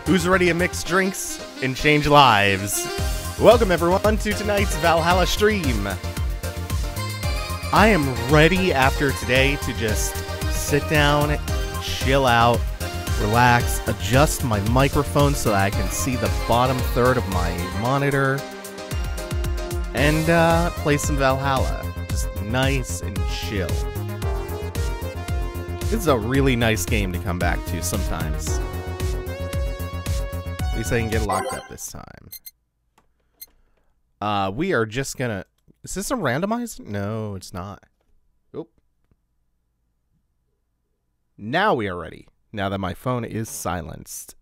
Who's ready to mix drinks and change lives? Welcome everyone to tonight's Valhalla stream. I am ready after today to just sit down, chill out, relax, adjust my microphone so that I can see the bottom third of my monitor, and play some Valhalla. Just nice and chill. This is a really nice game to come back to sometimes. At least I can get locked up this time. We are just gonna... Is this a randomizer? No, it's not. Oop. Now we are ready. Now that my phone is silenced.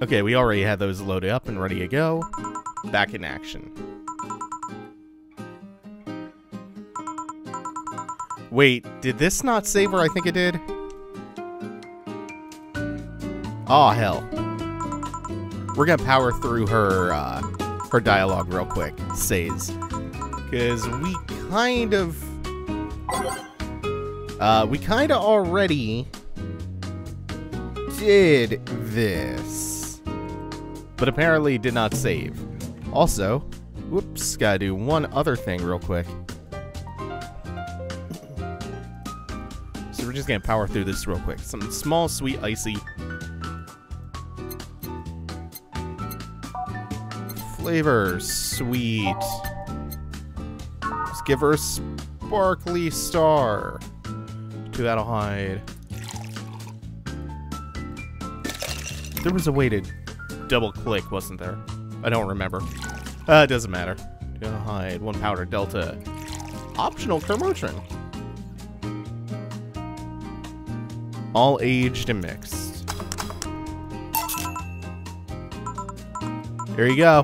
Okay, we already had those loaded up and ready to go. Back in action. Wait, did this not save where I think it did? Oh hell. We're gonna power through her her dialogue real quick, says. Cause we kind of already did this. But apparently did not save. Also, whoops, gotta do one other thing real quick. So we're just gonna power through this real quick. Something small, sweet, icy. Flavor, sweet. Let's give her a sparkly star. 2 that'll hide. There was a way to double click, wasn't there? I don't remember. It doesn't matter. 2 that'll hide. 1 powder delta. Optional Kermotrin. All aged and mixed. There you go.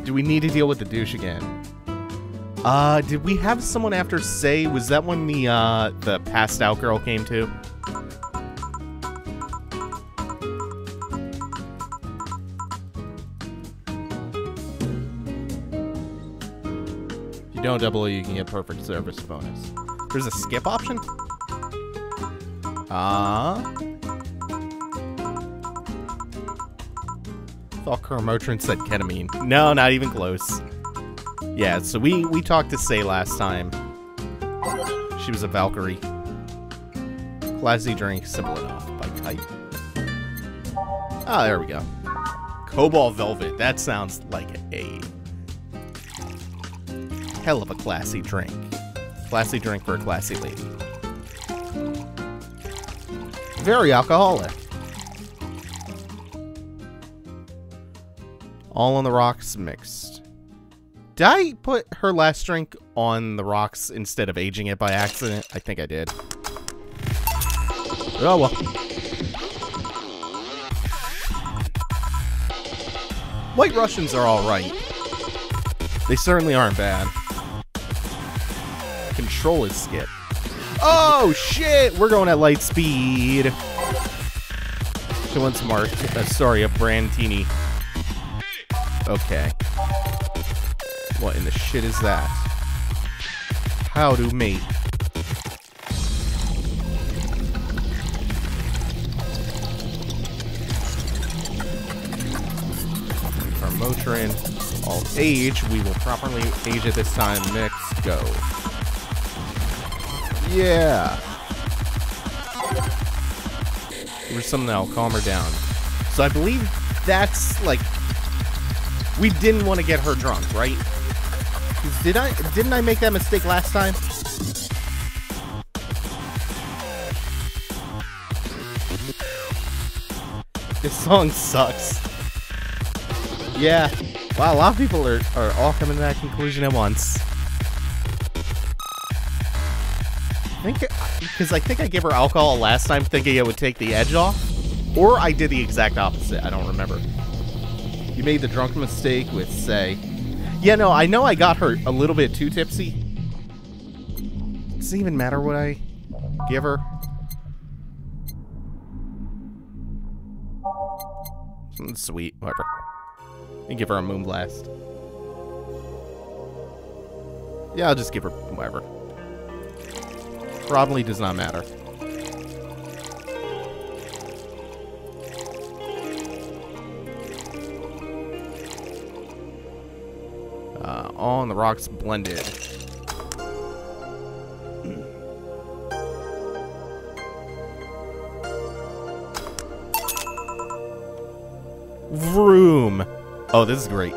Do we need to deal with the douche again? Did we have someone after Say? Was that when the passed out girl came too? If you don't double, you can get perfect service bonus. There's a skip option? Thought Kermotrin said ketamine. No, not even close. Yeah, so we talked to Say last time. She was a Valkyrie. Classy drink, simple enough. By type. Ah, there we go. Cobalt Velvet. That sounds like a hell of a classy drink. Classy drink for a classy lady. Very alcoholic. All on the rocks mixed. Did I put her last drink on the rocks instead of aging it by accident? I think I did. Oh well. White Russians are alright. They certainly aren't bad. Control is skip. Oh shit! We're going at light speed. She wants Mark. Sorry, a Brandtini. Okay. What in the shit is that? How do mate? Kermotrin. All age. We will properly age it this time. Mix. Go. Yeah. There's something that'll calm her down. So I believe that's like... We didn't want to get her drunk, right? Didn't I make that mistake last time? This song sucks. Yeah. Wow, a lot of people are all coming to that conclusion at once. Because I think I gave her alcohol last time thinking it would take the edge off. Or I did the exact opposite. I don't remember. You made the drunk mistake with Say. Yeah, no, I know I got her a little bit too tipsy. Does it even matter what I give her? Something sweet, whatever. And give her a moonblast. Yeah, I'll just give her whatever. Probably does not matter. All on the rocks blended. Vroom! Oh, this is great.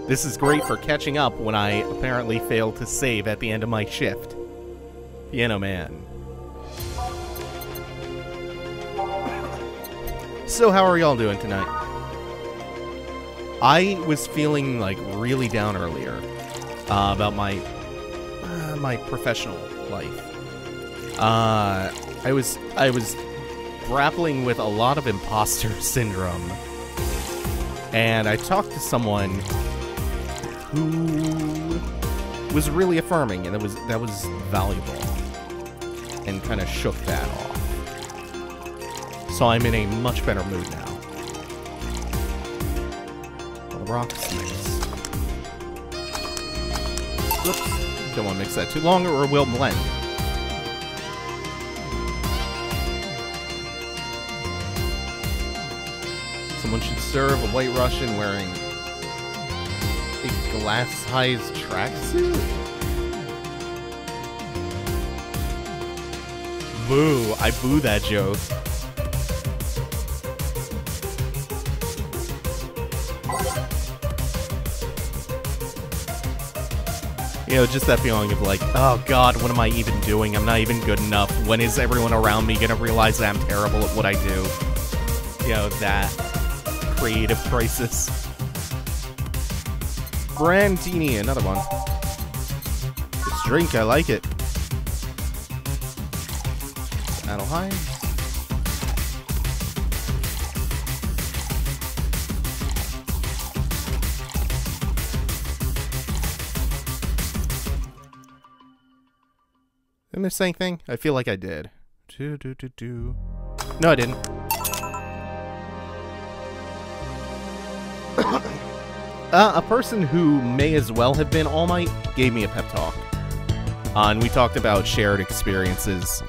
This is great for catching up when I apparently failed to save at the end of my shift. Piano Man. So how are y'all doing tonight? I was feeling like really down earlier about my my professional life. I was grappling with a lot of imposter syndrome, and I talked to someone who was really affirming, and that was valuable, and kind of shook that off. So I'm in a much better mood now. The rocks, nice. Oops, don't want to mix that too long, or it will blend. Someone should serve a white Russian wearing a glass-sized tracksuit? Boo, I boo that joke. You know, just that feeling of like, oh god, what am I even doing? I'm not even good enough. When is everyone around me gonna realize that I'm terrible at what I do? You know, that creative crisis. Brandini, another one. This drink, I like it. Adelheim. Did I miss anything? I feel like I did. No, I didn't. A person who may as well have been All Might gave me a pep talk. And we talked about shared experiences.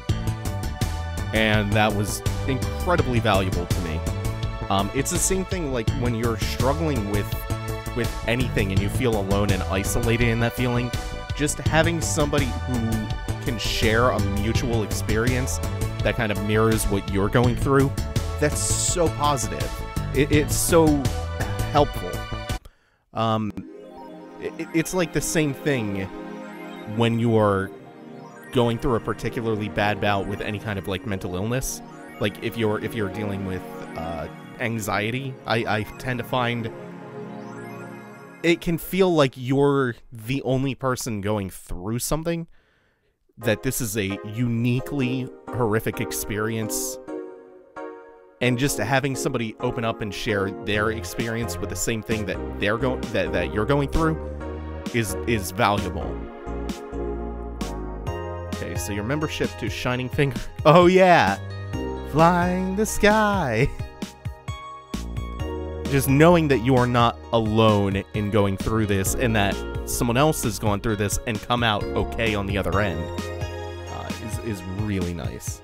And that was incredibly valuable to me. It's the same thing like when you're struggling with anything and you feel alone and isolated in that feeling. Just having somebody who can share a mutual experience that kind of mirrors what you're going through, that's so positive. It's so helpful. It's like the same thing when you're going through a particularly bad bout with any kind of like mental illness. Like if you're dealing with anxiety, I tend to find it can feel like you're the only person going through something, that this is a uniquely horrific experience. And just having somebody open up and share their experience with the same thing that that you're going through is valuable. Okay, so your membership to Shining Finger. Oh yeah, flying the sky. Just knowing that you are not alone in going through this, and that someone else has gone through this and come out okay on the other end, is really nice.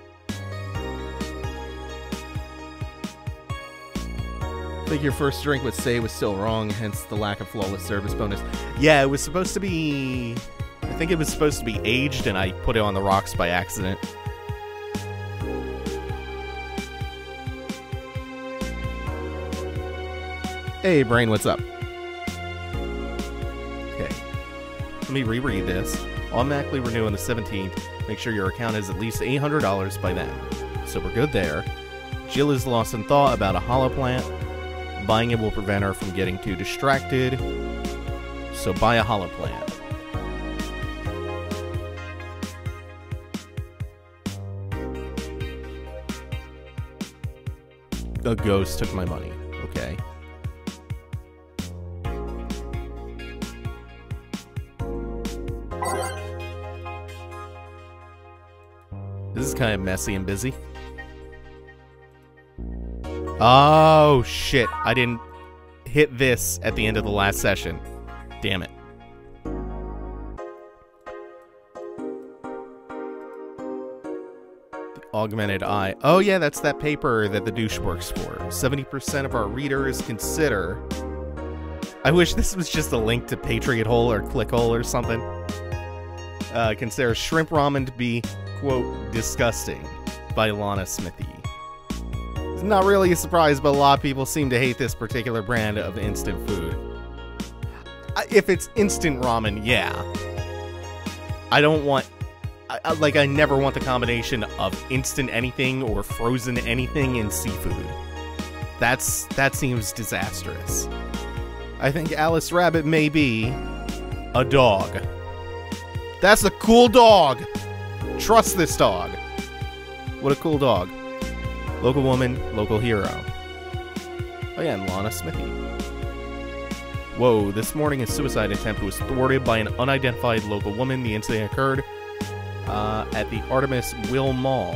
I think your first drink would say was still wrong, hence the lack of flawless service bonus. Yeah, it was supposed to be... I think it was supposed to be aged, and I put it on the rocks by accident. Hey, Brain, what's up? Okay. Let me reread this. Automatically renew on the 17th. Make sure your account is at least $800 by then. So we're good there. Jill is lost in thought about a hollow plant. Buying it will prevent her from getting too distracted. So buy a hollow plant. A ghost took my money. Okay. This is kind of messy and busy. Oh, shit. I didn't hit this at the end of the last session. Damn it. Augmented eye. Oh yeah, that's that paper that the douche works for. 70% of our readers consider... I wish this was just a link to Patriot Hole or Clickhole or something. Consider shrimp ramen to be, quote, disgusting by Lana Smithy. It's not really a surprise, but a lot of people seem to hate this particular brand of instant food. If it's instant ramen, yeah. I don't want... I never want the combination of instant anything or frozen anything in seafood. That seems disastrous. I think Alice Rabbit may be a dog. That's a cool dog! Trust this dog. What a cool dog. Local woman, local hero. Oh yeah, and Lana Smithy. Whoa, this morning a suicide attempt was thwarted by an unidentified local woman. The incident occurred at the Artemis Will Mall,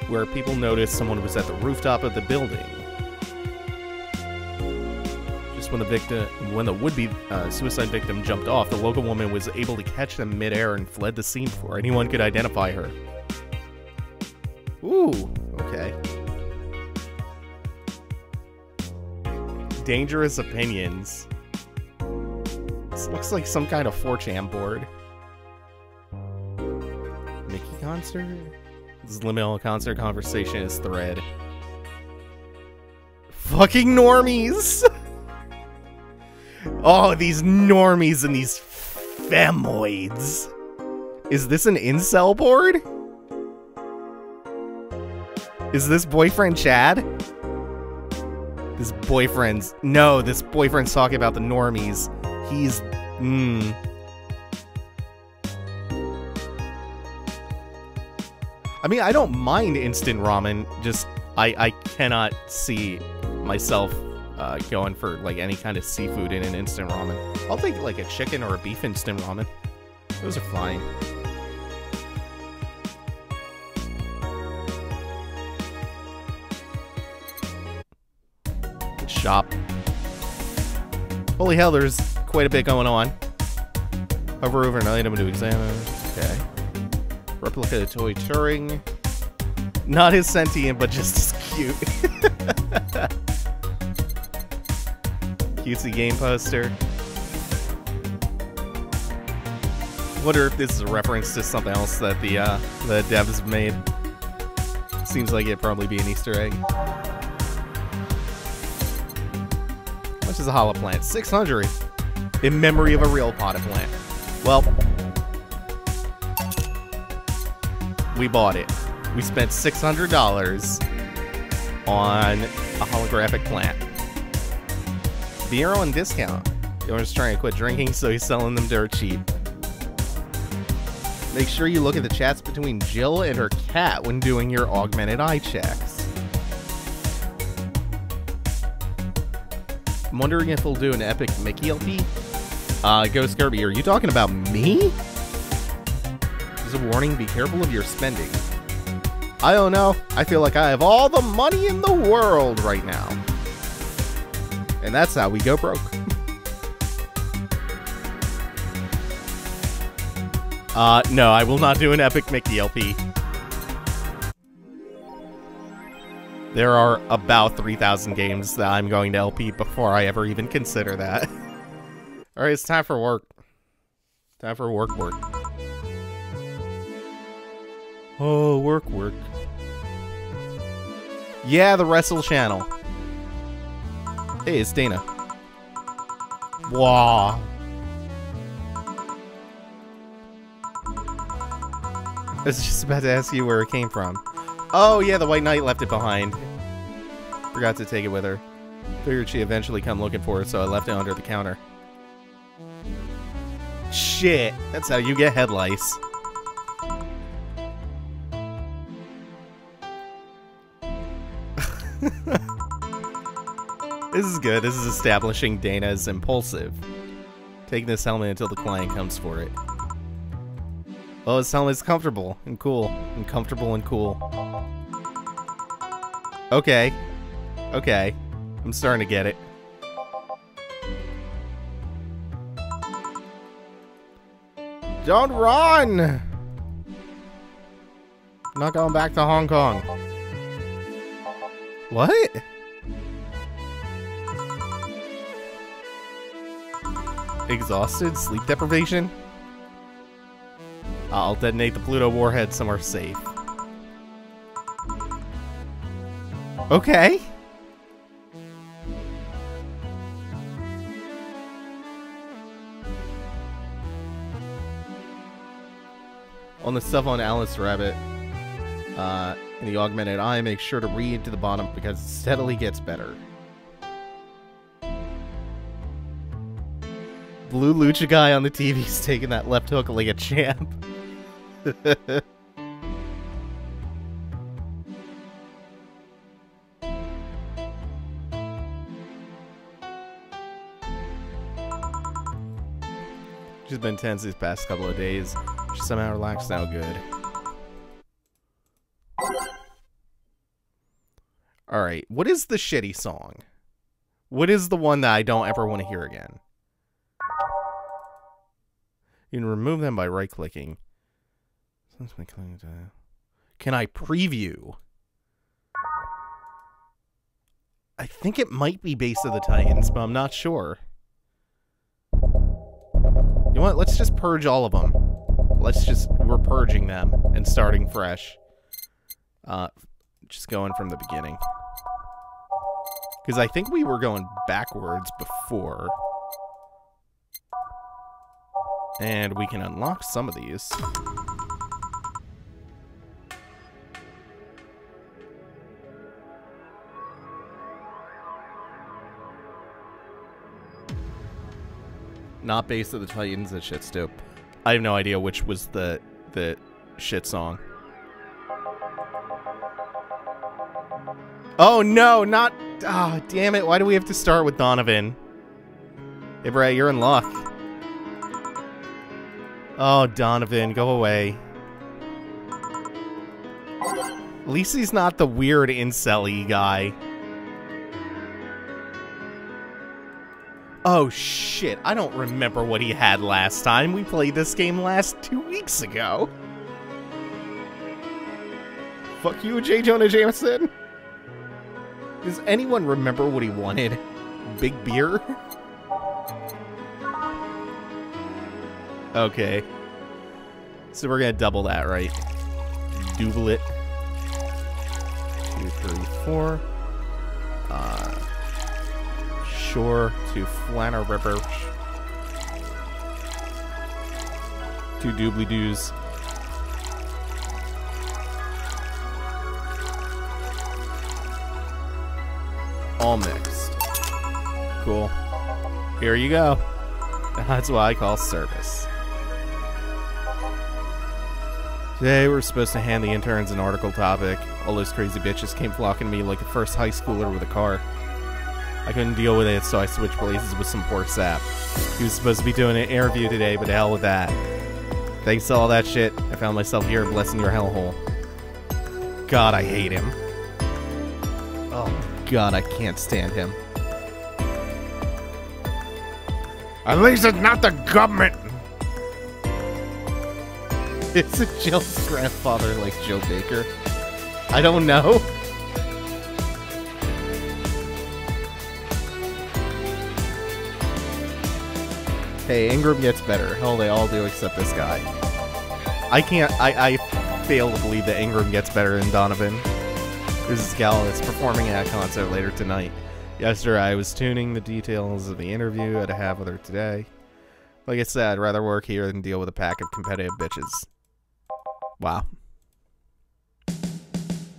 where people noticed someone was at the rooftop of the building. Just when the would-be suicide victim jumped off, the local woman was able to catch them midair and fled the scene before anyone could identify her. Ooh, okay. Dangerous opinions. This looks like some kind of 4chan board. Mickey concert? This is liminal concert conversation is thread. Fucking normies! Oh, these normies and these femoids. Is this an incel board? Is this boyfriend Chad? This boyfriend's... No, this boyfriend's talking about the normies. He's... I mean, I don't mind instant ramen, just... I cannot see myself going for, like, any kind of seafood in an instant ramen. I'll take, like, a chicken or a beef instant ramen. Those are fine. Shop. Holy hell, there's quite a bit going on. Hover over an item to examine. Okay. Replica toy Turing. Not as sentient, but just as cute. Cutesy game poster. Wonder if this is a reference to something else that the devs made. Seems like it'd probably be an Easter egg. Which is a hollow plant? 600 in memory of a real potted plant. Well, we bought it. We spent $600 on a holographic plant. Beer on discount. The owner's trying to quit drinking, so he's selling them dirt cheap. Make sure you look at the chats between Jill and her cat when doing your augmented eye checks. I'm wondering if we'll do an epic Mickey LP. Ghost Kirby, are you talking about me? There's a warning, be careful of your spending. I don't know. I feel like I have all the money in the world right now. And that's how we go broke. No, I will not do an epic Mickey LP. There are about 3,000 games that I'm going to LP before I ever even consider that. Alright, it's time for work. Time for work. Oh, work. Yeah, the Wrestle channel. Hey, it's Dana. Wow. I was just about to ask you where it came from. Oh, yeah, the White Knight left it behind. Forgot to take it with her. Figured she'd eventually come looking for it, so I left it under the counter. Shit, that's how you get head lice. This is good. This is establishing Dana as impulsive. Taking this helmet until the client comes for it. Oh, this helmet's comfortable and cool. And comfortable and cool. Okay. Okay. I'm starting to get it. Don't run! not going back to Hong Kong. What? Exhausted? Sleep deprivation? I'll detonate the Pluto warhead somewhere safe. Okay. On the stuff on Alice Rabbit, in the augmented eye, make sure to read to the bottom because it steadily gets better. Blue Lucha guy on the TV's taking that left hook like a champ. She's been tense these past couple of days. She's somehow relaxed now. Good. Alright, what is the shitty song? What is the one that I don't ever want to hear again? You can remove them by right-clicking. Can I preview? I think it might be Base of the Titans, but I'm not sure. You know what? Let's just purge all of them. We're purging them and starting fresh. Just going from the beginning. Because I think we were going backwards before. And we can unlock some of these. Not Base of the Titans, that shit's dope. I have no idea which was the shit song. Oh no, not... Ah, oh, damn it, why do we have to start with Donovan? Hey, Brett, you're in luck. Oh, Donovan, go away. At least he's not the weird incel-y guy. Oh, shit. I don't remember what he had last time. We played this game 2 weeks ago. Fuck you, J. Jonah Jameson. Does anyone remember what he wanted? Big beer? Okay. So we're gonna double that, right? Double it. 2, 3, 4. Sure. 2 Flanner River. 2 doobly-doos. All mixed. Cool. Here you go. That's what I call service. Today we're supposed to hand the interns an article topic. All those crazy bitches came flocking to me like the first high schooler with a car. I couldn't deal with it, so I switched places with some poor sap. He was supposed to be doing an interview today, but to hell with that. Thanks to all that shit, I found myself here blessing your hellhole. God, I hate him. Oh God, I can't stand him. At least it's not the government! Is it Jill's grandfather like Joe Baker? I don't know. Hey, Ingram gets better. Hell, they all do except this guy. I fail to believe that Ingram gets better than Donovan. There's this gal that's performing at a concert later tonight. Yesterday, I was tuning the details of the interview I'd have with her today. Like I said, I'd rather work here than deal with a pack of competitive bitches. Wow.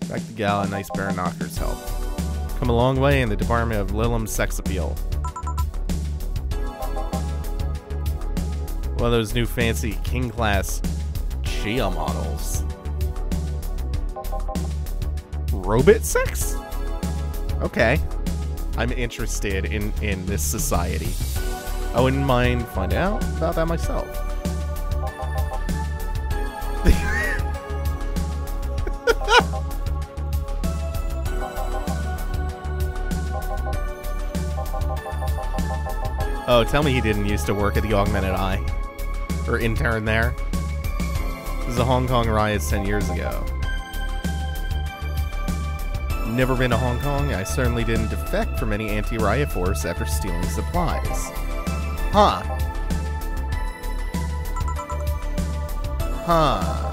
Back to gal, a nice pair of knockers help. Come a long way in the department of Lilum's sex appeal. One of those new fancy king class Chia models. Robot sex? Okay. I'm interested in this society. I wouldn't mind finding out about that myself. Oh, tell me he didn't used to work at the Augmented Eye. Or intern there. This is the Hong Kong riots 10 years ago. Never been to Hong Kong. I certainly didn't defect from any anti-riot force after stealing supplies. Huh. Huh.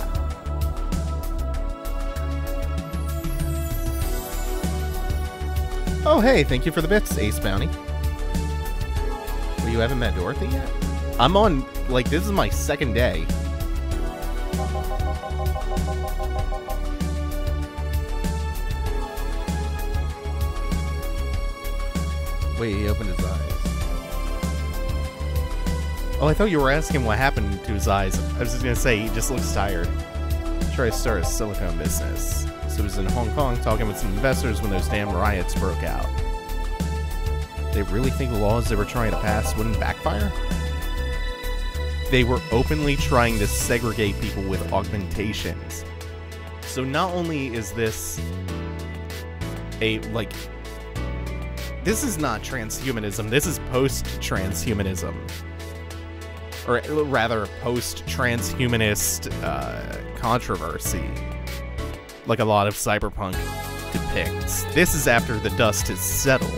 Oh, hey, thank you for the bits, Ace Bounty. Well, you haven't met Dorothy yet? I'm on, like, this is my second day. Wait, he opened his eyes. Oh, I thought you were asking what happened to his eyes. I was just gonna say, he just looks tired. Try to start a silicone business. So he was in Hong Kong talking with some investors when those damn riots broke out. They really think the laws they were trying to pass wouldn't backfire? They were openly trying to segregate people with augmentations. So not only is this a, like... This is not transhumanism, this is post-transhumanism. Or rather, post-transhumanist controversy. Like a lot of cyberpunk depicts. This is after the dust has settled.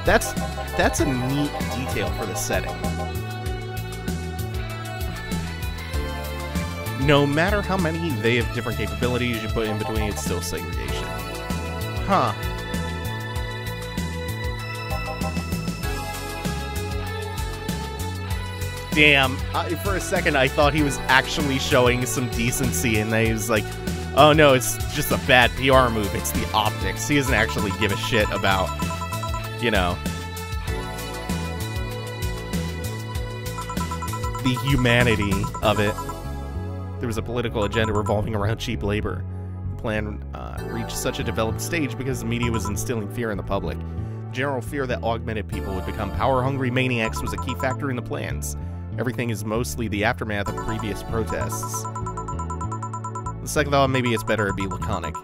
That's a neat detail for the setting. No matter how many they have different capabilities you put in between, it's still segregation. Huh. Damn, for a second I thought he was actually showing some decency, and he was like, oh no, it's just a bad PR move, it's the optics. He doesn't actually give a shit about, you know, the humanity of it. There was a political agenda revolving around cheap labor. The plan reached such a developed stage because the media was instilling fear in the public. General fear that augmented people would become power-hungry maniacs was a key factor in the plans. Everything is mostly the aftermath of previous protests. The second thought, maybe it's better to be laconic.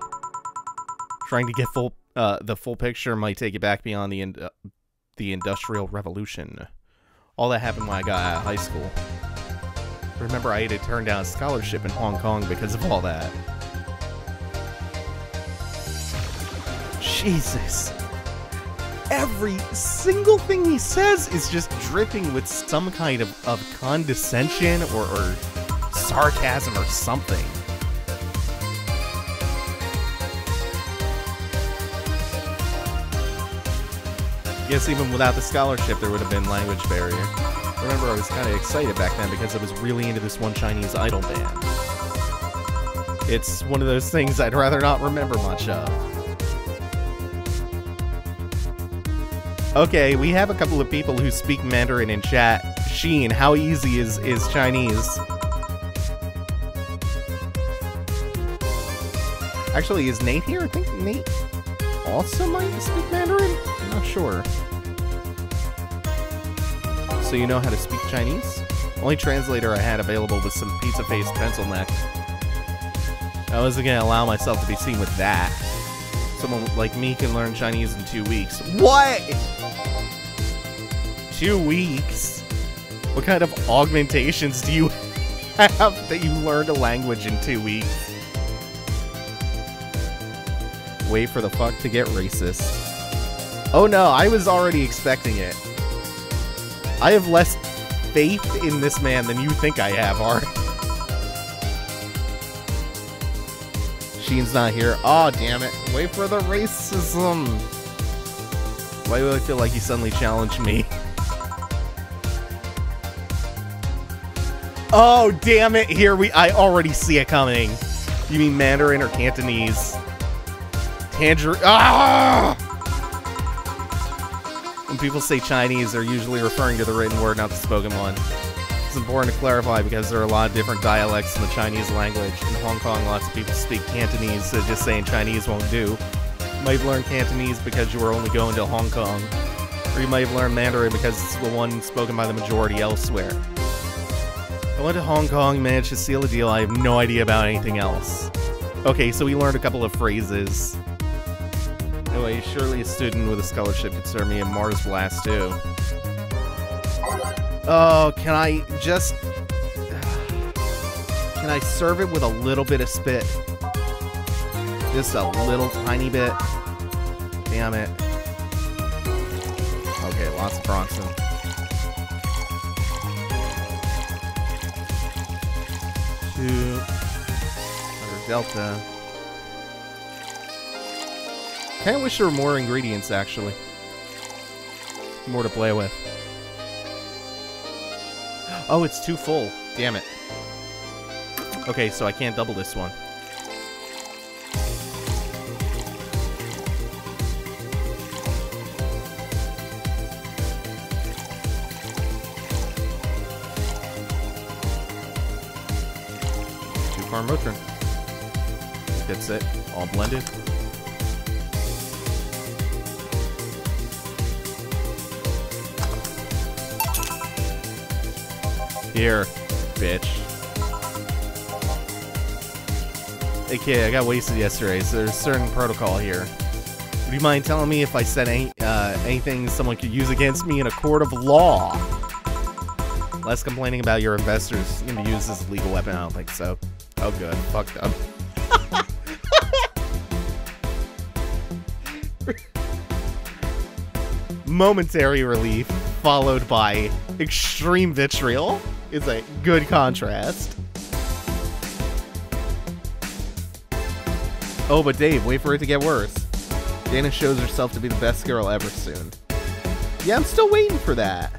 Trying to get the full picture might take you back beyond the Industrial Revolution. All that happened when I got out of high school. Remember, I had to turn down a scholarship in Hong Kong because of all that. Jesus. Every single thing he says is just dripping with some kind of condescension or sarcasm or something. Guess even without the scholarship there would have been language barrier. Remember, I was kind of excited back then because I was really into this one Chinese idol band. It's one of those things I'd rather not remember much of. Okay, we have a couple of people who speak Mandarin in chat. Sheen, how easy is Chinese? Actually, is Nate here? I think Nate also might speak Mandarin? I'm not sure. So you know how to speak Chinese? Only translator I had available was some pizza-faced pencil neck. I wasn't gonna allow myself to be seen with that. Someone like me can learn Chinese in 2 weeks. What? 2 weeks? What kind of augmentations do you have that you learned a language in 2 weeks? Wait for the fuck to get racist. Oh no, I was already expecting it. I have less faith in this man than you think I have, Art. Sheen's not here. Aw, oh, damn it. Wait for the racism. Why do I feel like he suddenly challenged me? Oh, damn it. I already see it coming. You mean Mandarin or Cantonese? Tangerine. Ah! When people say Chinese, they're usually referring to the written word, not the spoken one. It's important to clarify because there are a lot of different dialects in the Chinese language. In Hong Kong, lots of people speak Cantonese, so just saying Chinese won't do. You might have learned Cantonese because you were only going to Hong Kong. Or you might have learned Mandarin because it's the one spoken by the majority elsewhere. I went to Hong Kong, managed to seal a deal. I have no idea about anything else. Okay, so we learned a couple of phrases. Anyway, surely a student with a scholarship could serve me a Mars Blast too. Oh, can I serve it with a little bit of spit? Just a little tiny bit. damn it. Okay, lots of Bronxon. Two. Another Delta. Kinda wish there were more ingredients, actually. More to play with. Oh, it's too full. Damn it. Okay, so I can't double this one. Two-farm Motrin. That's it. All blended. Here, bitch. Hey kid, I got wasted yesterday, so there's a certain protocol here. Would you mind telling me if I said anything someone could use against me in a court of law? Less complaining about your investors going to use this as a legal weapon, I don't think so. Oh good, fucked up. Momentary relief, followed by extreme vitriol, is a good contrast. Oh, but Dave, wait for it to get worse. Dana shows herself to be the best girl ever soon. Yeah, I'm still waiting for that.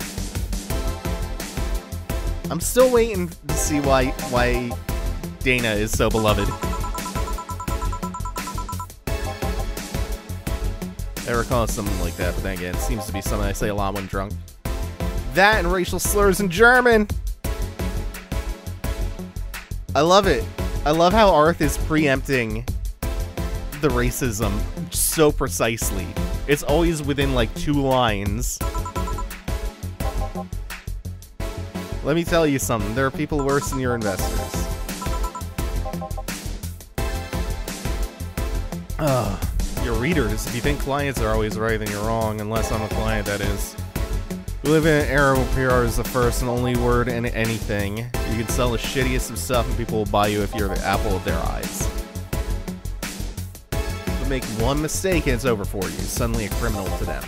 I'm still waiting to see why Dana is so beloved. I recall something like that, but then again, it seems to be something I say a lot when drunk. That and racial slurs in German! I love it. I love how Arth is preempting the racism so precisely. It's always within like 2 lines. Let me tell you something. There are people worse than your investors. Your readers, if you think clients are always right, then you're wrong, unless I'm a client, that is. We live in an era where PR is the first and only word in anything. You can sell the shittiest of stuff and people will buy you if you're the apple of their eyes. You make one mistake and it's over for you. Suddenly a criminal to them.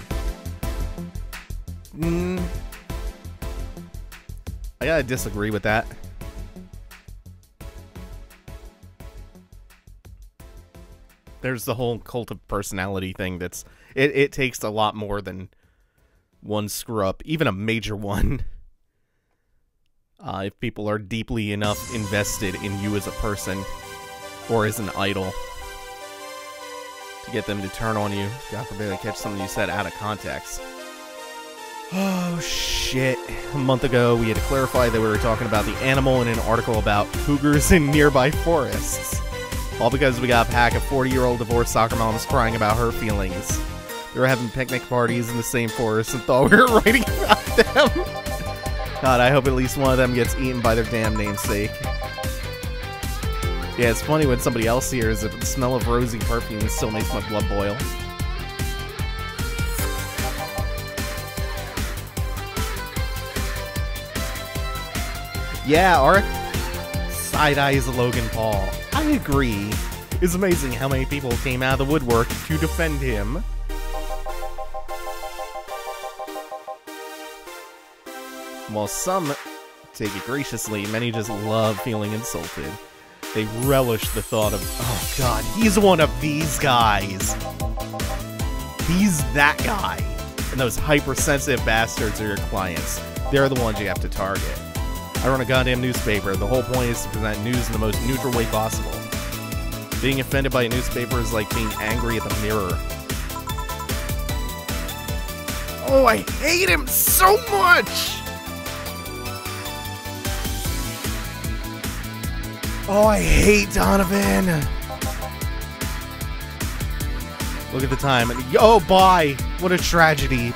I gotta disagree with that. There's the whole cult of personality thing that's... It takes a lot more than one screw-up, even a major one. If people are deeply enough invested in you as a person, or as an idol, to get them to turn on you. God forbid I catch something you said out of context. Oh, shit. A month ago, we had to clarify that we were talking about the animal in an article about cougars in nearby forests. All because we got a pack of 40-year-old divorced soccer moms crying about her feelings. They were having picnic parties in the same forest and thought we were writing about them. God, I hope at least one of them gets eaten by their damn namesake. Yeah, it's funny when somebody else hears it, but the smell of rosy perfume still makes my blood boil. Yeah, Ark side-eyes Logan Paul. I agree. It's amazing how many people came out of the woodwork to defend him. While some take it graciously, many just love feeling insulted. They relish the thought of, oh god, he's one of these guys. He's that guy. And those hypersensitive bastards are your clients. They're the ones you have to target. I run a goddamn newspaper. The whole point is to present news in the most neutral way possible. Being offended by a newspaper is like being angry at the mirror. Oh, I hate him so much! Oh, I hate Donovan! Look at the time. Oh, bye! What a tragedy.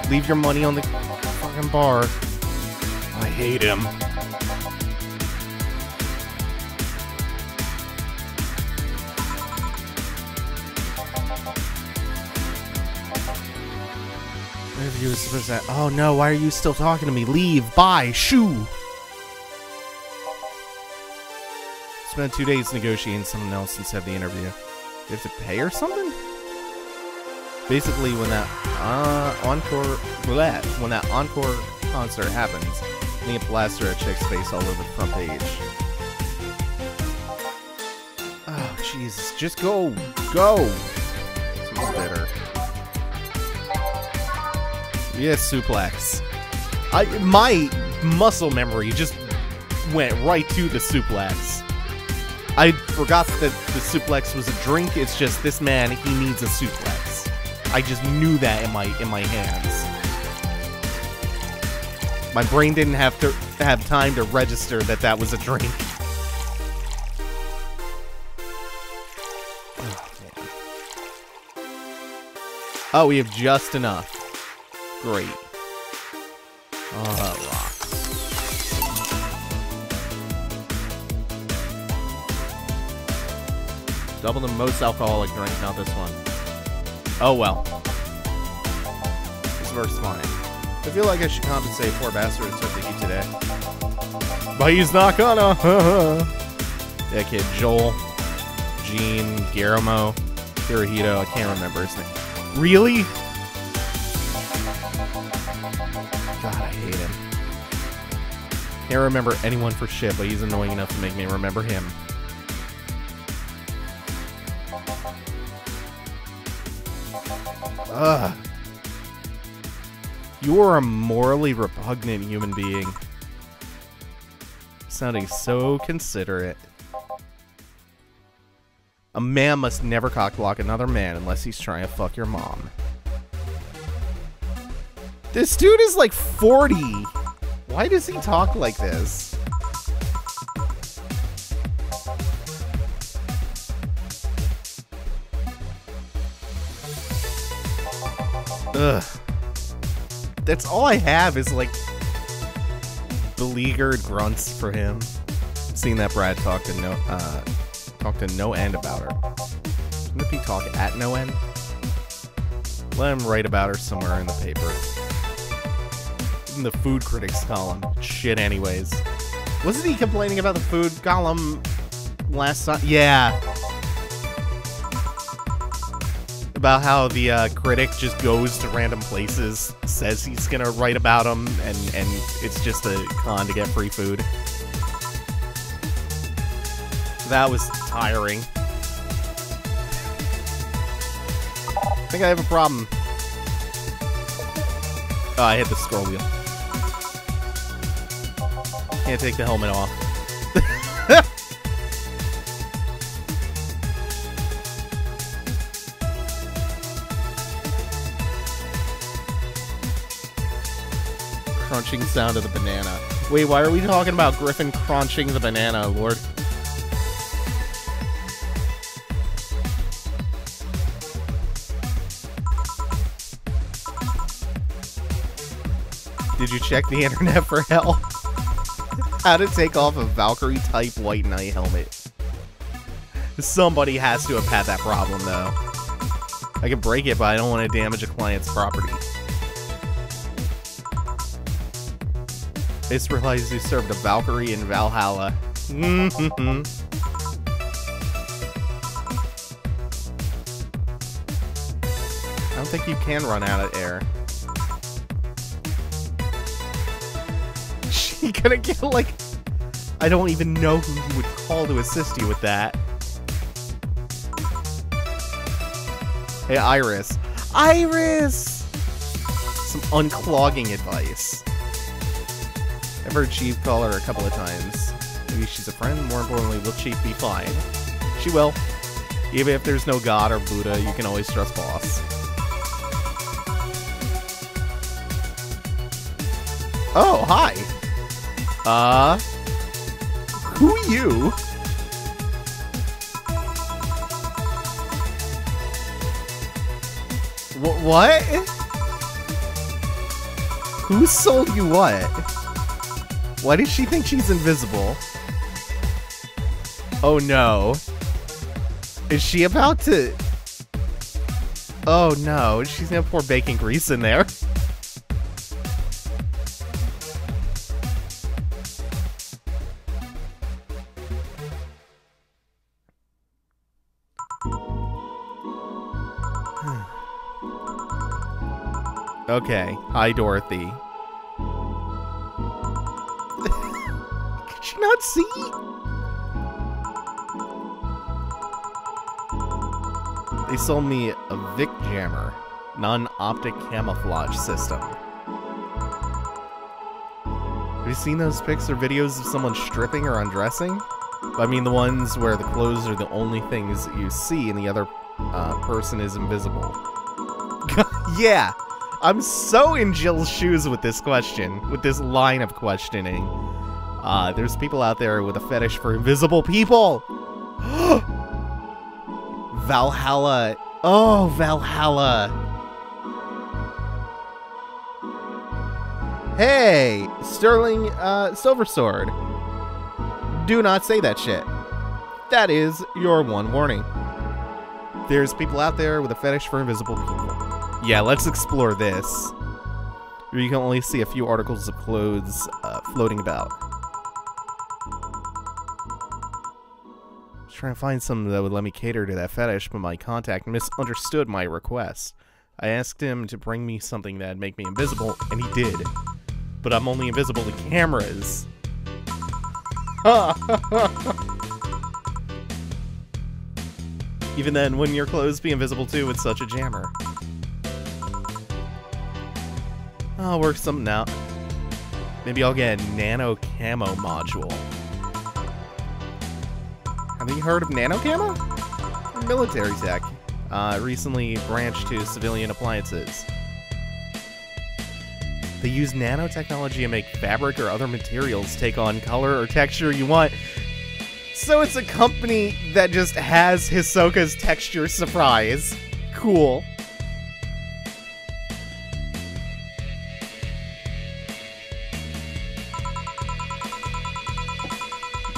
Leave your money on the fucking bar. I hate him. You were supposed to... Oh no, why are you still talking to me? Leave, bye, shoo! Spent 2 days negotiating something else instead of the interview. You have to pay or something? Basically, when that encore concert happens, they plaster a chick's face all over the front page. Oh, Jesus. Just go. Go. Seems bitter. Yes, suplex. My muscle memory just went right to the suplex. I forgot that the suplex was a drink. It's just this man, he needs a suplex. I just knew that in my hands. My brain didn't have time to register that that was a drink. Oh, we have just enough. Great. Oh, that rocks. Double the most alcoholic drink, not this one. Oh well. This works fine. I feel like I should compensate poor bastard who took the heat today. But he's not gonna. That kid, Joel, Gene, Guillermo, Hirohito, I can't remember his name. Really? God, I hate him. Can't remember anyone for shit, but he's annoying enough to make me remember him. Ugh. You are a morally repugnant human being. Sounding so considerate. A man must never cockblock another man unless he's trying to fuck your mom. This dude is like 40. Why does he talk like this? Ugh. That's all I have is like beleaguered grunts for him. Seeing that Brad talk to no end about her. Shouldn't if he talk at no end? Let him write about her somewhere in the paper. In the food critics column. Shit anyways. Wasn't he complaining about the food column last time? Yeah. About how the critic just goes to random places, says he's gonna write about them, and it's just a con to get free food. That was tiring. I think I have a problem. Oh, I hit the scroll wheel. Can't take the helmet off. Crunching sound of the banana. Wait, why are we talking about Griffin crunching the banana, Lord? Did you check the internet for help? How to take off a Valkyrie type White Knight helmet. Somebody has to have had that problem, though. I can break it, but I don't want to damage a client's property. I just realized you served a Valkyrie in Valhalla. I don't think you can run out of air. She gonna get like... I don't even know who you would call to assist you with that. Hey, Iris. Iris! Some unclogging advice. I've heard Chief call her a couple of times. Maybe she's a friend. More importantly, will Chief be fine? She will. Even if there's no God or Buddha, you can always trust Boss. Oh, hi. Who you? What? Who sold you what? Why does she think she's invisible? Oh no. Is she about to... Oh no, she's gonna pour bacon grease in there. Okay. Hi, Dorothy. Could you not see? They sold me a Vic Jammer, non-optic camouflage system. Have you seen those pics or videos of someone stripping or undressing? I mean the ones where the clothes are the only things that you see and the other person is invisible. Yeah! I'm so in Jill's shoes with this question, with this line of questioning. There's people out there with a fetish for invisible people! Valhalla. Oh, Valhalla. Hey, Sterling Silversword. Do not say that shit. That is your one warning. There's people out there with a fetish for invisible people. Yeah, let's explore this. You can only see a few articles of clothes floating about. Trying to find something that would let me cater to that fetish, but my contact misunderstood my request. I asked him to bring me something that'd make me invisible, and he did. But I'm only invisible to cameras. Even then, wouldn't your clothes be invisible too with such a jammer? I'll work something out. Maybe I'll get a nano camo module. Have you heard of nano camo? Military tech. Recently branched to civilian appliances. They use nanotechnology to make fabric or other materials take on color or texture you want. So it's a company that just has Hisoka's texture surprise. Cool.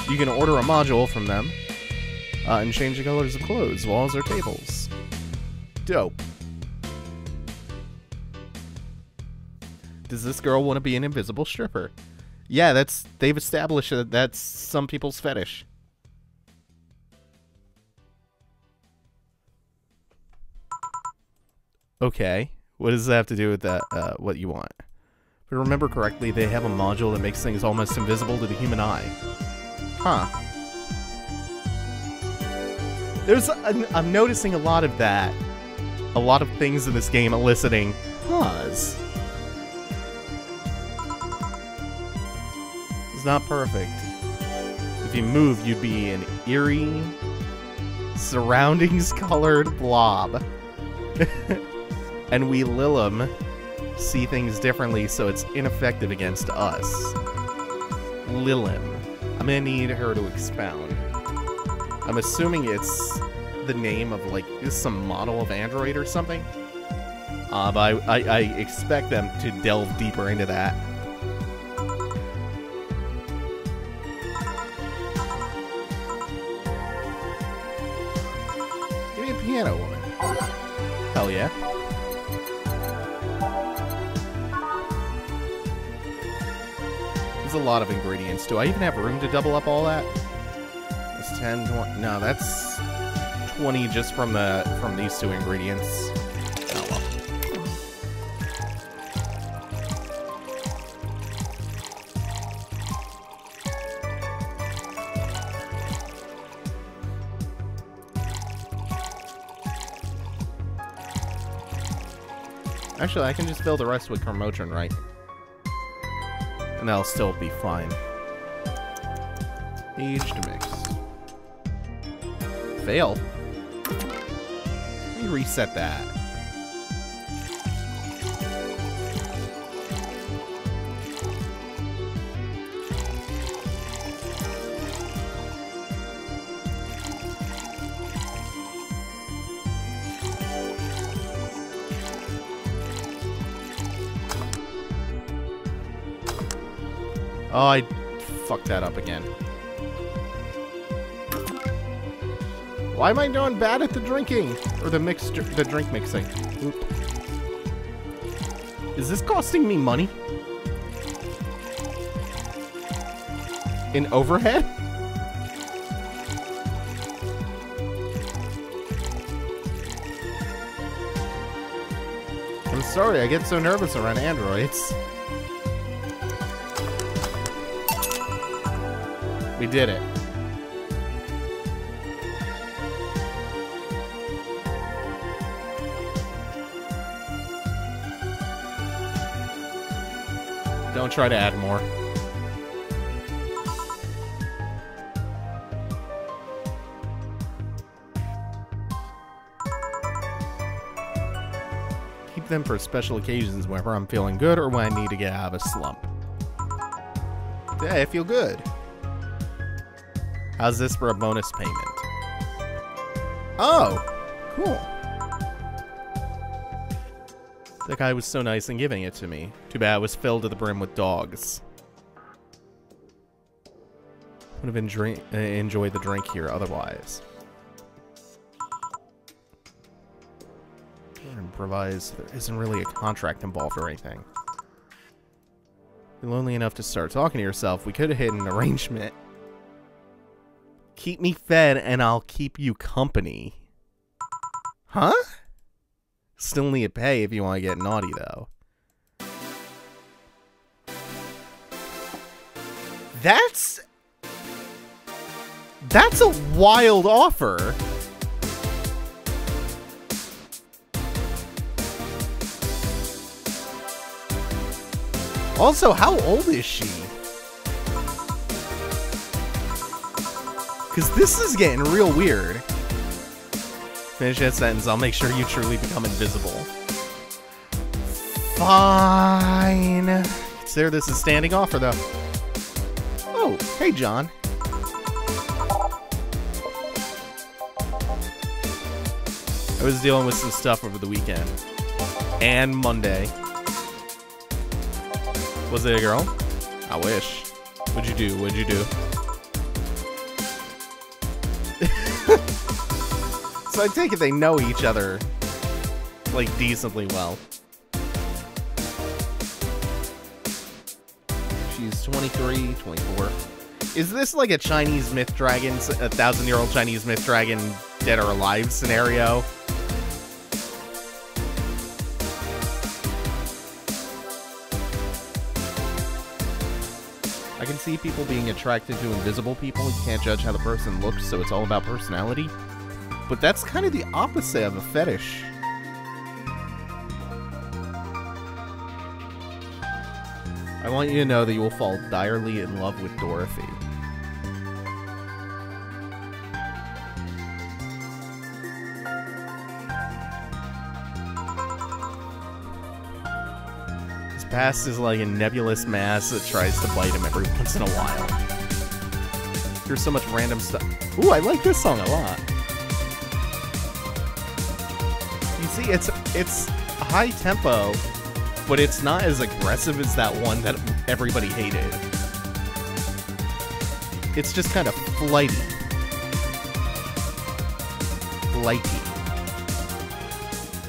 You can order a module from them and change the colors of clothes, walls, or tables. Dope. Does this girl want to be an invisible stripper? Yeah, they've established that that's some people's fetish. Okay, what does that have to do with that? What you want? If I remember correctly, they have a module that makes things almost invisible to the human eye. Huh. I'm noticing a lot of that. A lot of things in this game eliciting huhs. It's not perfect. If you move, you'd be an eerie, surroundings-colored blob. And we Lilim see things differently, so it's ineffective against us. Lilim. I'm gonna need her to expound. I'm assuming it's the name of, like, some model of android or something. But I expect them to delve deeper into that. Give me a piano woman. Hell yeah. There's a lot of ingredients. Do I even have room to double up all that? That's 10, 20. No, that's 20 just from these two ingredients. Oh well. Actually, I can just fill the rest with Curmudgeon, right? And that'll still be fine. Aged mix. Fail. Let me reset that. Oh, I fucked that up again. Why am I doing bad at the drinking? Or the drink mixing? Oop. Is this costing me money? In overhead? I'm Sorry, I get so nervous around androids. We did it. Don't try to add more. Keep them for special occasions whenever I'm feeling good or when I need to get out of a slump. Yeah, I feel good. How's this for a bonus payment? Oh, cool. That guy was so nice in giving it to me. Too bad it was filled to the brim with dogs. Would have enjoyed the drink here otherwise. Improvise. There isn't really a contract involved or anything. You're lonely enough to start talking to yourself. We could have hit an arrangement. Keep me fed and I'll keep you company. Huh? Still need to pay if you want to get naughty, though. That's a wild offer. Also, how old is she? Because this is getting real weird. Finish that sentence. I'll make sure you truly become invisible. Fine. Consider this a standing offer, though. Oh, hey, John. I was dealing with some stuff over the weekend. And Monday. Was it a girl? I wish. What'd you do? What'd you do? So I take it they know each other, like, decently well. She's 23, 24. Is this like a Chinese myth dragon, a 1,000-year-old Chinese myth dragon, dead or alive scenario? I can see people being attracted to invisible people. You can't judge how the person looks, so it's all about personality. But that's kind of the opposite of a fetish. I want you to know that you will fall direly in love with Dorothy. His past is like a nebulous mass that tries to bite him every once in a while. There's so much random stuff. Ooh, I like this song a lot. You see, it's high tempo, but it's not as aggressive as that one that everybody hated. It's just kind of flighty. Flighty.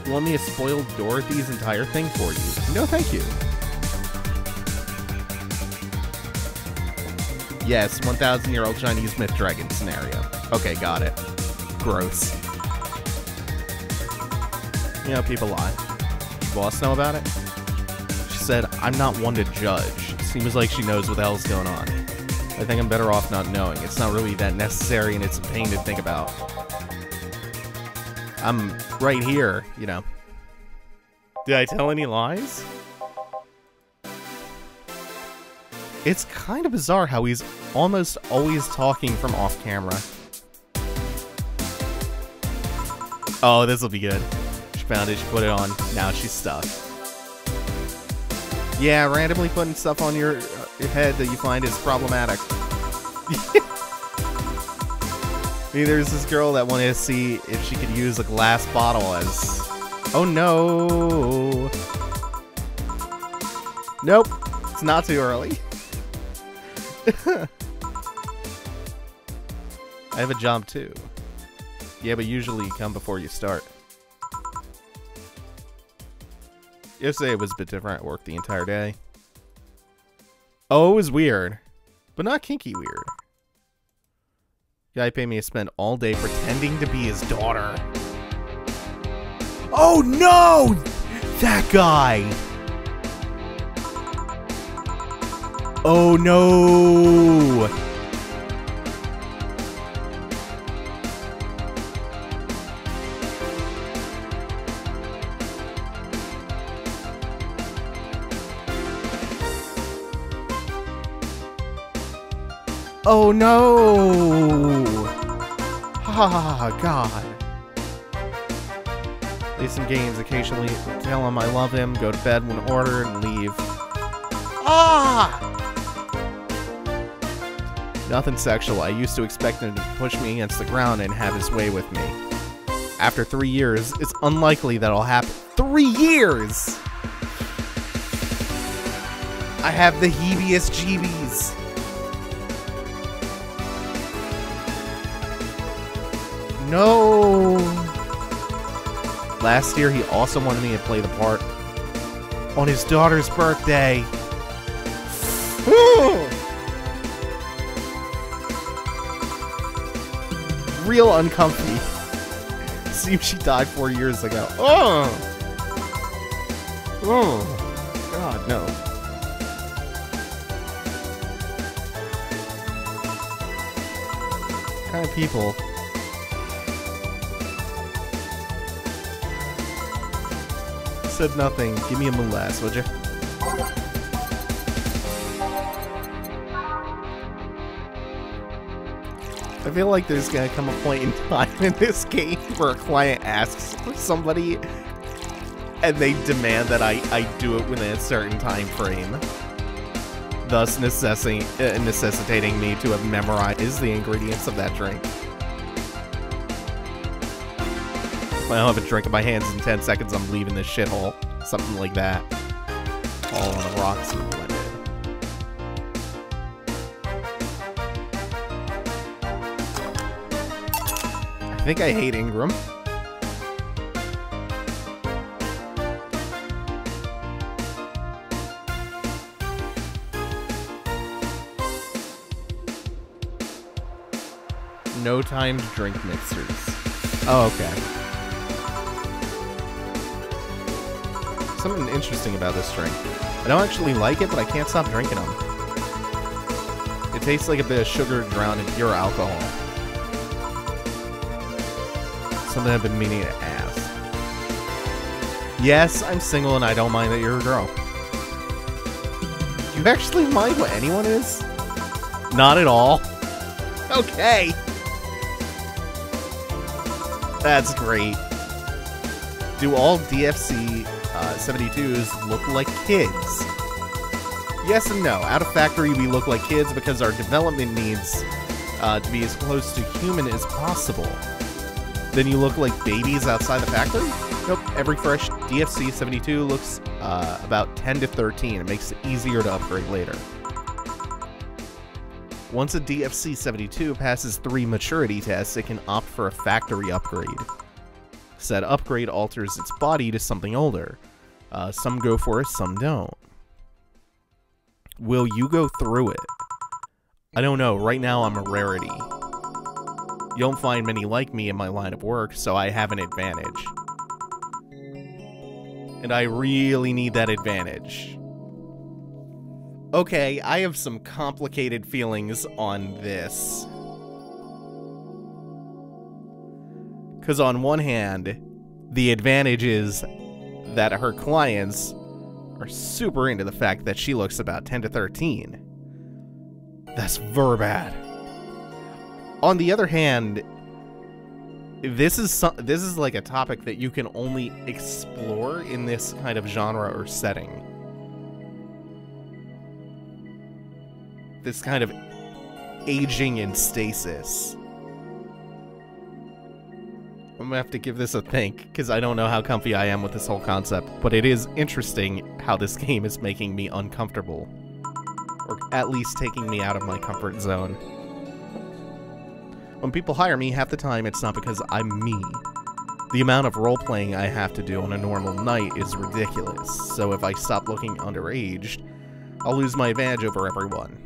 You want me to spoil Dorothy's entire thing for you? No, thank you. Yes, 1,000-year-old Chinese myth dragon scenario. Okay, got it. Gross. You know, people lie. Does boss know about it? She said, I'm not one to judge. Seems like she knows what the hell's going on. I think I'm better off not knowing. It's not really that necessary and it's a pain to think about. I'm right here, you know. Did I tell any lies? It's kind of bizarre how he's almost always talking from off camera. Oh, this will be good. She found it, she put it on. Now she's stuck. Yeah, randomly putting stuff on your head that you find is problematic. Maybe there's this girl that wanted to see if she could use a glass bottle as... Oh no! Nope, it's not too early. I have a job too. Yeah, but usually you come before you start. Yesterday it was a bit different. I worked the entire day. Oh, it was weird. But not kinky weird. Guy paid me to spend all day pretending to be his daughter. Oh no! That guy! Oh no! Oh no! Ah, God. Play some games, occasionally tell him I love him, go to bed when ordered, and leave. Ah! Nothing sexual. I used to expect him to push me against the ground and have his way with me. After 3 years, it's unlikely that'll happen. 3 years! I have the heebiest jeebies. No! Last year, he also wanted me to play the part on his daughter's birthday. Real uncomfy. Seems she died 4 years ago. Oh! Oh! God, no. What kind of people? Said nothing. Give me a moulasse, would you? I feel like there's gonna come a point in time in this game where a client asks for somebody and they demand that I do it within a certain time frame, thus necessitating me to have memorized the ingredients of that drink. If I don't have a drink in my hands in 10 seconds, I'm leaving this shithole. Something like that. All on the rocks and blended. I think I hate Ingram. No timed drink mixers. Oh, okay. Something interesting about this drink. I don't actually like it, but I can't stop drinking them. It tastes like a bit of sugar drowned in pure alcohol. Something I've been meaning to ask. Yes, I'm single and I don't mind that you're a girl. Do you actually mind what anyone is? Not at all. Okay. That's great. Do all DFC 72s look like kids? Yes and no. Out of factory, we look like kids because our development needs to be as close to human as possible. Then you look like babies outside the factory? Nope. Every fresh DFC 72 looks about 10 to 13. It makes it easier to upgrade later. Once a DFC 72 passes 3 maturity tests, it can opt for a factory upgrade. Said upgrade alters its body to something older. Some go for it, some don't. Will you go through it? I don't know. Right now, I'm a rarity. You don't find many like me in my line of work, so I have an advantage. And I really need that advantage. Okay, I have some complicated feelings on this. Because on one hand, the advantage is that her clients are super into the fact that she looks about 10 to 13. That's very bad. On the other hand, this is like a topic that you can only explore in this kind of genre or setting. This kind of aging in stasis. I'm gonna have to give this a think, because I don't know how comfy I am with this whole concept, but it is interesting how this game is making me uncomfortable. Or at least taking me out of my comfort zone. When people hire me, half the time it's not because I'm me. The amount of role-playing I have to do on a normal night is ridiculous, so if I stop looking underaged, I'll lose my advantage over everyone.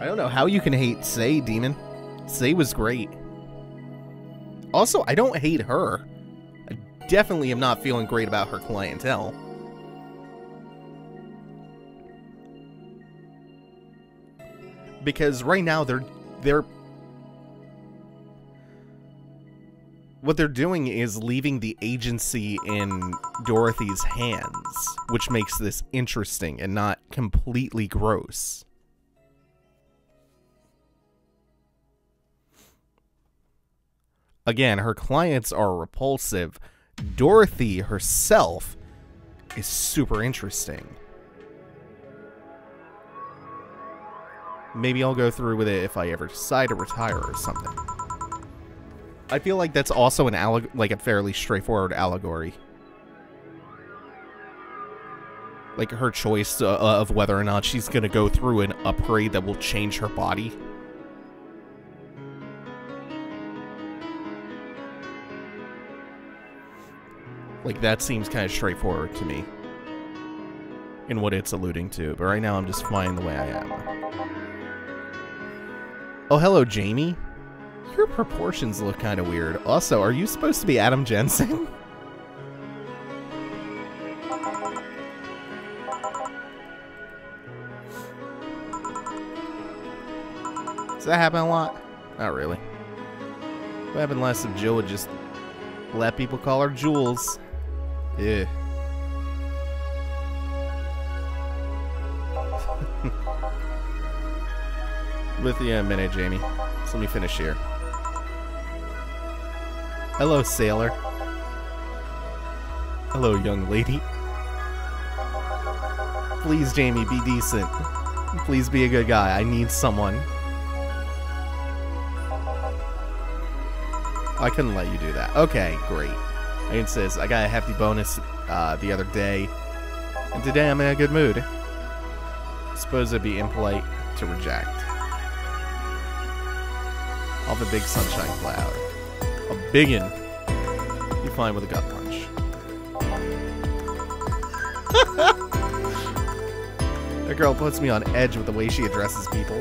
I don't know how you can hate Say, Demon. Say was great. Also, I don't hate her. I definitely am not feeling great about her clientele. Because right now what they're doing is leaving the agency in Dorothy's hands, which makes this interesting and not completely gross. Again, her clients are repulsive. Dorothy herself is super interesting. Maybe I'll go through with it if I ever decide to retire or something. I feel like that's also an a fairly straightforward allegory. Like her choice of whether or not she's gonna go through an upgrade that will change her body. Like, that seems kind of straightforward to me in what it's alluding to. But right now, I'm just fine the way I am. Oh, hello, Jamie. Your proportions look kind of weird. Also, are you supposed to be Adam Jensen? Does that happen a lot? Not really. It would happen less if Jill would just let people call her Jules. Yeah. With you in a minute, Jamie. So let me finish here. Hello, sailor. Hello, young lady. Please, Jamie, be decent. Please be a good guy. I need someone. I couldn't let you do that. Okay, great. It says, I got a hefty bonus the other day, and today I'm in a good mood. I suppose it'd be impolite to reject. Off a big sunshine cloud. A biggin'. You fine with a gut punch. That girl puts me on edge with the way she addresses people.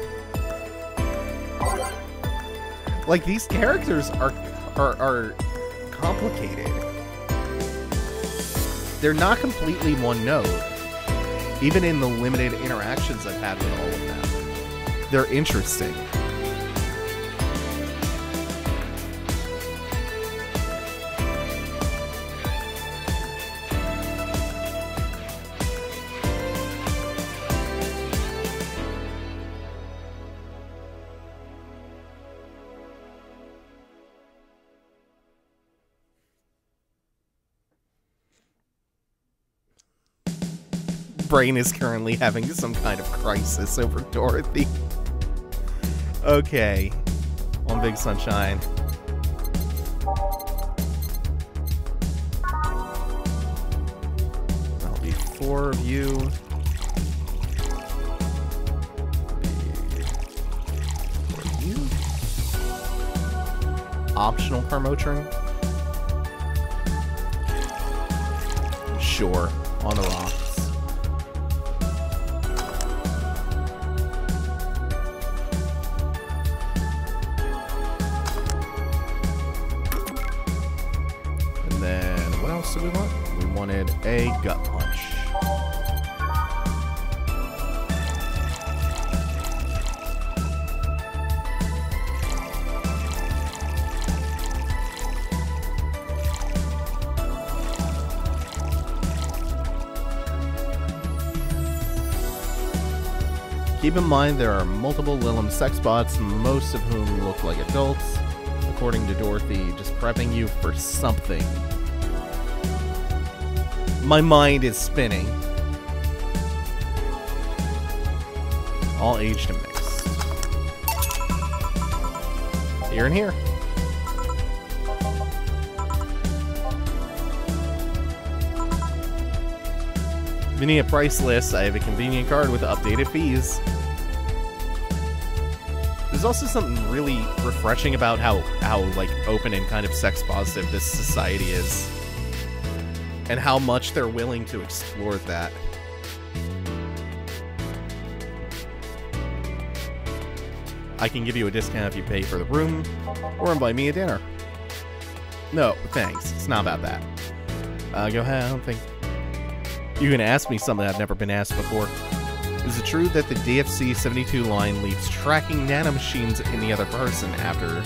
Like, these characters are complicated. They're not completely one note. Even in the limited interactions I've had with all of them. They're interesting. Brain is currently having some kind of crisis over Dorothy. Okay. On Big Sunshine. That'll be 4 of you. Optional Permotrin? Sure. On the rocks. Do we want? We wanted a gut punch. Keep in mind there are multiple Lilum sex bots, most of whom look like adults. According to Dorothy, just prepping you for something. My mind is spinning. All aged and mixed. Here and here. If you need a price list, I have a convenient card with updated fees. There's also something really refreshing about how like open and kind of sex positive this society is. And how much they're willing to explore that. I can give you a discount if you pay for the room, or invite me a dinner. No, thanks. It's not about that. Go ahead, I don't think... You can ask me something I've never been asked before. Is it true that the DFC-72 line leaves tracking nanomachines in the other person after...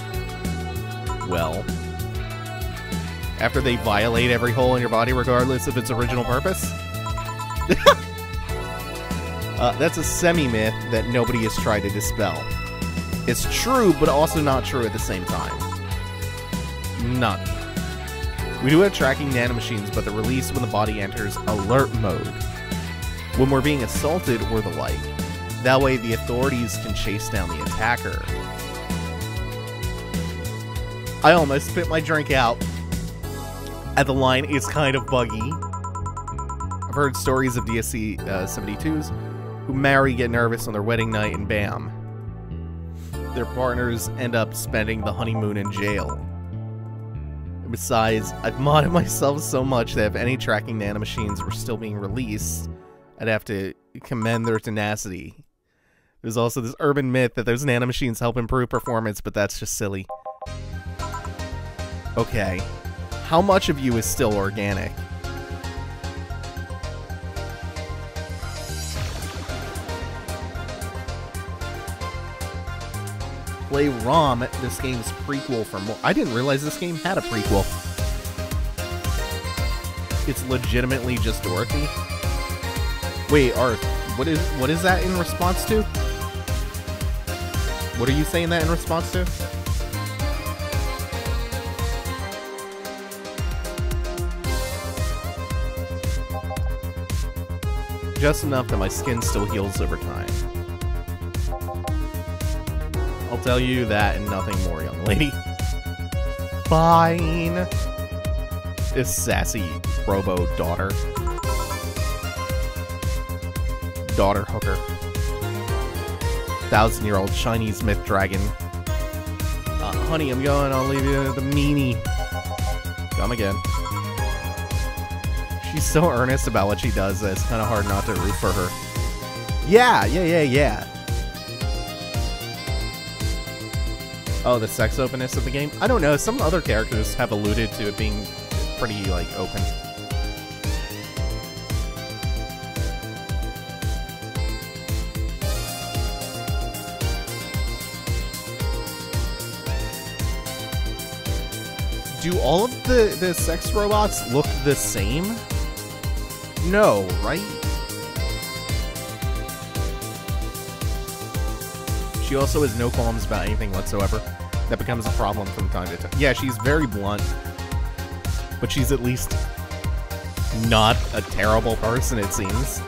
Well... After they violate every hole in your body regardless of its original purpose? That's a semi-myth that nobody has tried to dispel. It's true, but also not true at the same time. None. We do have tracking nanomachines, but they're released when the body enters alert mode. When we're being assaulted or the like. That way the authorities can chase down the attacker. I almost spit my drink out. At the line, it's kind of buggy. I've heard stories of DSC 72s who marry, get nervous on their wedding night, and bam. Their partners end up spending the honeymoon in jail. And besides, I've modded myself so much that if any tracking nanomachines were still being released, I'd have to commend their tenacity. There's also this urban myth that those nanomachines help improve performance, but that's just silly. Okay. How much of you is still organic? Play ROM, this game's prequel for more. I didn't realize this game had a prequel. It's legitimately just Dorothy. Wait, Arth, what is that in response to? What are you saying that in response to? Just enough that my skin still heals over time. I'll tell you that and nothing more, young lady. Fine. This sassy robo daughter. Daughter hooker. 1,000-year-old Chinese myth dragon. Honey, I'm going. I'll leave you the meanie. Come again. She's so earnest about what she does that it's kind of hard not to root for her. Yeah. Oh, the sex openness of the game? I don't know. Some other characters have alluded to it being pretty, like, open. Do all of the sex robots look the same? No, right? She also has no qualms about anything whatsoever. That becomes a problem from time to time. Yeah, she's very blunt. But she's at least not a terrible person, it seems.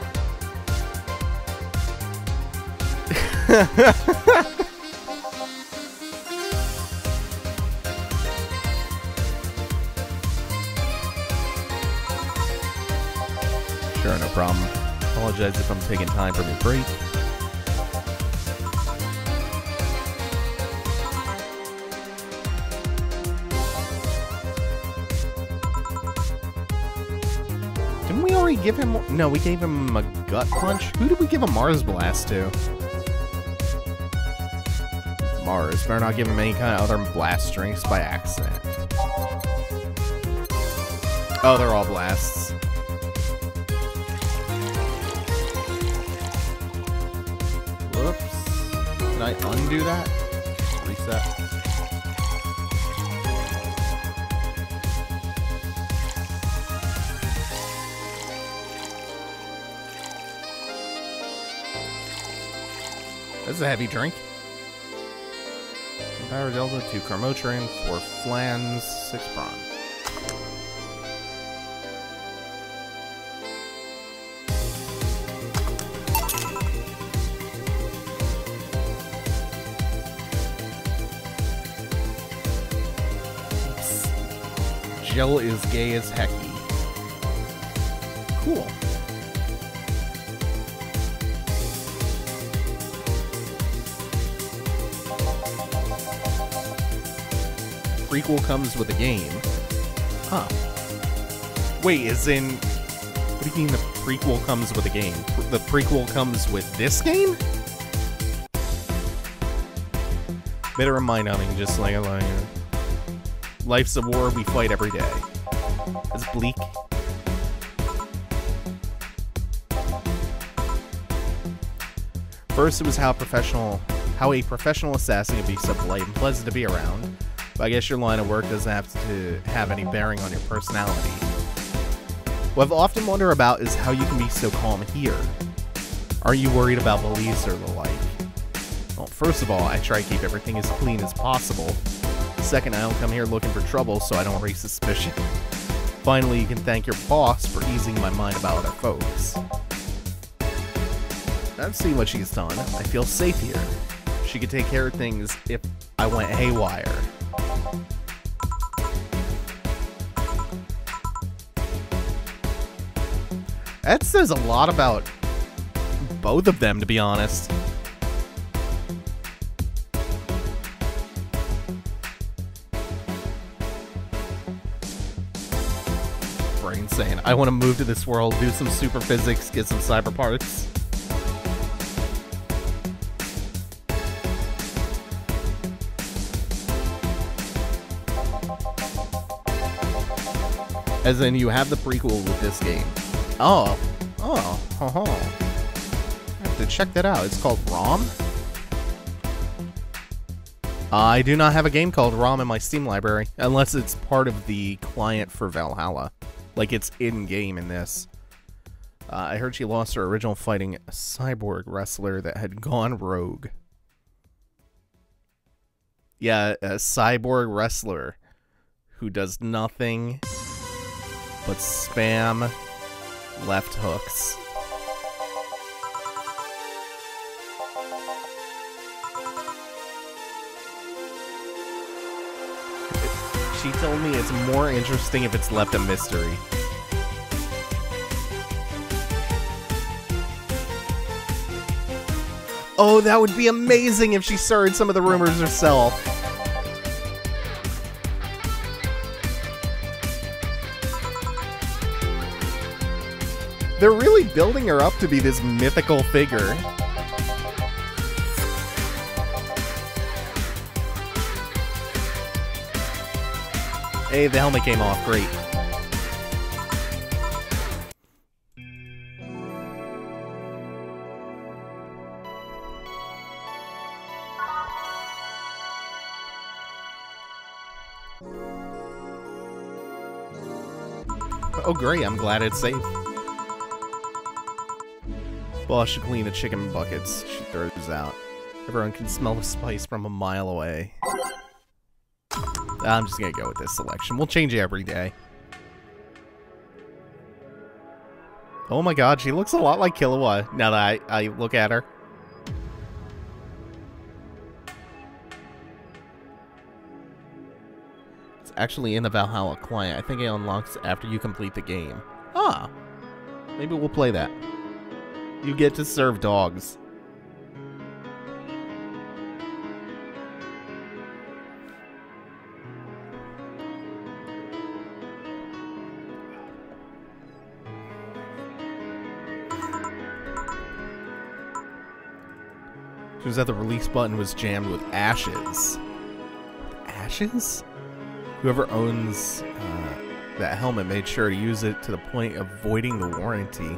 Sure, no problem. Apologize if I'm taking time for my break. Didn't we already give him... No, we gave him a gut punch? Who did we give a Mars blast to? Mars. Better not give him any kind of other blast strengths by accident. Oh, they're all blasts. Whoops. Can I undo that? Reset. This is a heavy drink. Power Delta, 2 Carmotrin, 4 Flans, 6 Brawn. Jill is gay as hecky. Cool. Prequel comes with a game. Huh. Wait, as in... What do you mean the prequel comes with a game? The prequel comes with this game? Bitter and mind-numbing, just like life's a war we fight every day. It's bleak. First, it was how a professional assassin can be so polite and pleasant to be around. But I guess your line of work doesn't have to have any bearing on your personality. What I've often wondered about is how you can be so calm here. Are you worried about police or the like? Well, first of all, I try to keep everything as clean as possible. Second, I don't come here looking for trouble, so I don't raise suspicion. Finally, you can thank your boss for easing my mind about other folks. I've seen what she's done. I feel safe here. She could take care of things if I went haywire. That says a lot about both of them, to be honest. Brain saying, I want to move to this world, do some super physics, get some cyber parts. As in, you have the prequel with this game. I have to check that out. It's called ROM? I do not have a game called ROM in my Steam library, unless it's part of the client for Valhalla. Like, it's in-game in this. I heard she lost her original fighting a cyborg wrestler that had gone rogue. Yeah, a cyborg wrestler who does nothing but spam left hooks. She told me it's more interesting if it's left a mystery. Oh, that would be amazing if she started some of the rumors herself. They're really building her up to be this mythical figure. Hey, the helmet came off. Great. Oh, great. I'm glad it's safe. Boss should clean the chicken buckets she throws out. Everyone can smell the spice from a mile away. I'm just gonna go with this selection. We'll change it every day. Oh my god, she looks a lot like Killua now that I look at her. It's actually in the Valhalla client. I think it unlocks after you complete the game. Ah, maybe we'll play that. You get to serve dogs. Turns out the release button was jammed with ashes. Ashes? Whoever owns that helmet made sure to use it to the point of voiding the warranty.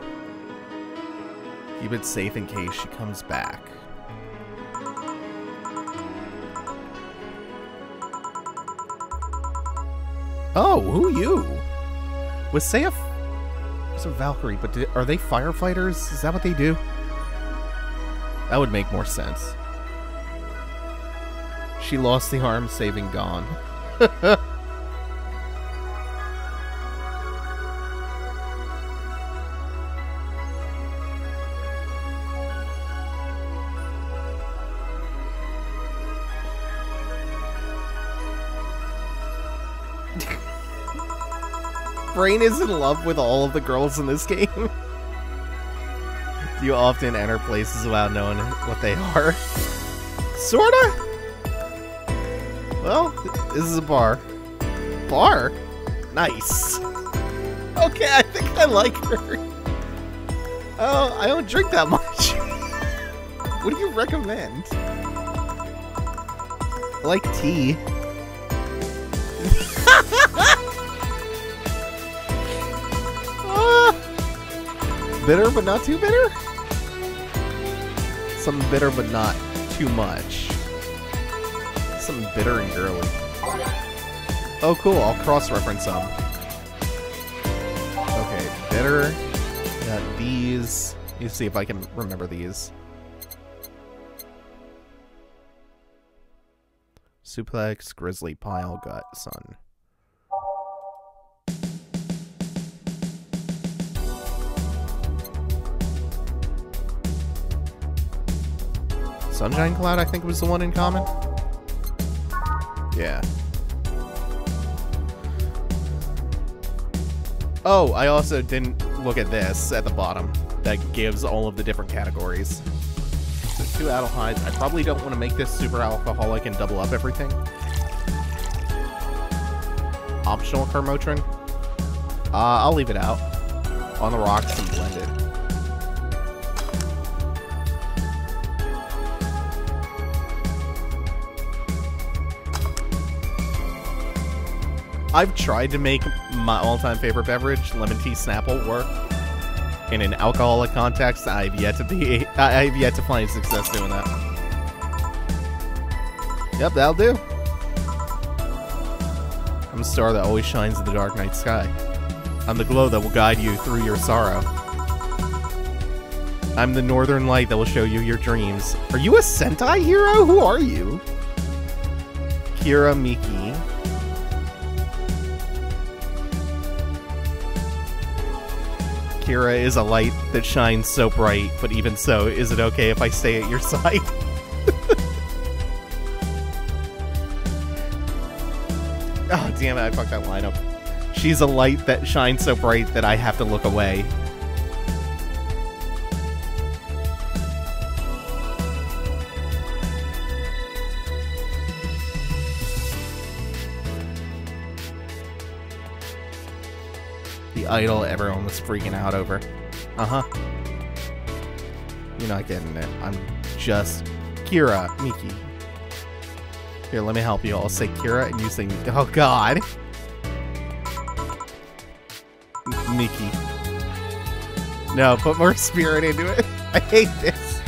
Keep it safe in case she comes back. Oh, who are you? Was Seiya... It's a Valkyrie, but are they firefighters? Is that what they do? That would make more sense. She lost the arm, saving Gone. Brain is in love with all of the girls in this game. Do you often enter places without knowing what they are? Sorta? Well, this is a bar. Bar? Nice. Okay, I think I like her. Oh, I don't drink that much. What do you recommend? I like tea. Bitter, but not too bitter? Something bitter, but not too much. Something bitter and girly. Oh, cool. I'll cross-reference some. Okay, bitter. Got these. Let's see if I can remember these. Suplex, Grizzly, Pile, Gut, Sun. Sunshine Cloud, I think, was the one in common. Yeah. Oh, I also didn't look at this at the bottom. That gives all of the different categories. So 2 Adelhydes. I probably don't want to make this super alcoholic and double up everything. Optional Kermotrin. I'll leave it out. On the rocks and blend it. I've tried to make my all-time favorite beverage, lemon tea Snapple, work in an alcoholic context. I've yet to find success doing that. Yep, that'll do. I'm a star that always shines in the dark night sky. I'm the glow that will guide you through your sorrow. I'm the northern light that will show you your dreams. Are you a Sentai hero? Who are you? Kira Miki. Kira is a light that shines so bright, but even so, is it okay if I stay at your side? Oh, damn it, I fucked that line up. She's a light that shines so bright that I have to look away. The idol everyone was freaking out over. Uh-huh. You're not getting it. I'm just Kira Miki. Here, let me help you. I'll say Kira and you say Miki. Oh, God. Miki. No, put more spirit into it. I hate this.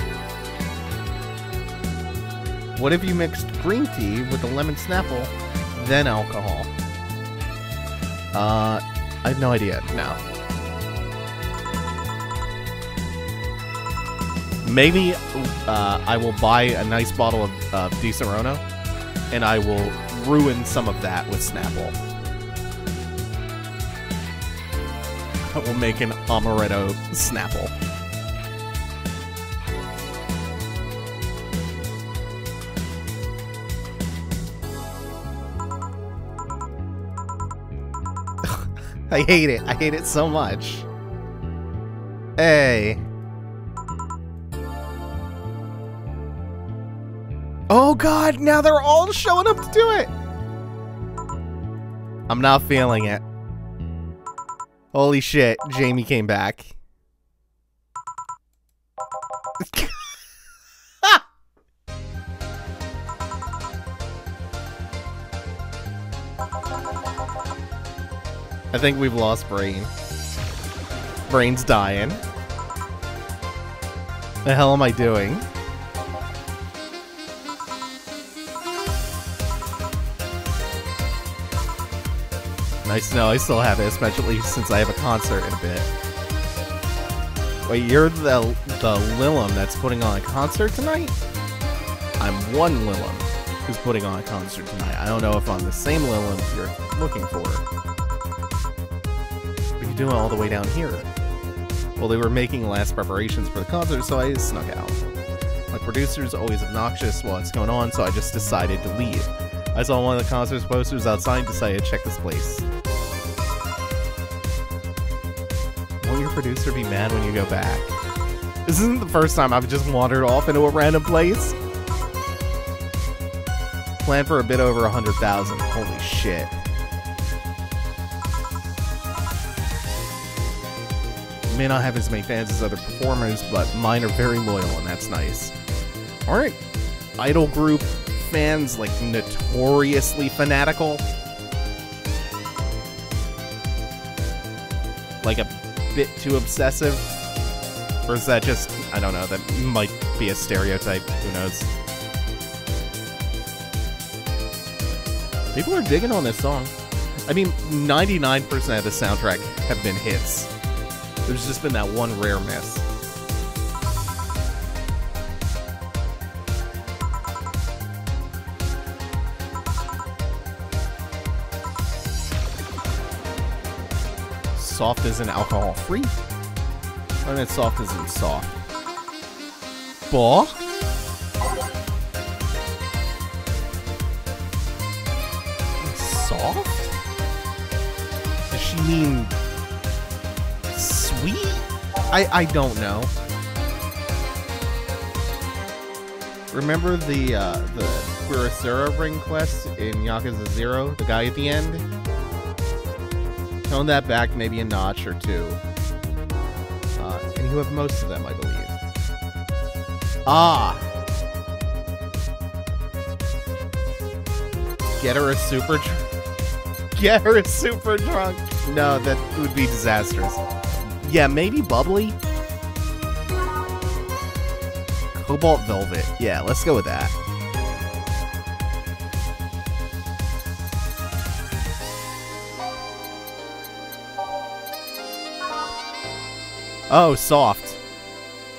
What if you mixed green tea with the lemon Snapple, then alcohol? I have no idea. No. Maybe I will buy a nice bottle of Di Serono, and I will ruin some of that with Snapple. I will make an amaretto Snapple. I hate it. I hate it so much. Hey. Oh, God. Now they're all showing up to do it. I'm not feeling it. Holy shit. Jamie came back. I think we've lost Brain. Brain's dying. The hell am I doing? Nice to know I still have it, especially since I have a concert in a bit. Wait, you're the Lilim that's putting on a concert tonight? I'm one Lilim who's putting on a concert tonight. I don't know if I'm the same Lilim you're looking for. Doing all the way down here. Well, they were making last preparations for the concert, so I snuck out. My producer's always obnoxious while it's going on, so I just decided to leave. I saw one of the concert's posters outside and decided to check this place. Won't your producer be mad when you go back? This isn't the first time I've just wandered off into a random place. Planned for a bit over 100,000. Holy shit. May not have as many fans as other performers, but mine are very loyal, and that's nice. Alright. Idol group fans, like, notoriously fanatical? Like a bit too obsessive? Or is that just, I don't know, that might be a stereotype, who knows? People are digging on this song. I mean, 99% of the soundtrack have been hits. There's just been that one rare miss. Soft isn't alcohol-free? I mean, soft isn't soft. Bah? Soft? Does she mean sweet? I don't know. Remember the Kurosura ring quest in Yakuza 0? The guy at the end? Tone that back maybe a notch or two. And you have most of them, I believe. Ah! Get her a super drunk. Get her a super drunk. No, that would be disastrous. Yeah, maybe bubbly? Cobalt Velvet. Yeah, let's go with that. Oh, soft.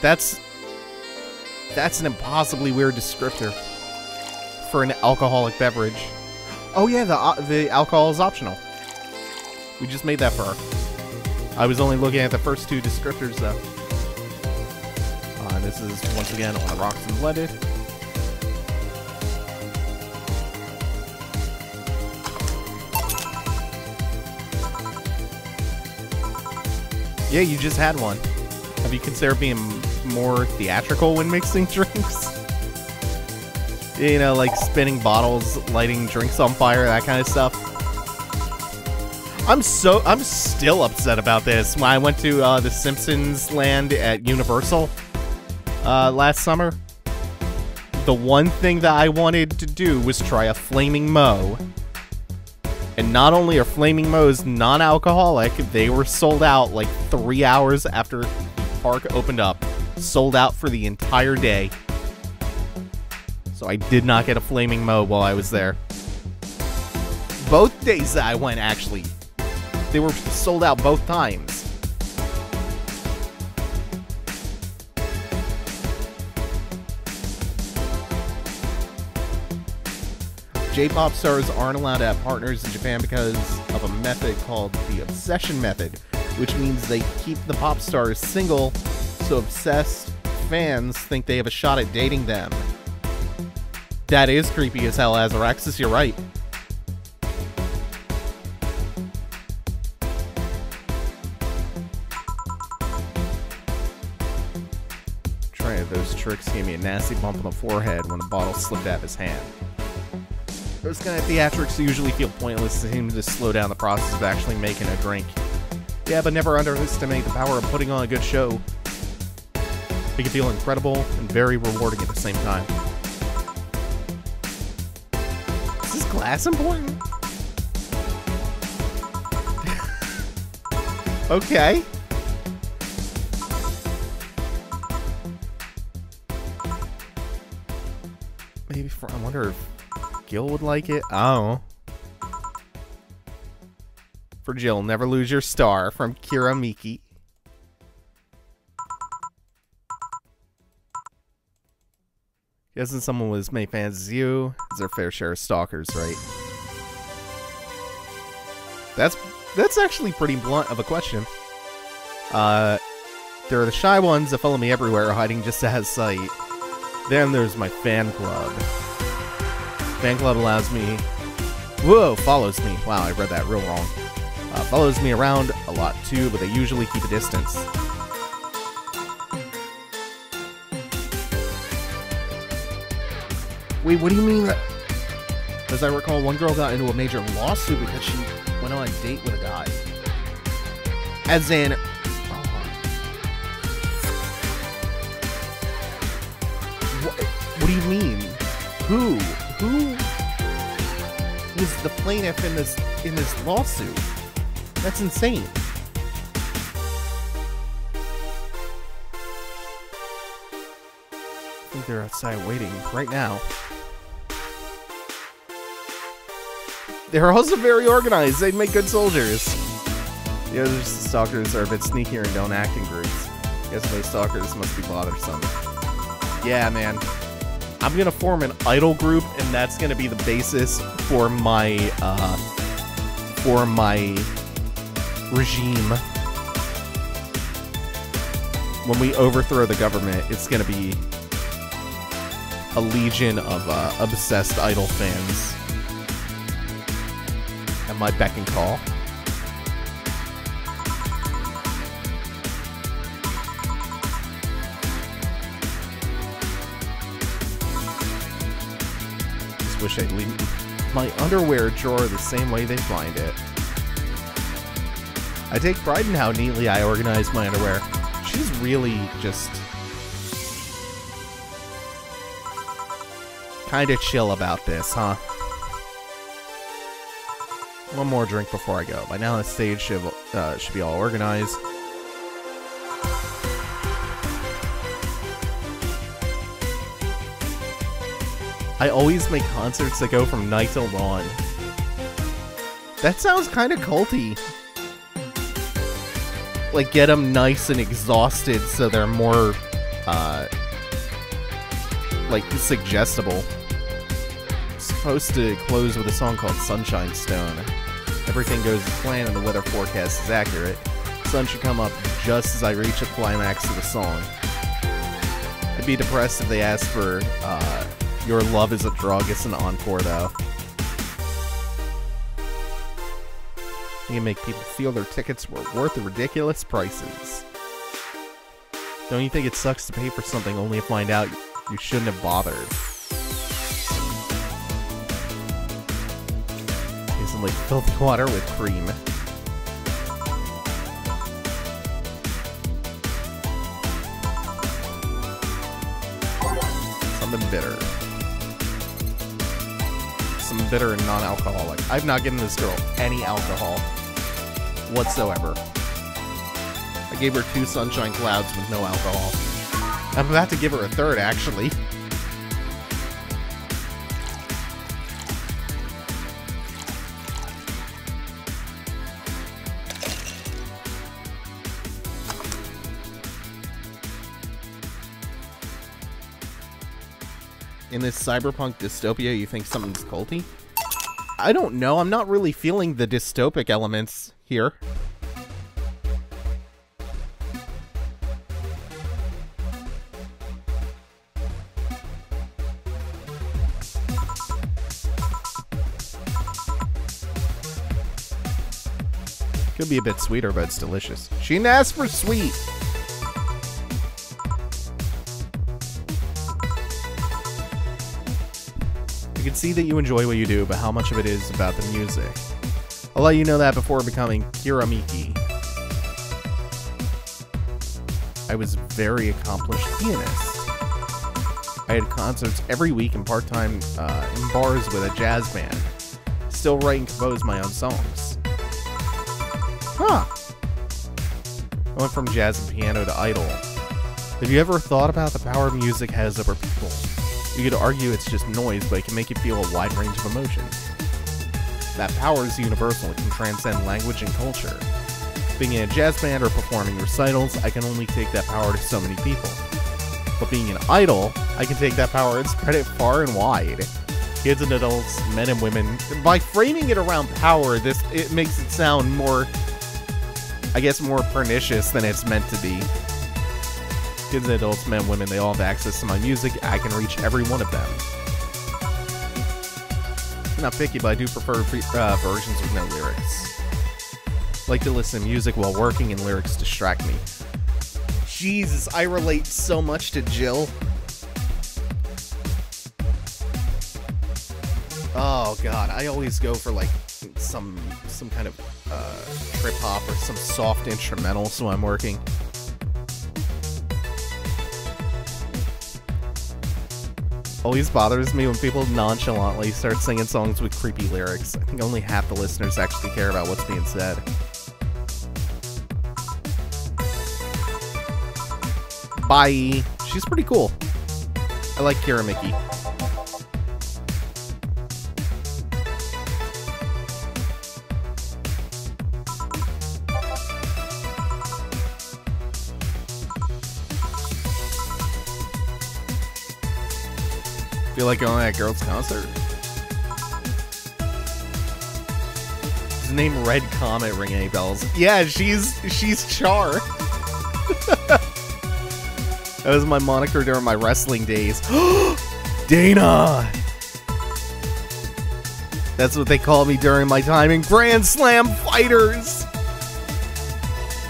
That's an impossibly weird descriptor for an alcoholic beverage. Oh yeah, the alcohol is optional. We just made that for her. I was only looking at the first two descriptors though. And this is once again on a rocks and blended. Yeah, you just had one. Have you considered being more theatrical when mixing drinks? You know, like spinning bottles, lighting drinks on fire, that kind of stuff. I'm still upset about this. When I went to the Simpsons land at Universal last summer, the one thing that I wanted to do was try a Flaming Moe. And not only are Flaming Moes non-alcoholic, they were sold out like 3 hours after the park opened up. Sold out for the entire day. So I did not get a Flaming Moe while I was there. Both days that I went, actually. They were sold out both times. J-pop stars aren't allowed to have partners in Japan because of a method called the obsession method, which means they keep the pop stars single, so obsessed fans think they have a shot at dating them. That is creepy as hell, Azaraxis, you're right. Trying those tricks gave me a nasty bump on the forehead when the bottle slipped out of his hand. Those kind of theatrics usually feel pointless to him to slow down the process of actually making a drink. Yeah, but never underestimate the power of putting on a good show. It can feel incredible and very rewarding at the same time. Is this glass important? Okay. Maybe for, I wonder if Gil would like it. Oh. For Jill, never lose your star from Kira Miki. Guessing someone with as many fans as you is their fair share of stalkers, right? That's actually pretty blunt of a question. There are the shy ones that follow me everywhere, hiding just out of sight. Then there's my fan club. Fan club allows me... Whoa, follows me. Wow, I read that real wrong. Follows me around a lot too, but they usually keep a distance. Wait, what do you mean? As I recall, one girl got into a major lawsuit because she went on a date with a guy. As in... What do you mean? Who? Who was the plaintiff in this lawsuit? That's insane. I think they're outside waiting right now. They're also very organized. They make good soldiers. The other stalkers are a bit sneakier and don't act in groups. Guess those stalkers must be bothersome. Yeah, man. I'm gonna form an idol group, and that's gonna be the basis for my regime. When we overthrow the government, it's gonna be a legion of obsessed idol fans at my beck and call. Just wish I'd leave my underwear drawer the same way they find it. I take pride in how neatly I organize my underwear. She's really just kind of chill about this, huh? One more drink before I go. By now the stage should be all organized. I always make concerts that go from night till dawn. That sounds kind of culty. Like, get them nice and exhausted so they're more, like, suggestible. It's supposed to close with a song called Sunshine Stone. Everything goes as planned and the weather forecast is accurate. The sun should come up just as I reach the climax of the song. I'd be depressed if they asked for, Your Love is a Drug. It's an encore, though. You make people feel their tickets were worth the ridiculous prices. Don't you think it sucks to pay for something only to find out you shouldn't have bothered? Tastes like filthy water with cream. Something bitter. Some bitter and non-alcoholic. I've not given this girl any alcohol whatsoever. I gave her 2 sunshine clouds with no alcohol. I'm about to give her a 3rd, actually. In this cyberpunk dystopia, you think something's culty? I don't know. I'm not really feeling the dystopic elements here. Could be a bit sweeter, but it's delicious. She didn't ask for sweet. I can see that you enjoy what you do, but how much of it is about the music? I'll let you know that before becoming Kiramiki. I was a very accomplished pianist. I had concerts every week and part-time in bars with a jazz band. Still write and compose my own songs. Huh. I went from jazz and piano to idol. Have you ever thought about the power music has over people? You could argue it's just noise, but it can make you feel a wide range of emotion. That power is universal. It can transcend language and culture. Being in a jazz band or performing recitals, I can only take that power to so many people. But being an idol, I can take that power and spread it far and wide. Kids and adults, men and women. By framing it around power, it makes it sound more, I guess, more pernicious than it's meant to be. Kids and adults, men, women, they all have access to my music. I can reach every one of them. I'm not picky, but I do prefer versions with no lyrics. I like to listen to music while working and lyrics distract me. Jesus, I relate so much to Jill. Oh god, I always go for like some kind of trip hop or some soft instrumental so I'm working. always bothers me when people nonchalantly start singing songs with creepy lyrics. I think only half the listeners actually care about what's being said. Bye. She's pretty cool. I like Kira Mickey. Feel like going to that girl's concert? Does the name Red Comet ring any bells? Yeah, she's Char. That was my moniker during my wrestling days. Dana! That's what they called me during my time in Grand Slam Fighters!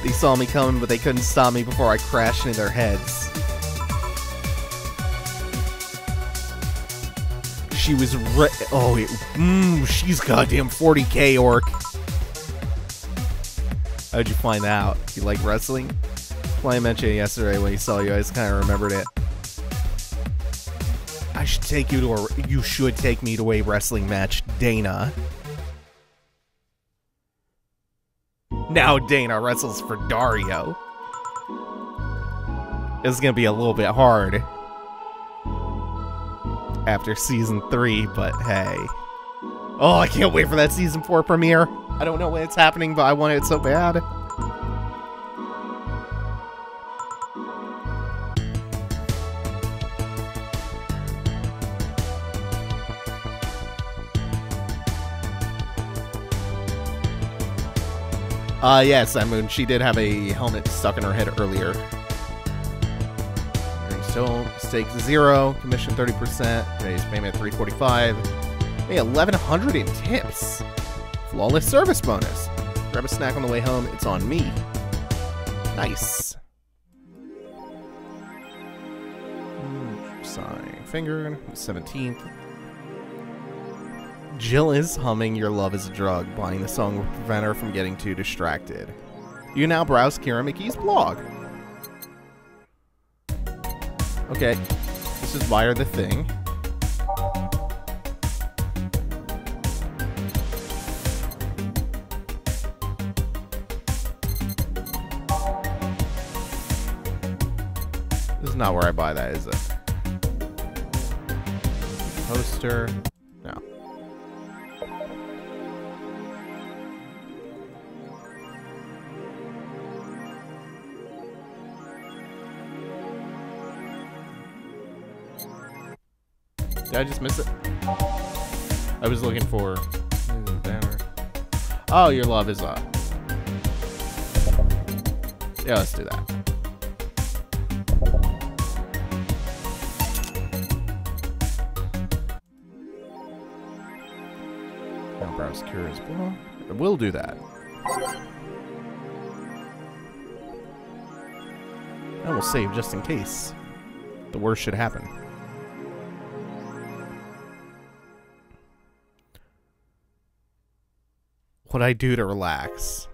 They saw me coming, but they couldn't stop me before I crashed into their heads. She was she's goddamn 40k orc. How'd you find out? You like wrestling? Well, I mentioned it yesterday when he saw you. I just kind of remembered it. I should take you to you should take me to a wrestling match, Dana. Now Dana wrestles for Dario. It's gonna be a little bit hard after season 3, but hey. Oh, I can't wait for that season 4 premiere. I don't know when it's happening, but I want it so bad. Yes, that moon. She did have a helmet stuck in her head earlier. Still, stake 0, commission 30%, today's payment 345. Hey, 1,100 in tips. Flawless service bonus. Grab a snack on the way home, it's on me. Nice. Sign finger, 17th. Jill is humming Your Love is a Drug. Buying the song will prevent her from getting too distracted. You can now browse Kira Mickey's blog. Okay, this is Wire the Thing. This is not where I buy that, is it? Poster. No. Did I just miss it? I was looking for banner. Oh, Your Love is up. Yeah, let's do that. Now browse Kira's blog. We'll do that. I will save just in case the worst should happen. What I do to relax.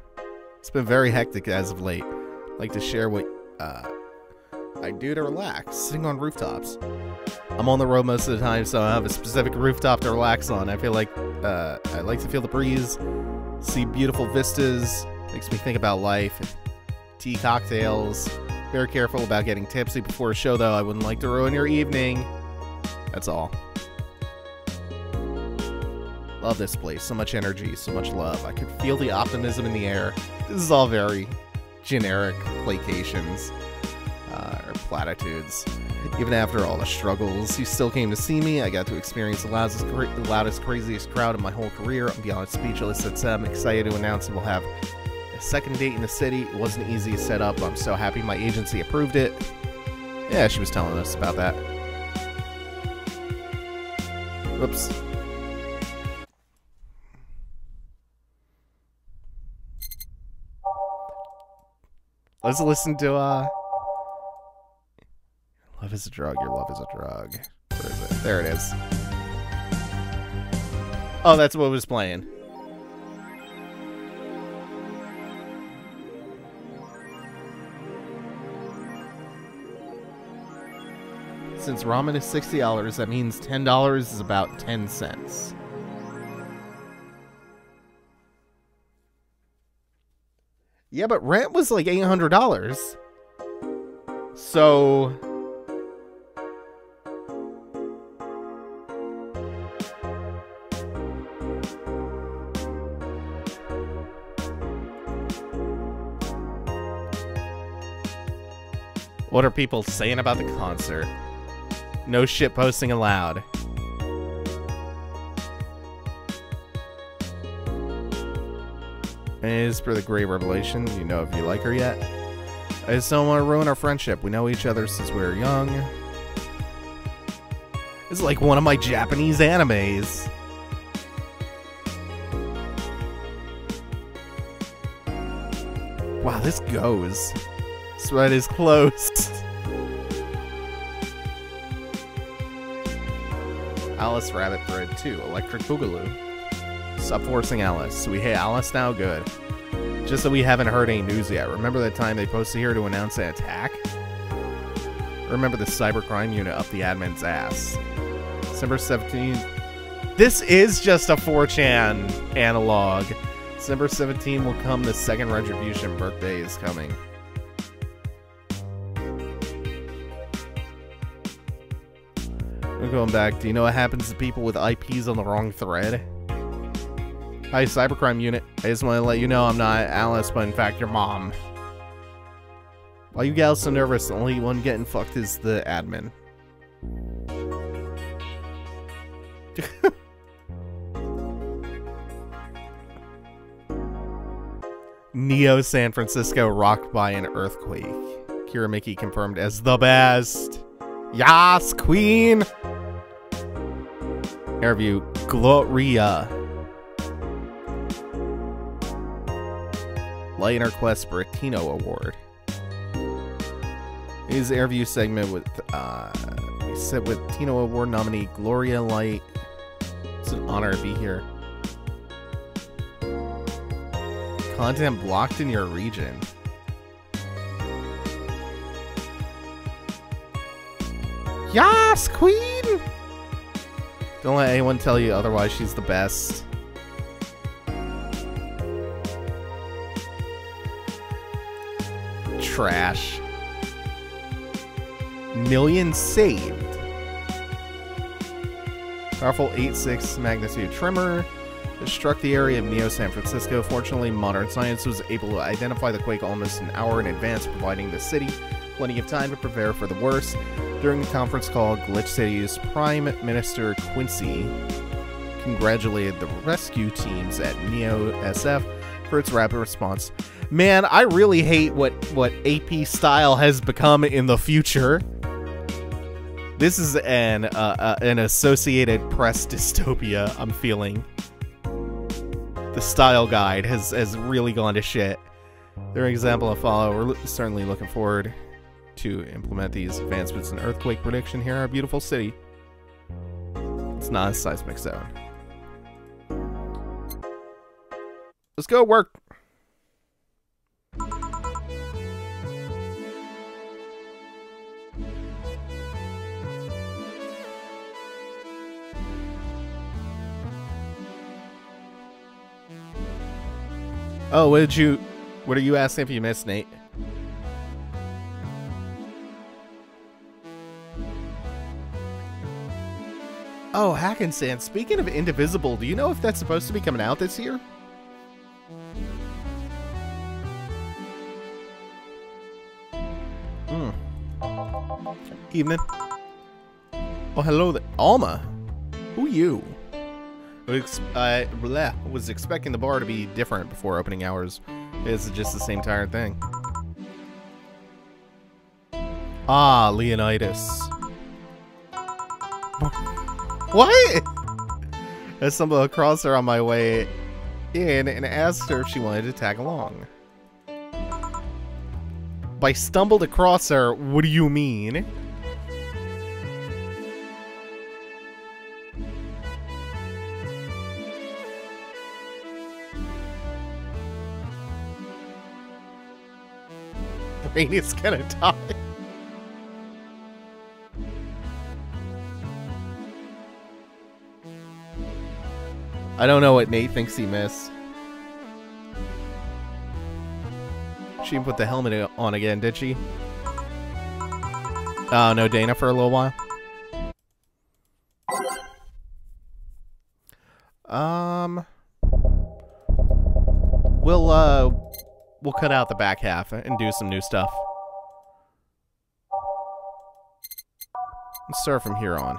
It's been very hectic as of late. I'd like to share what I do to relax. Sitting on rooftops. I'm on the road most of the time, so I have a specific rooftop to relax on. I feel like I like to feel the breeze, see beautiful vistas. Makes me think about life. Tea, cocktails. Very careful about getting tipsy before a show, though. I wouldn't like to ruin your evening. That's all. Love this place. So much energy, so much love. I could feel the optimism in the air. This is all very generic placations or platitudes. Even after all the struggles, you still came to see me. I got to experience the loudest, craziest crowd in my whole career. I'm beyond speechless. I'm excited to announce that we'll have a second date in the city. It wasn't easy to set up, but I'm so happy my agency approved it. Yeah, she was telling us about that. Whoops. Let's listen to, Love is a drug, your love is a drug. Where is it? There it is. Oh, that's what was playing. Since ramen is $60, that means $10 is about 10 cents. Yeah, but rent was like $800. So... what are people saying about the concert? No shit posting allowed. As for the great revelation, you know if you like her yet? I just don't want to ruin our friendship. We know each other since we were young. This is like one of my Japanese animes. Wow, this goes. Sweat is close. Alice Rabbit Thread 2, Electric Boogaloo. Subforcing Alice. We hate Alice now? Good. Just that we haven't heard any news yet. Remember that time they posted here to announce an attack? Remember the cybercrime unit up the admin's ass. December 17th. This is just a 4chan analog. December 17 will come, the second retribution birthday is coming. We're going back. Do you know what happens to people with IPs on the wrong thread? Hi, cybercrime unit. I just want to let you know I'm not Alice, but in fact your mom. Why you gals so nervous? The only one getting fucked is the admin. Neo San Francisco rocked by an earthquake. Kira Mickey confirmed as the best. Yas, queen! Interview, Gloria. Light in our quest for a Tino Award. His interview segment with, he said with Tino Award nominee Gloria Light. It's an honor to be here. Content blocked in your region. Yas, queen! Don't let anyone tell you otherwise, she's the best. Trash. Million saved. Powerful 8.6 magnitude tremor that struck the area of Neo San Francisco. Fortunately, modern science was able to identify the quake almost an hour in advance, providing the city plenty of time to prepare for the worst. During a conference call, Glitch City's Prime Minister Quincy congratulated the rescue teams at Neo SF for its rapid response. Man, I really hate what AP style has become in the future. This is an Associated Press dystopia, I'm feeling. The style guide has really gone to shit. They're an example to follow. We're certainly looking forward to implement these advancements in earthquake prediction here in our beautiful city. It's not a seismic zone. Let's go work. Oh, what are you asking if you missed, Nate? Oh, Hackensan, speaking of Indivisible, do you know if that's supposed to be coming out this year? Evening. Oh, hello there. Alma. Who you? I was expecting the bar to be different before opening hours. It's just the same tired thing. Ah, Leonidas. What? I stumbled across her on my way in and asked her if she wanted to tag along. By stumbled across her, what do you mean? Brain is gonna die. I don't know what Nate thinks he missed. She put the helmet on again, did she? Oh, no Dana for a little while. We'll cut out the back half and do some new stuff. Let's start from here on.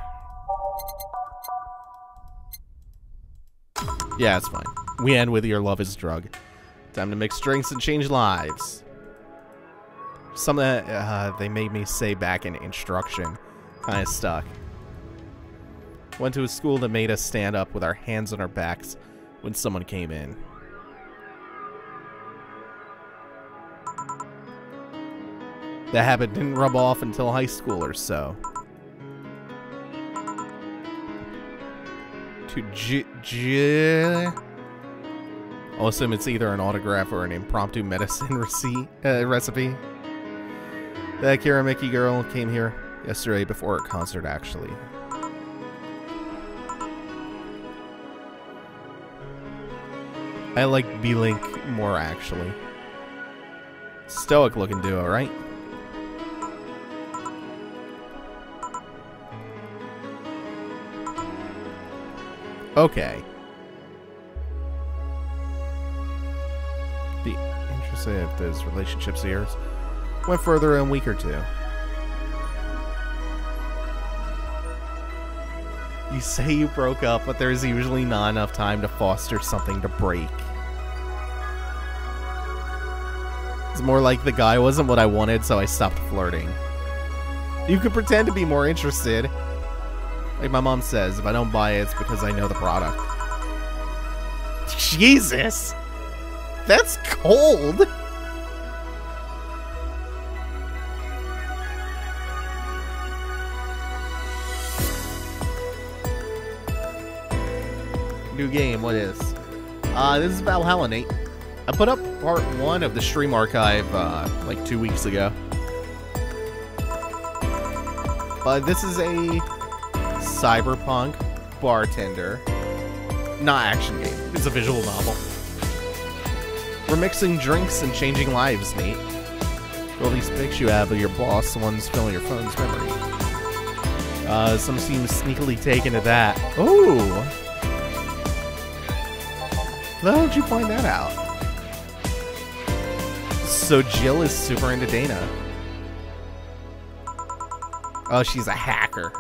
Yeah, it's fine. We end with your love is drug. Time to mix drinks and change lives. Something that they made me say back in instruction. Kind of stuck. Went to a school that made us stand up with our hands on our backs when someone came in. That habit didn't rub off until high school or so. I'll assume it's either an autograph or an impromptu medicine recipe. That Kira Mickey girl came here yesterday before a concert, actually. I like B-Link more, actually. Stoic looking duo, right? Okay. Be interested if those relationships of yours went further in a week or two. You say you broke up, but there's usually not enough time to foster something to break. It's more like the guy wasn't what I wanted, so I stopped flirting. You could pretend to be more interested. Like my mom says, if I don't buy it, it's because I know the product. Jesus! That's cold! New game, what is? This is Valhalla, Nate. I put up part 1 of the stream archive, like 2 weeks ago. This is a cyberpunk bartender, not action game. It's a visual novel. We're mixing drinks and changing lives, Nate. All these pics you have of your boss, the ones filling your phone's memory. Some seem sneakily taken to that. Oh! How did you find that out? So Jill is super into Dana. Oh, she's a hacker.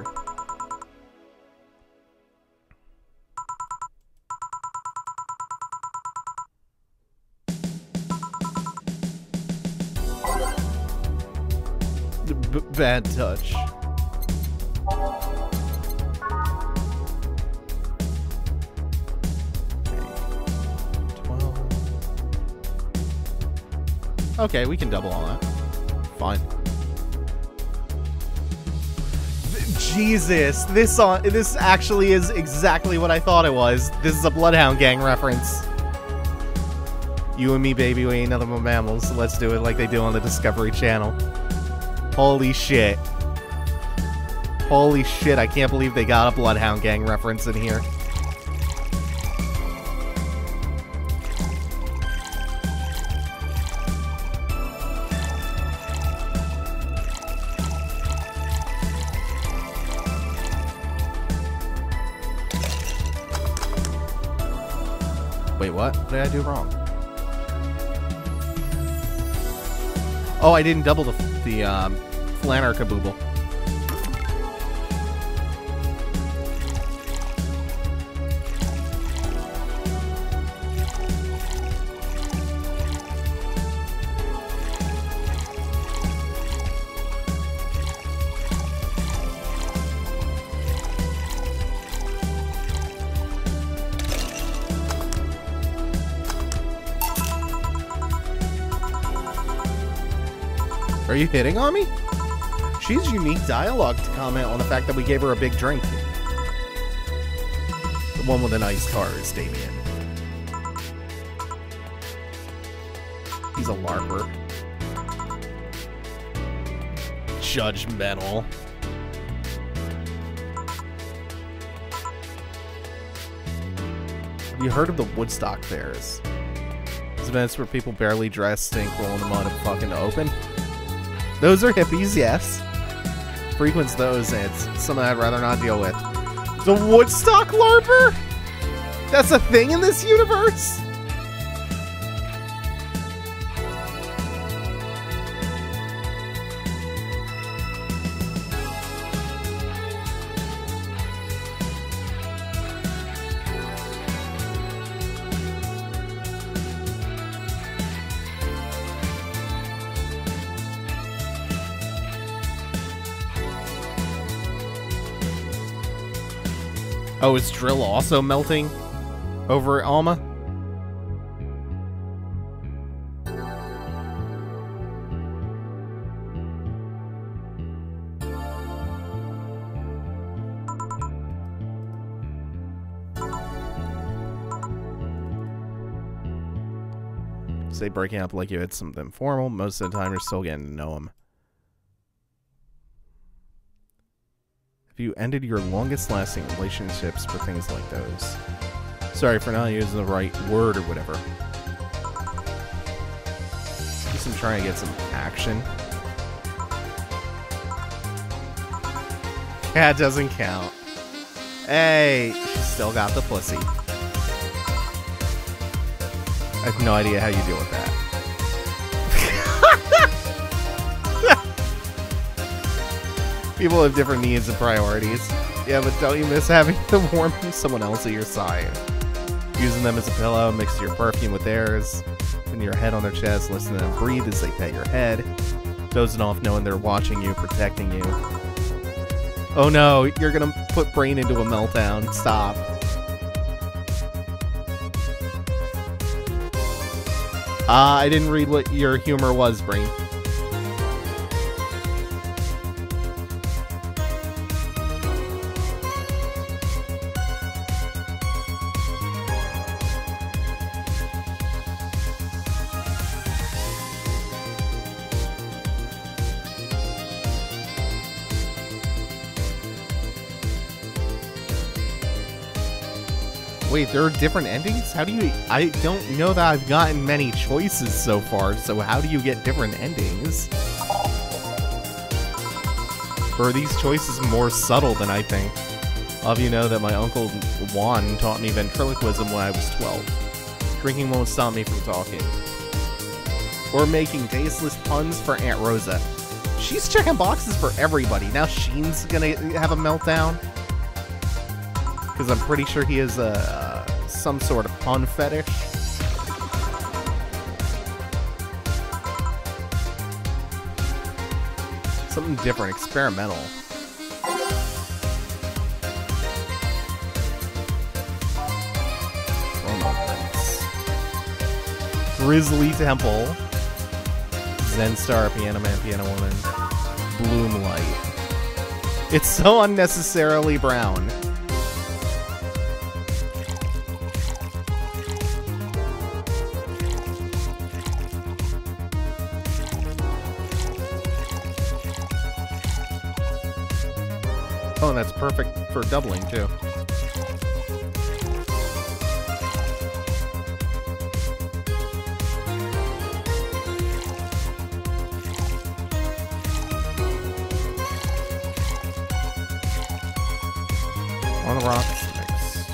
Bad touch. Okay, we can double all that. Fine. Jesus, this actually is exactly what I thought it was. This is a Bloodhound Gang reference. You and me, baby, we ain't nothing but mammals, so let's do it like they do on the Discovery Channel. Holy shit. Holy shit, I can't believe they got a Bloodhound Gang reference in here. Wait, what? What did I do wrong? Oh, I didn't double the Flanner Kabooble. Are you hitting on me? She has unique dialogue to comment on the fact that we gave her a big drink. The one with the nice car is Damien. He's a LARPer. Judgmental. You heard of the Woodstock fairs? Those events where people barely dress, stink, roll in the mud, and fucking open? Those are hippies, yes. Frequents those, and it's something I'd rather not deal with. The Woodstock LARPer? That's a thing in this universe? Oh, is Drill also melting over at Alma? Say breaking up like you had something formal. Most of the time, you're still getting to know him. Have you ended your longest-lasting relationships for things like those? Sorry for not using the right word or whatever. Guess I'm trying to get some action. Cat doesn't count. Hey, she still got the pussy. I have no idea how you deal with that. People have different needs and priorities. Yeah, but don't you miss having the warmth of someone else at your side? Using them as a pillow, mix your perfume with theirs, putting your head on their chest, listen to them breathe as they pet your head, dozing off knowing they're watching you, protecting you. Oh no, you're gonna put Brain into a meltdown. Stop. I didn't read what your humor was, Brain. Wait, there are different endings? How do you... I don't know that I've gotten many choices so far, so how do you get different endings? Or are these choices more subtle than I think? I'll have you know that my uncle Juan taught me ventriloquism when I was 12. Drinking won't stop me from talking. Or making tasteless puns for Aunt Rosa. She's checking boxes for everybody. Now Sheen's gonna have a meltdown. Because I'm pretty sure he has some sort of pun fetish. Something different, experimental. Grizzly Temple. Zen Star, Piano Man, Piano Woman. Bloom Light. It's so unnecessarily brown. Oh, and that's perfect for doubling, too. On the rocks next.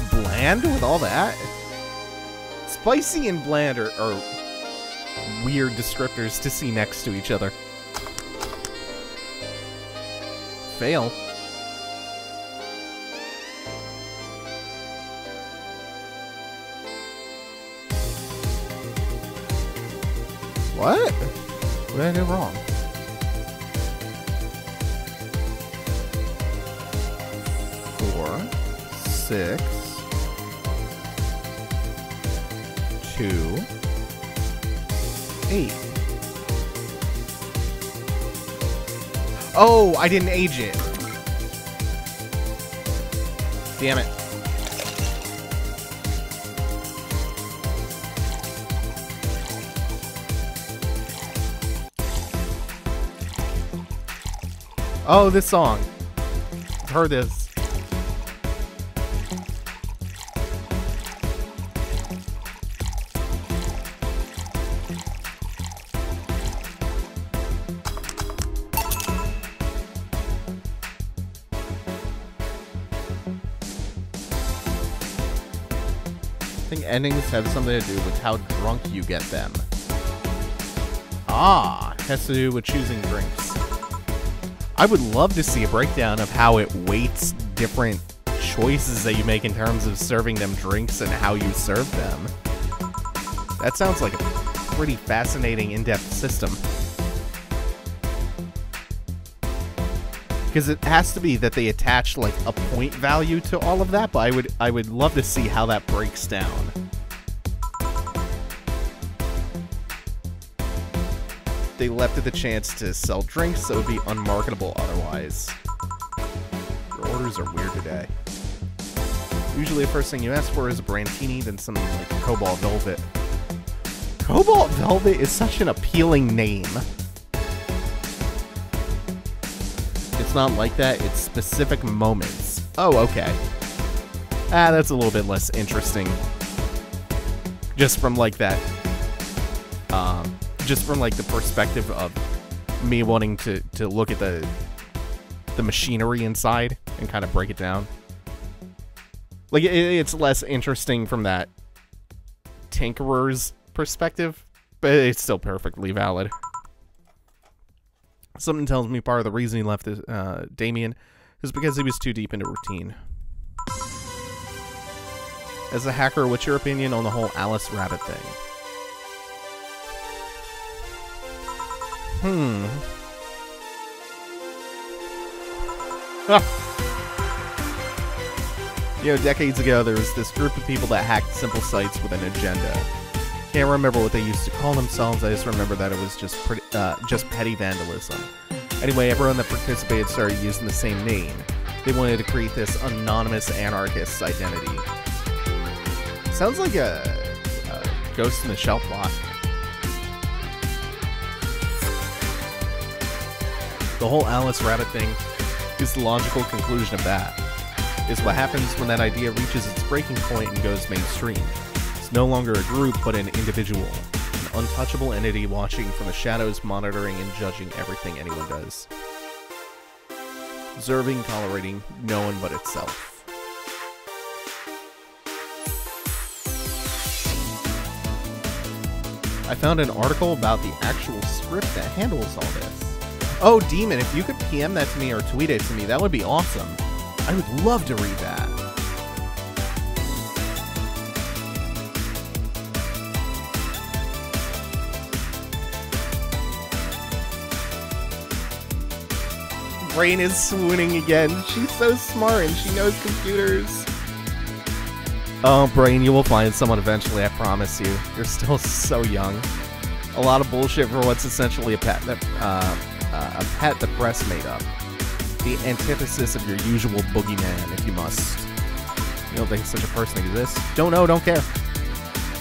Bland with all that? Spicy and bland are weird descriptors to see next to each other. Fail. What? What did I do wrong? Four, 6, 2, 8. Oh, I didn't age it. Damn it. Oh, this song. I've heard this. think endings have something to do with how drunk you get them. Ah, has to do with choosing drinks. I would love to see a breakdown of how it weights different choices that you make in terms of serving them drinks and how you serve them. That sounds like a pretty fascinating, in-depth system. Because it has to be that they attach like a point value to all of that, but I would love to see how that breaks down. They left it the chance to sell drinks that would be unmarketable otherwise. Your orders are weird today. Usually the first thing you ask for is a Brantini, then something like Cobalt Velvet. Cobalt Velvet is such an appealing name. It's not like that, it's specific moments. Oh, okay. Ah, that's a little bit less interesting. Just from like that, just from like the perspective of me wanting to look at the machinery inside and kind of break it down. Like, it's less interesting from that tinkerer's perspective, but it's still perfectly valid. Something tells me part of the reason he left Damien is because he was too deep into routine. As a hacker, what's your opinion on the whole Alice Rabbit thing? You know, decades ago, there was this group of people that hacked simple sites with an agenda. Can't remember what they used to call themselves. I just remember that it was just petty vandalism. Anyway, everyone that participated started using the same name. They wanted to create this anonymous anarchist identity. Sounds like a Ghost in the Shell plot. The whole Alice Rabbit thing is the logical conclusion of that. Is what happens when that idea reaches its breaking point and goes mainstream. It's no longer a group, but an individual. An untouchable entity watching from the shadows, monitoring and judging everything anyone does. Observing, tolerating no one but itself. I found an article about the actual script that handles all this. Oh, Demon, if you could PM that to me or tweet it to me, that would be awesome. I would love to read that. Brain is swooning again. She's so smart and she knows computers. Oh, Brain, you will find someone eventually, I promise you. You're still so young. A lot of bullshit for what's essentially a pet that the press made up. The antithesis of your usual boogeyman, if you must. You don't think such a person exists? Don't know, don't care.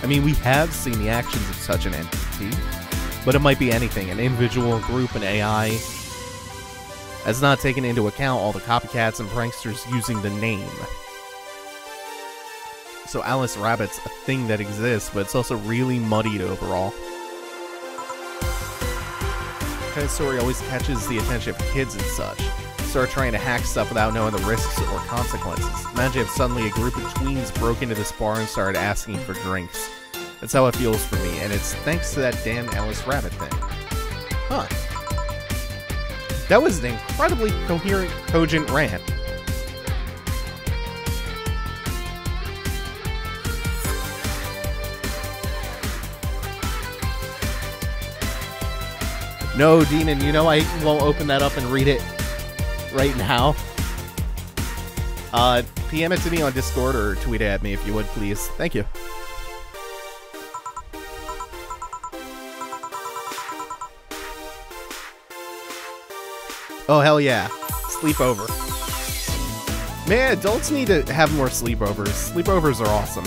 I mean, we have seen the actions of such an entity, but it might be anything, an individual, group, an AI. Has not taken into account all the copycats and pranksters using the name. So Alice Rabbit's a thing that exists, but it's also really muddied overall. That kind of story always catches the attention of kids and such. Start trying to hack stuff without knowing the risks or consequences. Imagine if suddenly a group of tweens broke into this bar and started asking for drinks. That's how it feels for me, and it's thanks to that damn Alice Rabbit thing. Huh. That was an incredibly coherent, cogent rant. No, Demon, you know I won't open that up and read it right now. PM it to me on Discord or tweet it at me if you would, please. Thank you. Oh, hell yeah. Sleepover. Man, adults need to have more sleepovers. Sleepovers are awesome.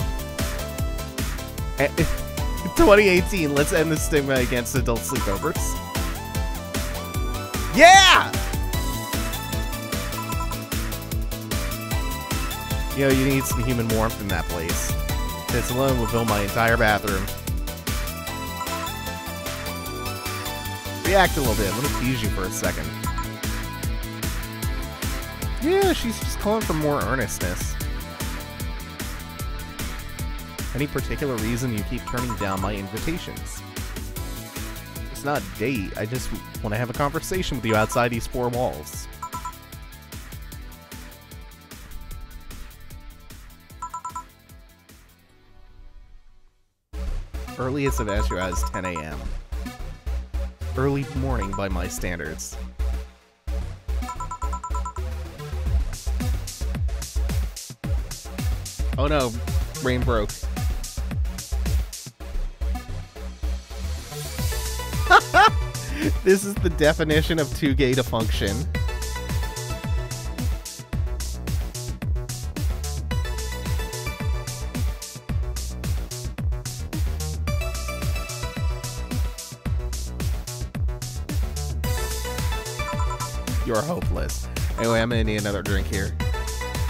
2018, let's end the stigma against adult sleepovers. Yeah! You know, you need some human warmth in that place. This alone will fill my entire bathroom. React a little bit. Let me tease you for a second. Yeah, she's just calling for more earnestness. Any particular reason you keep turning down my invitations? It's not a date. I just want to have a conversation with you outside these four walls. Earliest I've asked you out is 10 a.m. Early morning by my standards. Oh no, brain broke. This is the definition of too gay to function. You're hopeless. Anyway, I'm gonna need another drink here.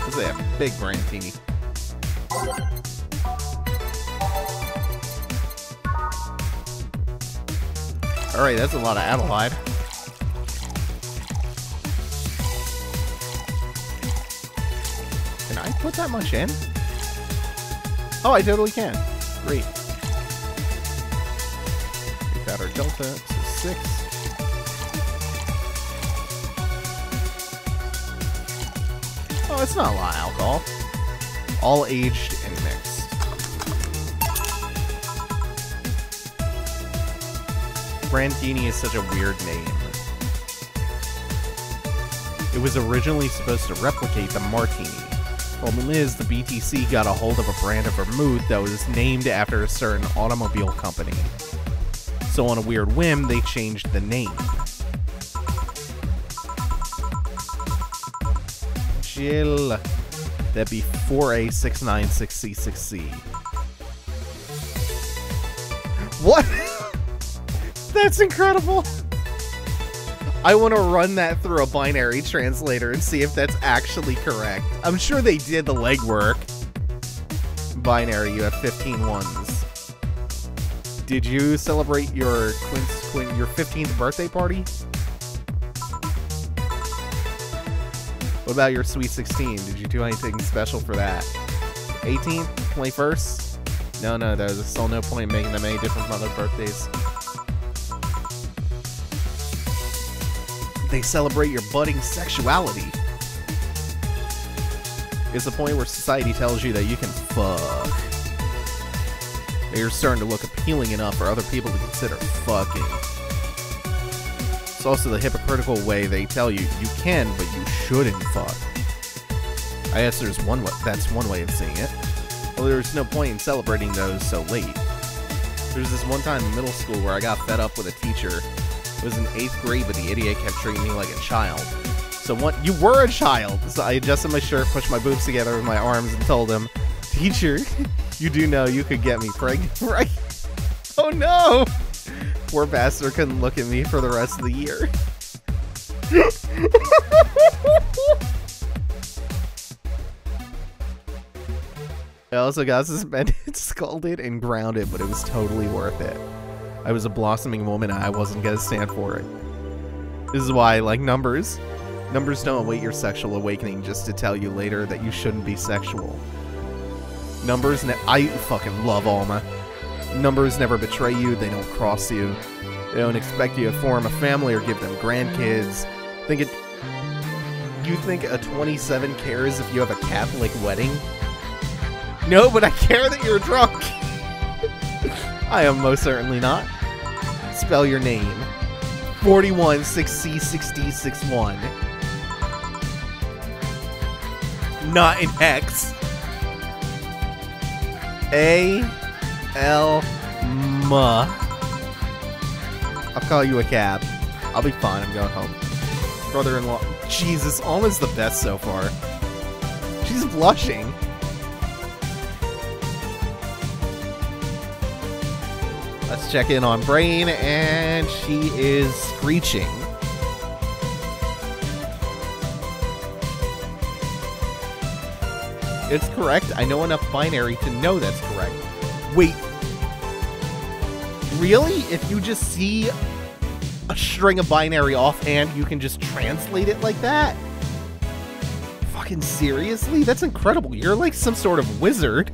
This is a big brandini. Alright, that's a lot of Adelaide. Can I put that much in? Oh, I totally can. Great. We got our delta, so 6. Oh, it's not a lot of alcohol. All aged and mixed. Brandini is such a weird name. It was originally supposed to replicate the Martini. Problem is, the BTC got a hold of a brand of vermouth that was named after a certain automobile company. So on a weird whim, they changed the name. Jill. That'd be 4A696C6C. What? That's incredible. I want to run that through a binary translator and see if that's actually correct. I'm sure they did the legwork. Binary, you have 15 ones. Did you celebrate your 15th birthday party? What about your Sweet 16? Did you do anything special for that? 18th? 21st? No, there's still no point in making them any different from other birthdays. They celebrate your budding sexuality. It's the point where society tells you that you can fuck. That you're starting to look appealing enough for other people to consider fucking. It's also the hypocritical way they tell you you can, but you shouldn't fuck. I guess that's one way of seeing it. Well, there's no point in celebrating those so late. There's this one time in middle school where I got fed up with a teacher. It was in 8th grade, but the idiot kept treating me like a child. So you were a child! So I adjusted my shirt, pushed my boobs together with my arms, and told him, "Teacher, you do know you could get me pregnant, right?" Oh no! Poor bastard couldn't look at me for the rest of the year. I also got suspended, scolded, and grounded, but it was totally worth it. I was a blossoming woman and I wasn't gonna stand for it. This is why I like numbers. Numbers don't await your sexual awakening just to tell you later that you shouldn't be sexual. Numbers, I fucking love Alma. Numbers never betray you, they don't cross you. They don't expect you to form a family or give them grandkids. You think a 27 cares if you have a Catholic wedding? No, but I care that you're drunk. I am most certainly not. Spell your name. 41 6C 60 61. Not an X. A-L-M. I'll call you a cab. I'll be fine. I'm going home. Brother-in-law. Jesus, Alma's the best so far. She's blushing. Let's check in on Brain, and she is screeching. It's correct. I know enough binary to know that's correct. Wait. Really? If you just see a string of binary offhand, you can just translate it like that? Fucking seriously? That's incredible. You're like some sort of wizard.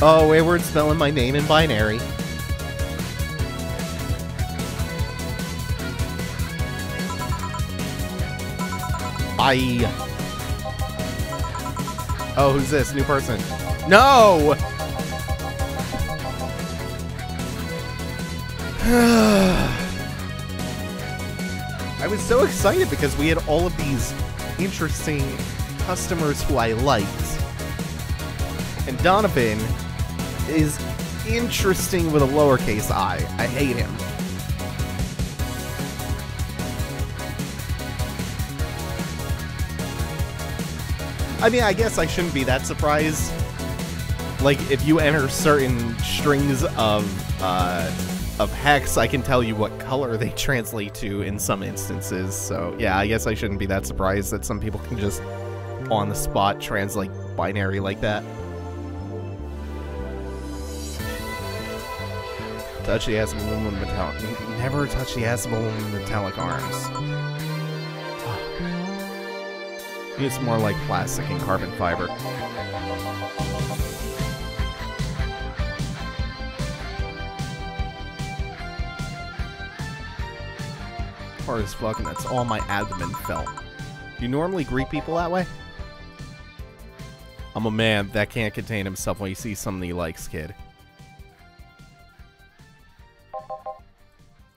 Oh, Wayward spelling my name in binary. Bye. Oh, who's this? New person. No! I was so excited because we had all of these interesting customers who I liked. And Donovan is interesting with a lowercase I. I hate him. I mean, I guess I shouldn't be that surprised. Like, if you enter certain strings of hex, I can tell you what color they translate to in some instances. So, yeah, I guess I shouldn't be that surprised that some people can just, on the spot, translate binary like that. Touch the ass of a woman with metallic. Never touch the ass of a woman with metallic arms. It's more like plastic and carbon fiber. Hard as fuck, and that's all my abdomen felt. Do you normally greet people that way? I'm a man that can't contain himself when he sees something he likes, kid.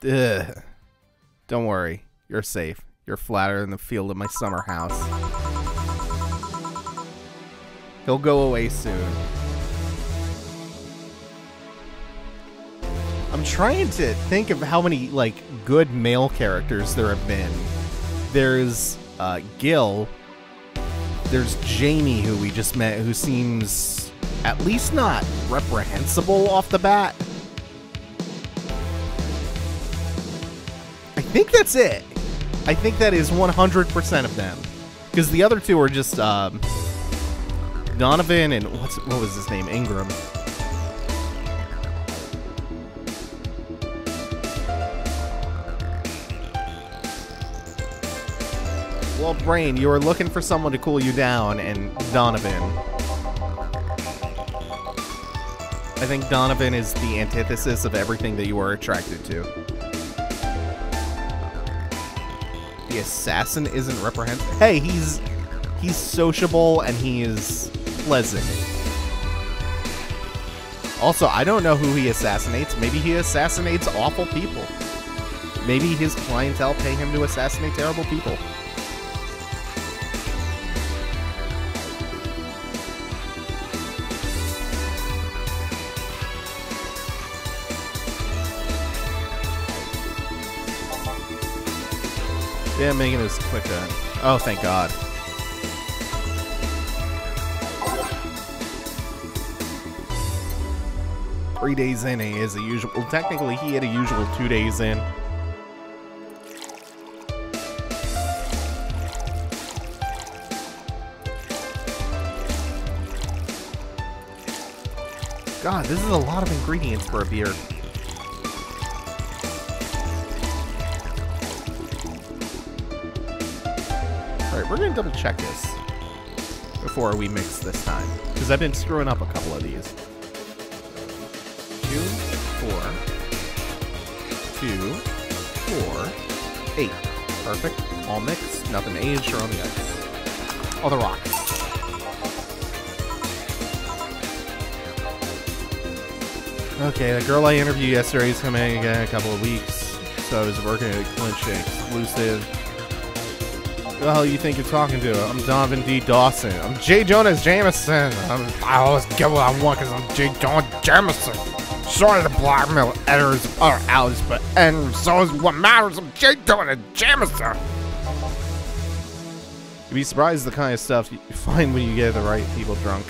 Ugh. Don't worry, you're safe. You're flatter than the field of my summer house. He'll go away soon. I'm trying to think of how many, like, good male characters there have been. There's, Gil. There's Jamie, who we just met, who seems at least not reprehensible off the bat. I think that's it. I think that is 100% of them. Because the other two are just, Donovan and, what was his name? Ingram. Well, Brain, you were looking for someone to cool you down, and Donovan. I think Donovan is the antithesis of everything that you are attracted to. The assassin isn't reprehensible. Hey, he's sociable and he is pleasant. Also, I don't know who he assassinates. Maybe he assassinates awful people. Maybe his clientele pay him to assassinate terrible people. Yeah, Megan is quick. Oh, thank God. Three days in, he is a usual. Well, technically, he had a usual 2 days in. God, this is a lot of ingredients for a beer. Alright, we're gonna double check this before we mix this time, because I've been screwing up a couple of these. 2, 4, 2, 4, 8. Perfect. All mixed, nothing aged or on the ice. All the rocks. Okay, the girl I interviewed yesterday is coming again in a couple of weeks, so I was working at Clinch exclusive. Who the hell you think you're talking to? I'm Donovan D. Dawson. I'm J. Jonas Jameson. I always get what I want because I'm J. Jonas Jameson. Sorry the blackmail editors are out, but and so is what matters. I'm J. Jonas Jameson. You'd be surprised the kind of stuff you find when you get the right people drunk.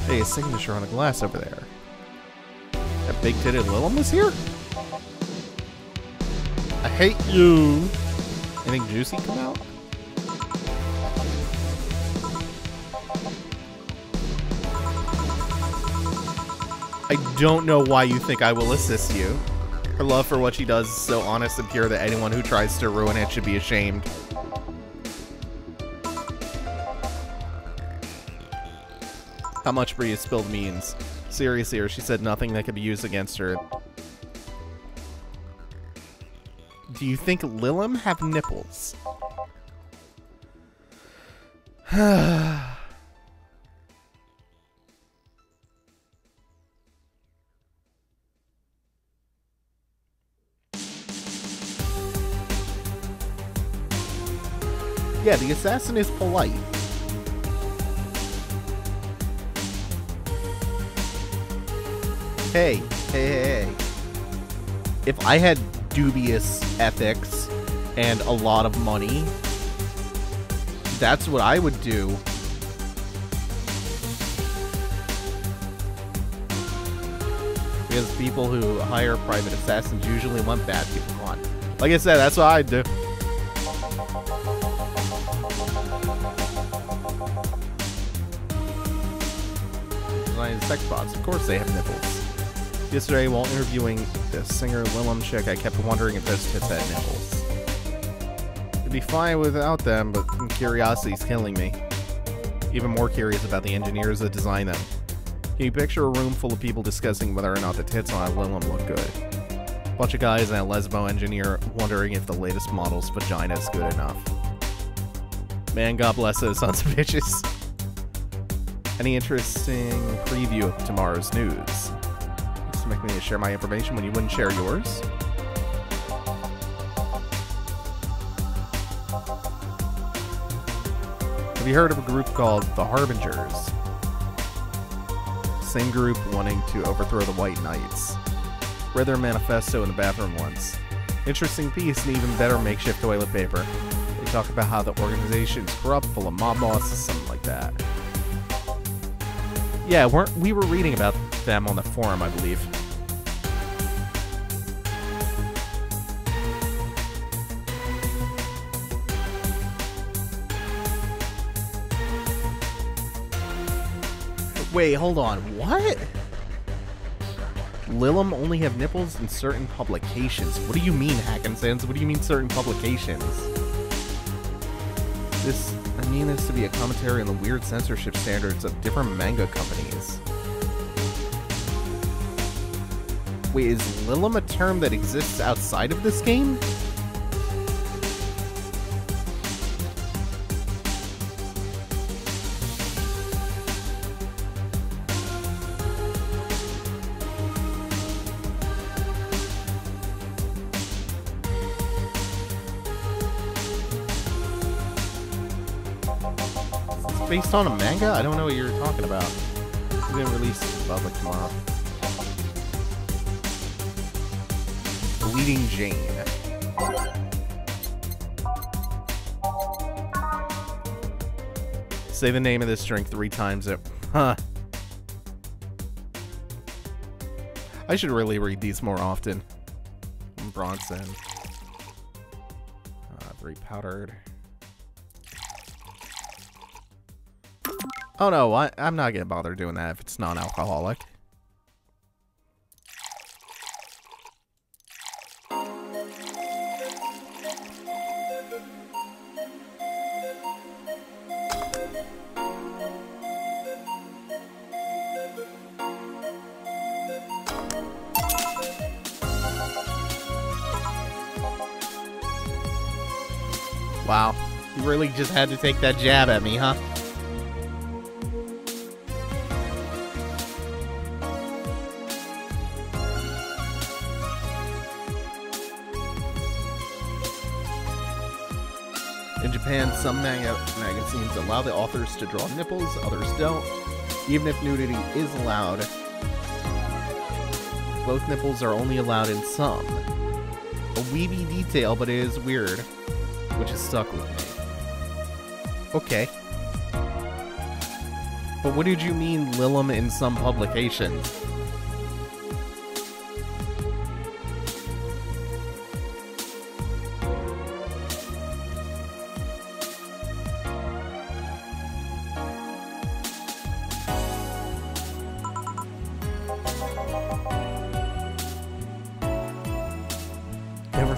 Hey, a signature on a glass over there. That big-titted Lilum was here? I hate you. Anything juicy come out? I don't know why you think I will assist you. Her love for what she does is so honest and pure that anyone who tries to ruin it should be ashamed. how much Bria spilled means. Seriously, or she said nothing that could be used against her. Do you think Lilim have nipples? Yeah, the assassin is polite. Hey. If I had dubious ethics and a lot of money, that's what I would do. Because people who hire private assassins usually want bad people on. Like I said, that's what I'd do. Designing sex bots, of course they have nipples. Yesterday, while interviewing the singer Lilim chick, I kept wondering if those tits had nipples. It'd be fine without them, but curiosity's killing me. Even more curious about the engineers that designed them. Can you picture a room full of people discussing whether or not the tits on Lilim look good? A bunch of guys and a lesbo engineer wondering if the latest model's vagina is good enough. Man, God bless those sons of bitches. Any interesting preview of tomorrow's news? Make me share my information when you wouldn't share yours. Have you heard of a group called the Harbingers? Same group wanting to overthrow the White Knights. Read their manifesto in the bathroom once. Interesting piece and even better makeshift toilet paper. They talk about how the organization's corrupt, full of mob bosses, something like that. Yeah, we were reading about them on the forum, I believe. Wait, hold on. What? Lilim only have nipples in certain publications. What do you mean, Hackensense? What do you mean certain publications? I mean this to be a commentary on the weird censorship standards of different manga companies. Wait, is Lilim a term that exists outside of this game? Based on a manga? I don't know what you're talking about. It's going to release to the public tomorrow. Bleeding Jane. Say the name of this drink 3 times. Huh. I should really read these more often. Bronson. Very powdered. Oh no, I'm not gonna bother doing that if it's non-alcoholic. Wow, you really just had to take that jab at me, huh? In Japan, some magazines allow the authors to draw nipples, others don't. Even if nudity is allowed, both nipples are only allowed in some. A weeby detail, but it is weird, which has stuck with me. Okay. But what did you mean, Lilim, in some publications?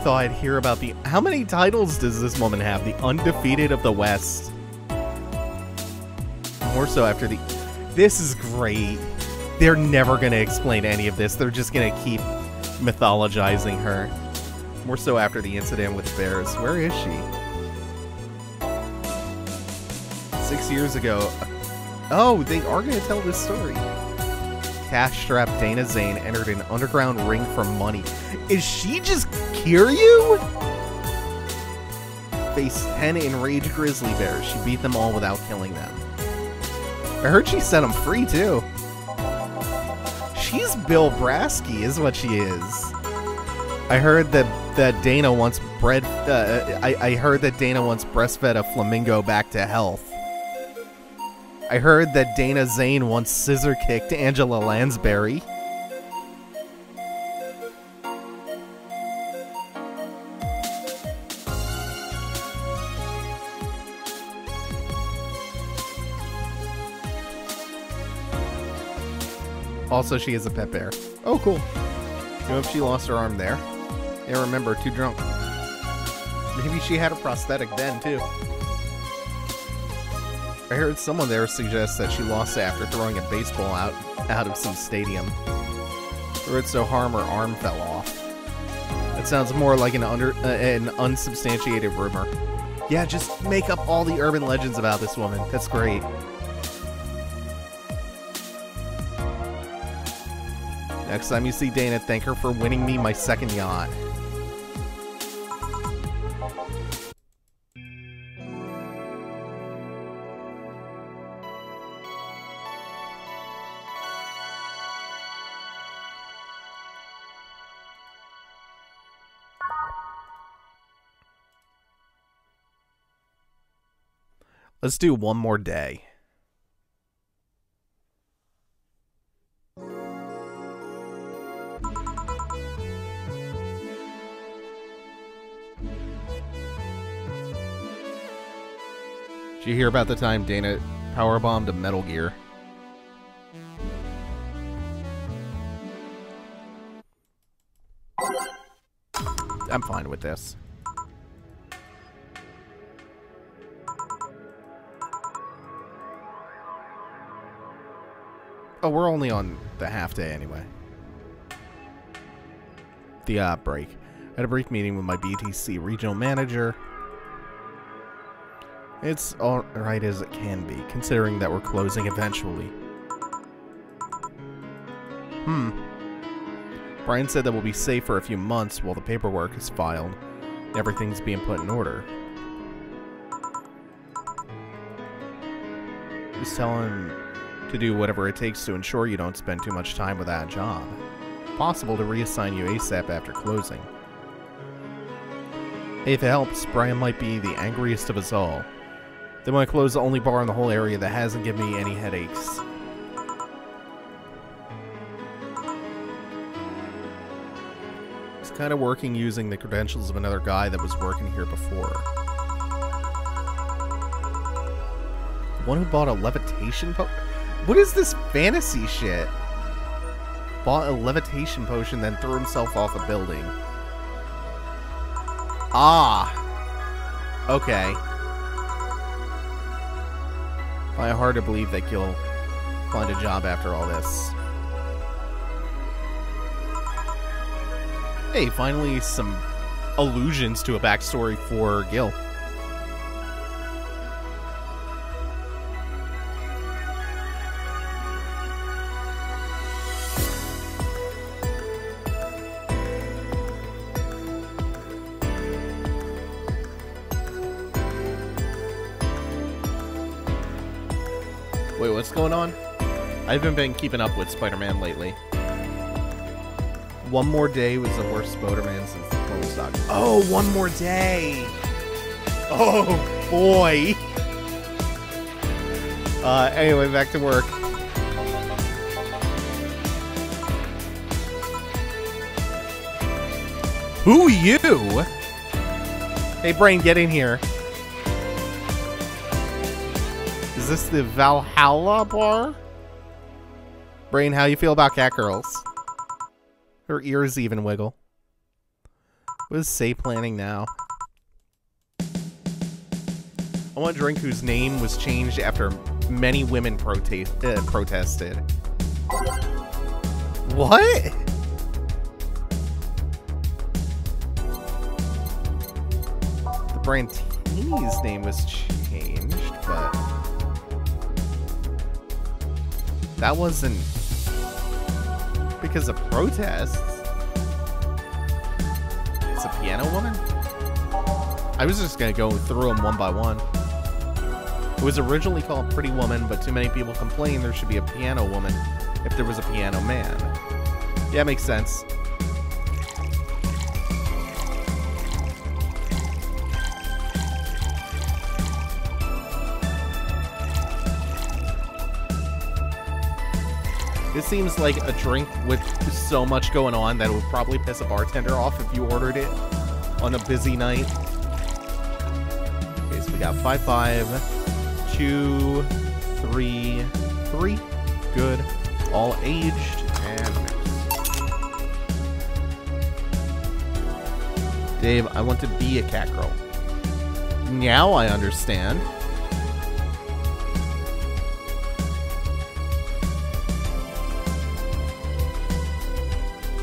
Thought I'd hear about the... How many titles does this woman have? The Undefeated of the West. More so after the... This is great. They're never going to explain any of this. They're just going to keep mythologizing her. More so after the incident with the bears. Where is she? 6 years ago. Oh, they are going to tell this story. Cash-strapped Dana Zane entered an underground ring for money. Is she just Kiryu? Faced 10 enraged grizzly bears. She beat them all without killing them. I heard she set them free, too. She's Bill Brasky, is what she is. I heard that Dana once I heard that Dana once breastfed a flamingo back to health. I heard that Dana Zane once scissor kicked Angela Lansbury. Also, she is a pet bear. Oh, cool. You know if she lost her arm there? Yeah, remember, too drunk. Maybe she had a prosthetic then, too. I heard someone there suggest that she lost it after throwing a baseball out of some stadium. Or it's so harm her arm fell off. That sounds more like an unsubstantiated rumor. Yeah, just make up all the urban legends about this woman. That's great. Next time you see Dana, thank her for winning me my second yacht. Let's do one more day. Did you hear about the time Dana powerbombed a Metal Gear? I'm fine with this. Oh, we're only on the half day anyway. The break. I had a brief meeting with my BTC regional manager. It's alright as it can be, considering that we're closing eventually. Brian said that we'll be safe for a few months while the paperwork is filed and everything's being put in order. Just tell him to do whatever it takes to ensure you don't spend too much time without a job. Possible to reassign you ASAP after closing. Hey, if it helps, Brian might be the angriest of us all. They want to close the only bar in the whole area that hasn't given me any headaches. He's kind of working using the credentials of another guy that was working here before. The one who bought a levitation potion? What is this fantasy shit? Bought a levitation potion, then threw himself off a building. Ah! Okay. I find it hard to believe that you'll find a job after all this. Hey, finally some allusions to a backstory for Gil. Wait, what's going on? I haven't been keeping up with Spider-Man lately. One More Day was the worst Spider-Man since the clone stock. Oh, One More Day! Oh, boy! Anyway, back to work. Who you? Hey, Brain, get in here. Is this the Valhalla bar? Brain, how you feel about cat girls? Her ears even wiggle. What is Say planning now? I want a drink whose name was changed after many women protested. What? The Brantini's name was changed, but that wasn't because of protests. It's a piano woman? I was just gonna go through them one by one. It was originally called Pretty Woman, but too many people complained there should be a piano woman if there was a piano man. Yeah, makes sense. This seems like a drink with so much going on that it would probably piss a bartender off if you ordered it on a busy night. Okay, so we got 5-5, 2, 3, 3. Good. All aged and mixed. Dave, I want to be a cat girl. Now I understand.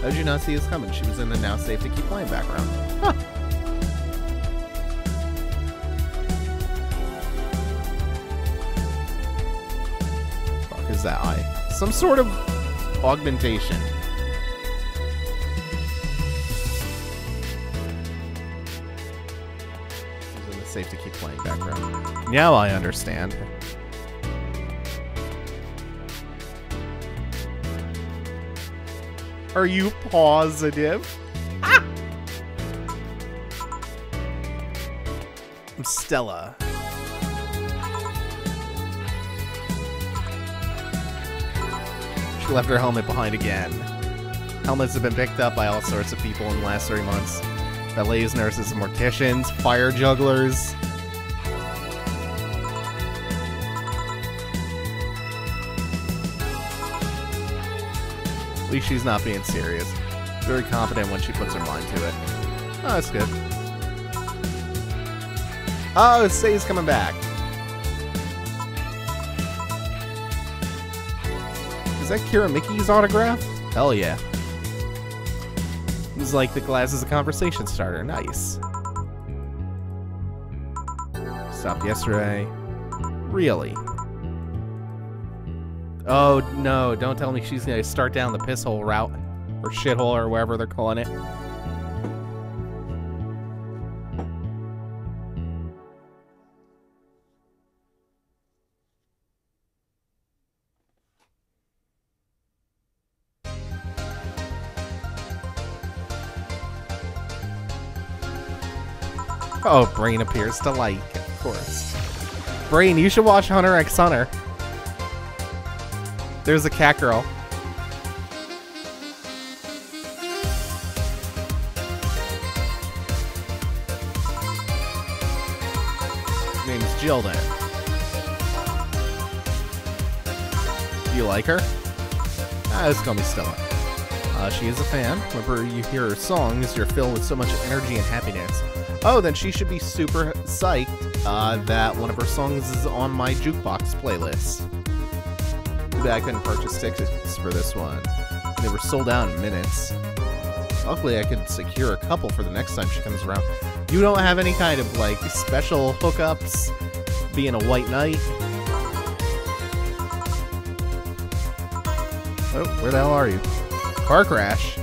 How did you not see us coming? She was in the now safe to keep playing background. Huh. Fuck is that eye? Some sort of augmentation. She's in the safe to keep playing background. Now I understand. Are you positive? Ah! I'm Stella. She left her helmet behind again. Helmets have been picked up by all sorts of people in the last 3 months. Ballets, nurses, and morticians, fire jugglers. At least she's not being serious. Very confident when she puts her mind to it. Oh, that's good. Oh, Say's coming back. Is that Kira Mickey's autograph? Hell yeah. It's like the glass is a conversation starter. Nice. Stopped yesterday. Really? Oh, no, don't tell me she's going to start down the piss hole route. Or shithole, or wherever they're calling it. Oh, Brain appears to like, of course. Brain, you should watch Hunter x Hunter. There's a cat girl. Her name is Jildan. Do you like her? Just call me Stella. She is a fan. Whenever you hear her songs, you're filled with so much energy and happiness. Oh, then she should be super psyched that one of her songs is on my jukebox playlist. Too bad I couldn't purchase tickets for this one. They were sold out in minutes. Luckily, I could secure a couple for the next time she comes around. You don't have any kind of, like, special hookups being a white knight? Oh, where the hell are you? Car crash.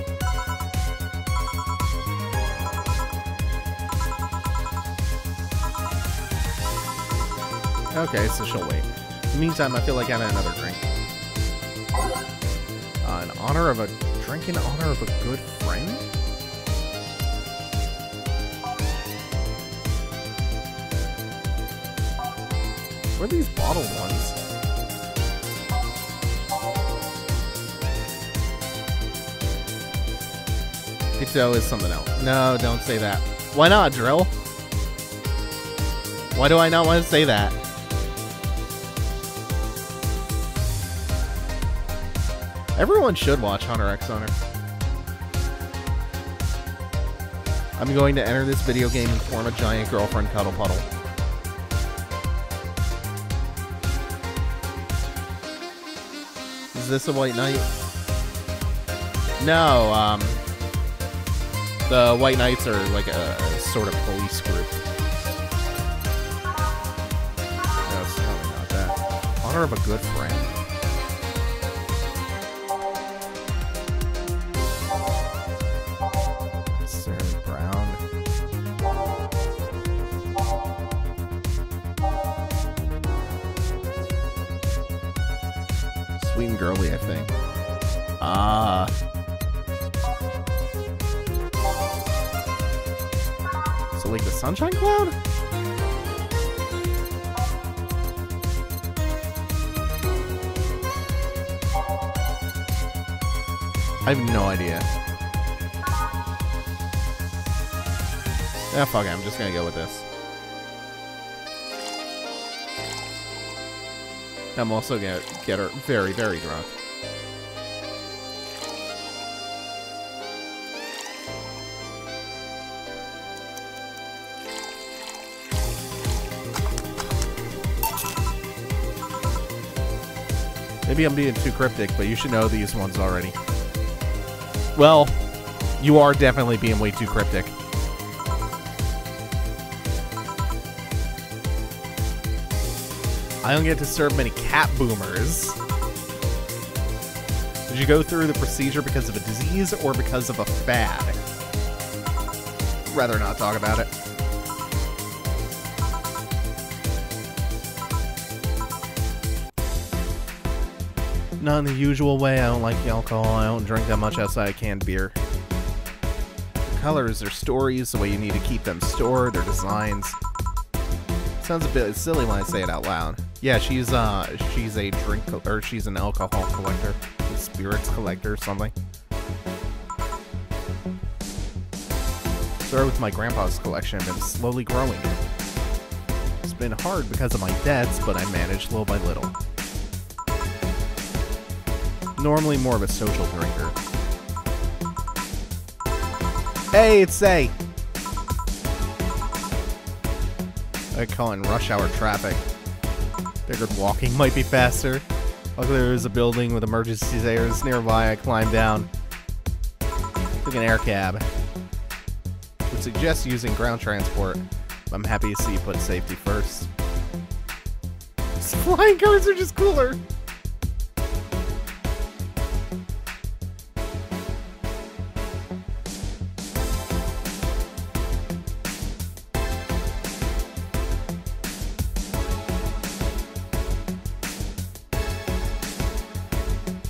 Okay, so she'll wait. In the meantime, I feel like having another drink. Drink in honor of a good friend? Where are these bottled ones? Pito is something else. No, don't say that. Why not, Drill? Why do I not want to say that? Everyone should watch Hunter x Hunter. I'm going to enter this video game and form a giant girlfriend cuddle puddle. Is this a white knight? No, the white knights are like a sort of police group. No, it's probably not that. Honor of a good friend. Sarah Brown. Sweet and girly, I think. Ah. So, like the Sunshine Cloud? I have no idea. Yeah, fuck it. I'm just gonna go with this. I'm also gonna get her very, very drunk. Maybe I'm being too cryptic, but you should know these ones already. Well, you are definitely being way too cryptic. I don't get to serve many cat boomers. Did you go through the procedure because of a disease or because of a fad? Rather not talk about it. Not in the usual way. I don't like the alcohol. I don't drink that much outside of canned beer. The colors, their stories, the way you need to keep them stored, their designs. Sounds a bit silly when I say it out loud. Yeah, she's a drink, or she's an alcohol collector, a spirits collector or something. Started with my grandpa's collection and been slowly growing it. It's been hard because of my debts, but I managed little by little. Normally more of a social drinker. Hey, it's A. I call it rush hour traffic. Figured walking might be faster. Luckily there was a building with emergency stairs nearby. I climbed down. Took an air cab. Would suggest using ground transport. But I'm happy to see you put safety first. These flying cars are just cooler.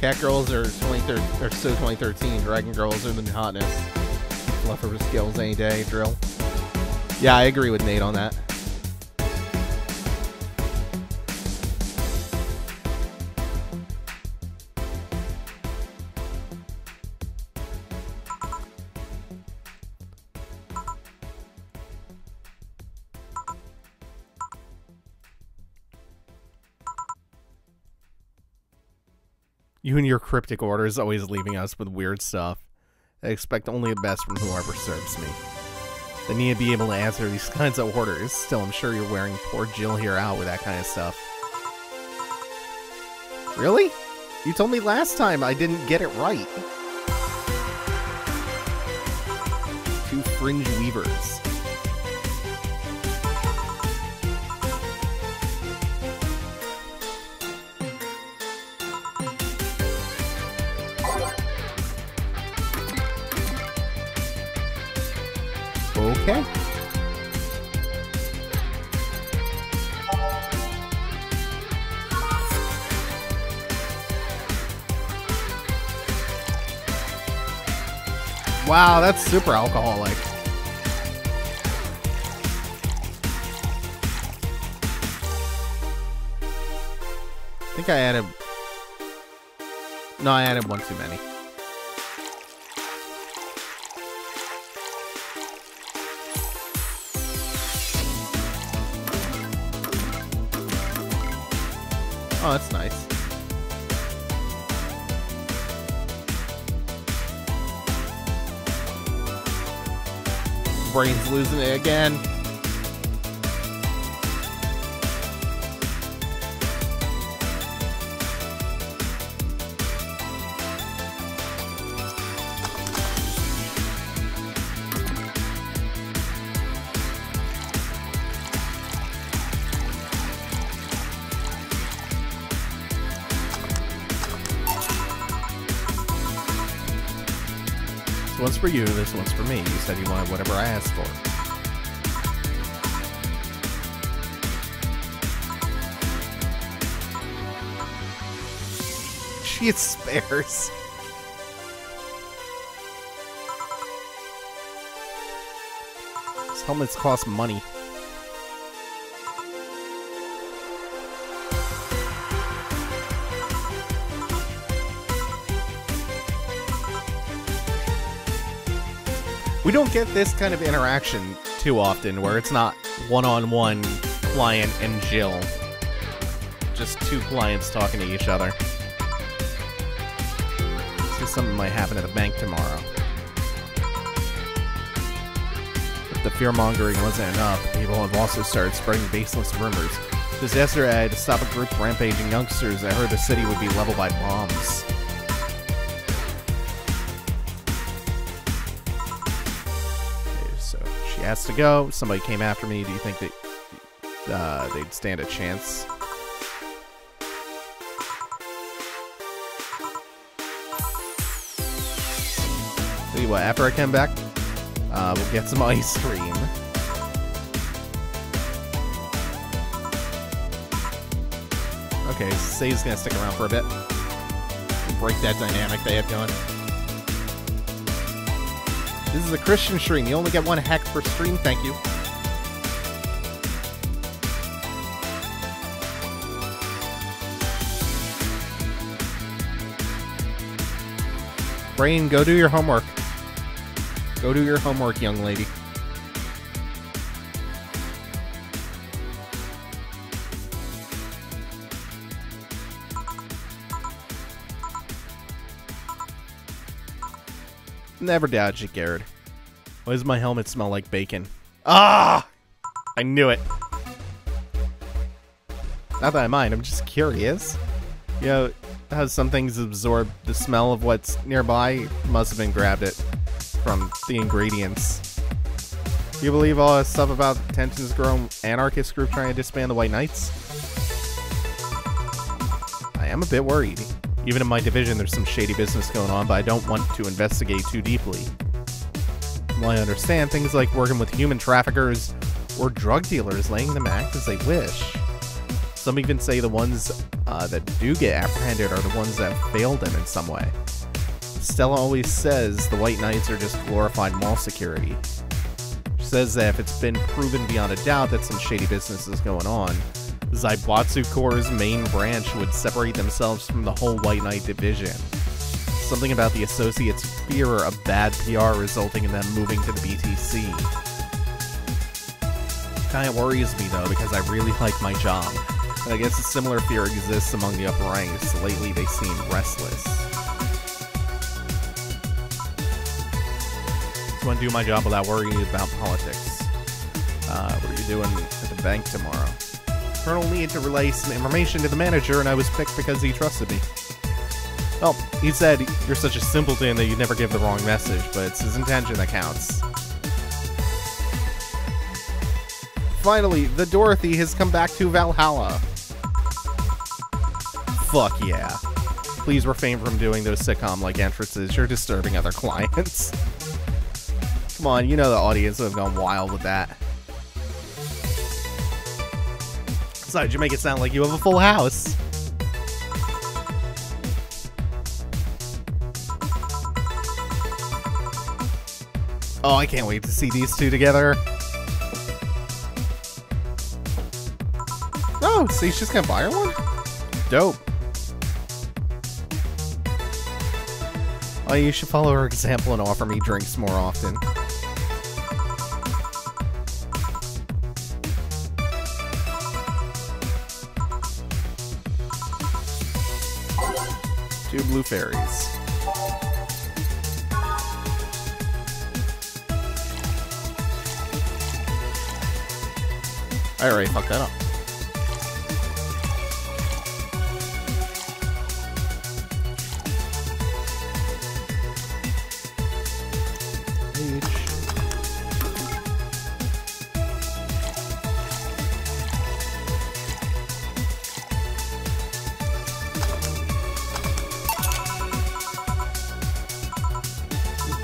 Cat girls are 2013. Dragon girls are the hotness. Love her skills any day. Drill. Yeah, I agree with Nate on that. You and your cryptic orders always leaving us with weird stuff. I expect only the best from whoever serves me. They need to be able to answer these kinds of orders. Still, I'm sure you're wearing poor Jill here out with that kind of stuff. Really? You told me last time I didn't get it right. Two fringe weavers. Okay. Wow, that's super alcoholic. I think I added... No, I added one too many. Oh, that's nice. Brain's losing it again. This one's for you, this one's for me. You said you wanted whatever I asked for. She has spares. These helmets cost money. We don't get this kind of interaction too often, where it's not one-on-one client and Jill. Just two clients talking to each other. So something might happen at the bank tomorrow. If the fear-mongering wasn't enough, people have also started spreading baseless rumors. Just yesterday, I had to stop a group of rampaging youngsters that heard the city would be leveled by bombs. Has to go. Somebody came after me. Do you think that they'd stand a chance? Tell you what, after I come back, we'll get some ice cream. Okay, Say's gonna stick around for a bit. Break that dynamic they have going. This is a Christian stream. You only get 1 heck per stream. Thank you. Brain, go do your homework. Go do your homework, young lady. Never doubt you, Garrett. Why does my helmet smell like bacon? Ah! I knew it. Not that I mind, I'm just curious. You know, how some things absorb the smell of what's nearby? Must have been grabbed it from the ingredients. Do you believe all that stuff about tensions grown anarchist group trying to disband the White Knights? I am a bit worried. Even in my division, there's some shady business going on, but I don't want to investigate too deeply. Well, I understand things like working with human traffickers or drug dealers, letting them act as they wish. Some even say the ones that do get apprehended are the ones that failed them in some way. Stella always says the White Knights are just glorified mall security. She says that if it's been proven beyond a doubt that some shady business is going on, Zaibatsu Corps' main branch would separate themselves from the whole White Knight division. Something about the Associates' fear of bad PR resulting in them moving to the BTC. Kinda worries me though, because I really like my job. And I guess a similar fear exists among the upper ranks. Lately they seem restless. Just want to do my job without worrying about politics. What are you doing at the bank tomorrow? Colonel needed to relay some information to the manager, and I was picked because he trusted me. Well, he said you're such a simpleton that you never give the wrong message, but it's his intention that counts. Finally, the Dorothy has come back to Valhalla. Fuck yeah. Please refrain from doing those sitcom-like entrances. You're disturbing other clients. Come on, you know the audience would have gone wild with that. Besides, you make it sound like you have a full house. Oh, I can't wait to see these two together. Oh, so he's just gonna buy her one? Dope. Oh, you should follow her example and offer me drinks more often. Two blue fairies. I already fucked that up.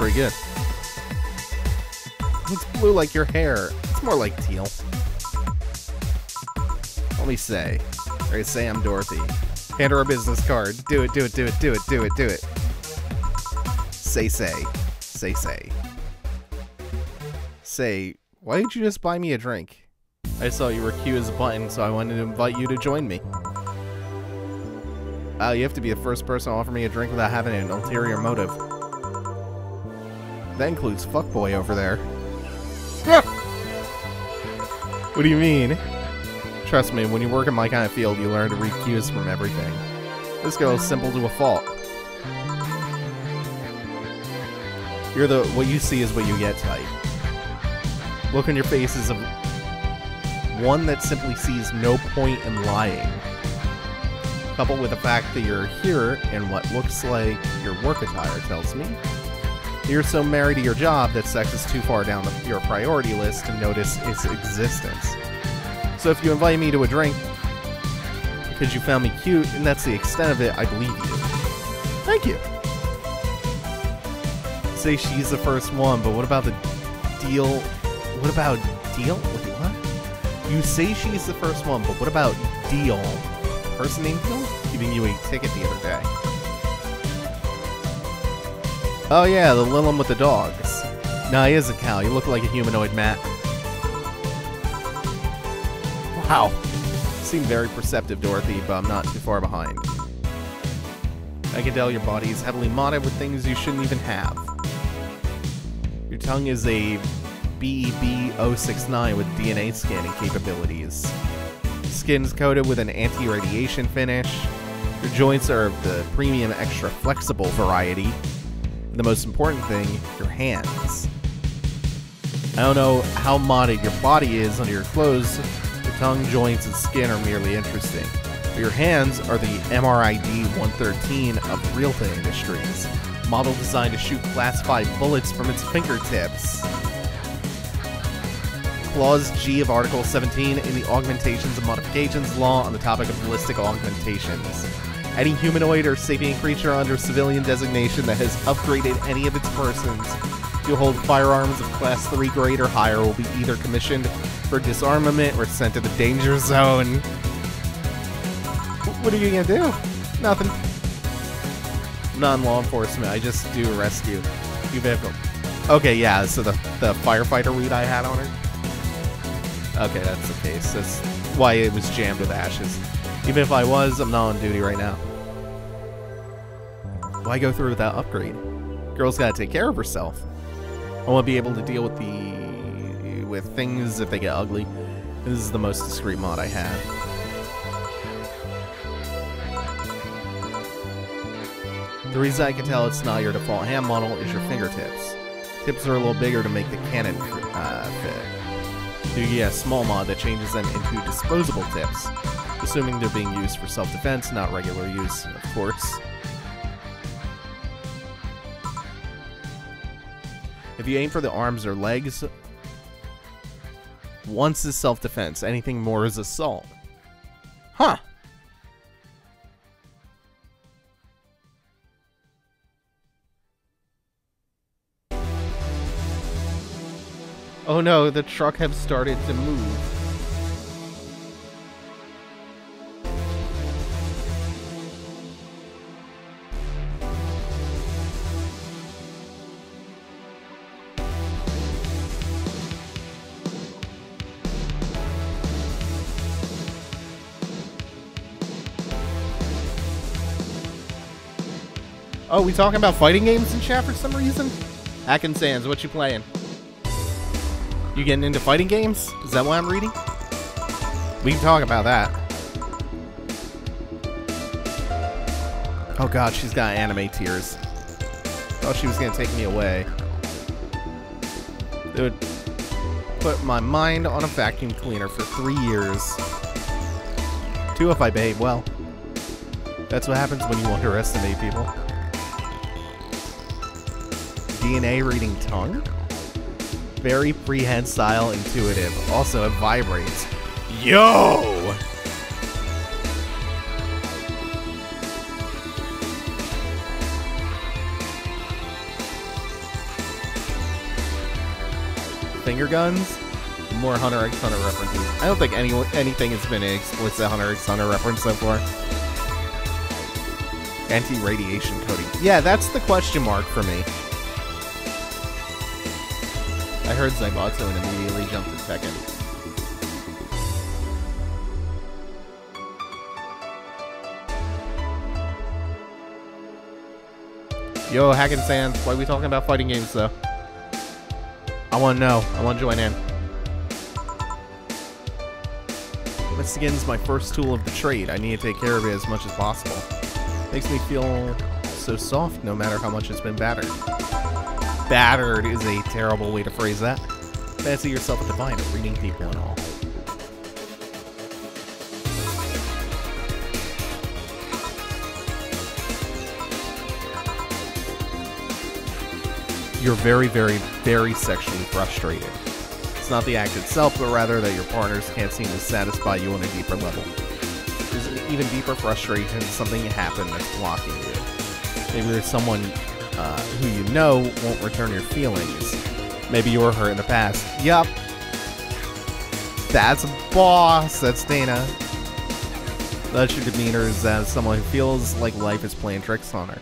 pretty good. It's blue like your hair. It's more like teal. Let me say. Alright, say I'm Dorothy. Hand her a business card. Do it, do it, do it, do it, do it, do it. Say. Say. Say, why did you just buy me a drink? I saw you were cute as a button, so I wanted to invite you to join me. You have to be the first person to offer me a drink without having an ulterior motive. That includes fuckboy over there. What do you mean? Trust me, when you work in my kind of field, you learn to read cues from everything. This girl is simple to a fault. You're the what you see is what you get type. Look on your face is one that simply sees no point in lying. Coupled with the fact that you're here in what looks like your work attire tells me you're so married to your job that sex is too far down your priority list to notice its existence. So if you invite me to a drink because you found me cute and that's the extent of it, I believe you. Thank you. Say she's the first one, but what about the deal? What about deal? Wait, what? You say she's the first one, but what about deal? Person named Deal? Giving you a ticket the other day. Oh yeah, the little one with the dogs. Nah, he is a cow. You look like a humanoid, Matt. Wow. Seem very perceptive, Dorothy, but I'm not too far behind. I can tell your body is heavily modded with things you shouldn't even have. Your tongue is a BEB-069 with DNA scanning capabilities. Skin's coated with an anti-radiation finish. Your joints are of the premium extra flexible variety. And the most important thing, your hands. I don't know how modded your body is under your clothes. Your tongue, joints, and skin are merely interesting. But your hands are the MRID 113 of Realta Industries. Model designed to shoot classified bullets from its fingertips. Clause G of Article 17 in the Augmentations and Modifications Law on the topic of ballistic augmentations. Any humanoid or sapient creature under civilian designation that has upgraded any of its persons to hold firearms of Class 3 grade or higher will be either commissioned for disarmament or sent to the danger zone. What are you gonna do? Nothing. I'm not in law enforcement, I just do rescue. New vehicle. Okay, yeah, so the firefighter weed I had on her? Okay, that's the case. That's why it was jammed with ashes. Even if I was, I'm not on duty right now. Why go through with that upgrade? Girl's gotta take care of herself. I want to be able to deal with things if they get ugly. This is the most discreet mod I have. The reason I can tell it's not your default hand model is your fingertips. Tips are a little bigger to make the cannon fit. So you get a small mod that changes them into disposable tips, assuming they're being used for self-defense, not regular use, of course. If you aim for the arms or legs, once is self-defense, anything more is assault. Huh. Oh no, the truck has started to move. Oh, we talking about fighting games in chat for some reason? Akin Sands, what you playing? You getting into fighting games? Is that what I'm reading? We can talk about that. Oh god, she's got anime tears. Thought she was gonna take me away. Dude, put my mind on a vacuum cleaner for 3 years. 2 if I behave well. That's what happens when you underestimate people. DNA reading tongue? Very prehensile, intuitive. Also, it vibrates. Yo! finger guns. More Hunter x Hunter references. I don't think anything has been an explicit Hunter x Hunter reference so far. Anti-radiation coating. Yeah, that's the question mark for me. I heard Zaibatsu and immediately jumped to Tekken. Yo, Hackensan, why are we talking about fighting games, though? I want to know. I want to join in. This skin's my first tool of the trade. I need to take care of it as much as possible. Makes me feel so soft no matter how much it's been battered. Battered is a terrible way to phrase that. Fancy yourself a divine at reading people and all. You're very, very, very sexually frustrated. It's not the act itself, but rather that your partners can't seem to satisfy you on a deeper level. There's an even deeper frustration, something happened that's blocking you. Maybe there's someone who you know won't return your feelings. Maybe you were hurt in the past. Yup. That's a boss. That's Dana. That's your demeanor is as someone who feels like life is playing tricks on her.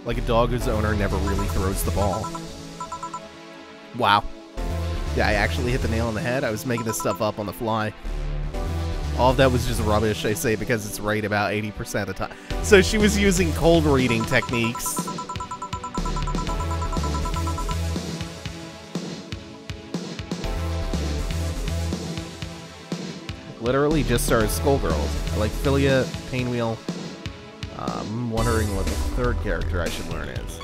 Like a dog whose owner never really throws the ball. Wow. Yeah, I actually hit the nail on the head. I was making this stuff up on the fly. All of that was just rubbish, I say, because it's right about 80% of the time. So she was using cold reading techniques. Literally just started Skullgirls. I like Philia, Painwheel. I'm wondering what the third character I should learn is.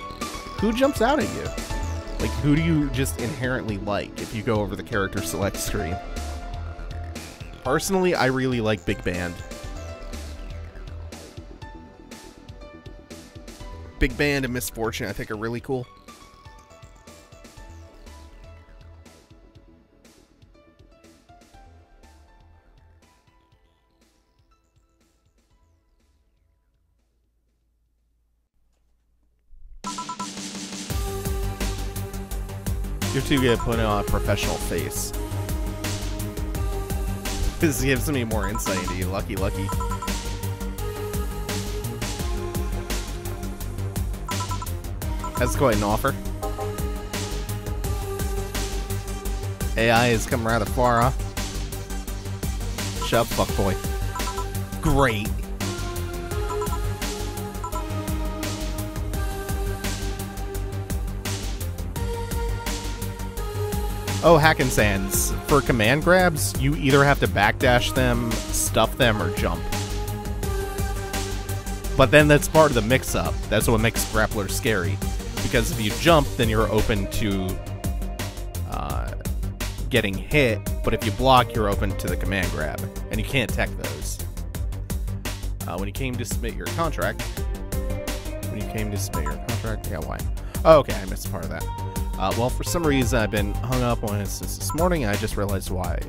Who jumps out at you? Like, who do you just inherently like if you go over the character select screen? Personally, I really like Big Band. Big Band and Misfortune, I think, are really cool. You're too good at putting on a professional face. This gives me more insight into you, Lucky. That's quite an offer. AI has come rather far, huh? Shut up, fuckboy. Great. Oh, Hackensands. For command grabs, you either have to backdash them, stuff them, or jump. But then that's part of the mix-up. That's what makes grapplers scary. Because if you jump, then you're open to getting hit, but if you block, you're open to the command grab. And you can't tech those. When you came to submit your contract... Yeah, why? Oh, okay, I missed part of that. Well, for some reason, I've been hung up on it since this morning, and I just realized why.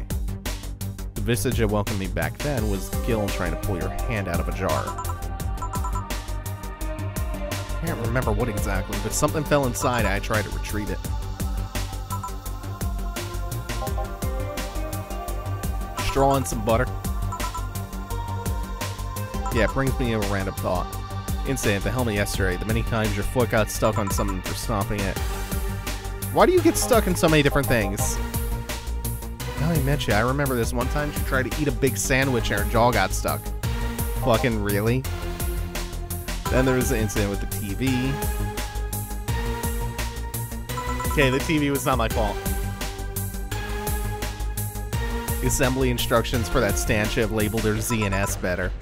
The visage that welcomed me back then was Gil trying to pull your hand out of a jar. I can't remember what exactly, but something fell inside, and I tried to retrieve it. Straw and some butter. Yeah, it brings me a random thought. Instant, the helmet yesterday, the many times your foot got stuck on something for stomping it. Why do you get stuck in so many different things? Now I met you, I remember this one time she tried to eat a big sandwich and her jaw got stuck. Fucking really? Then there was the incident with the TV. Okay, the TV was not my fault. The assembly instructions for that stand should have labeled their Z and S better.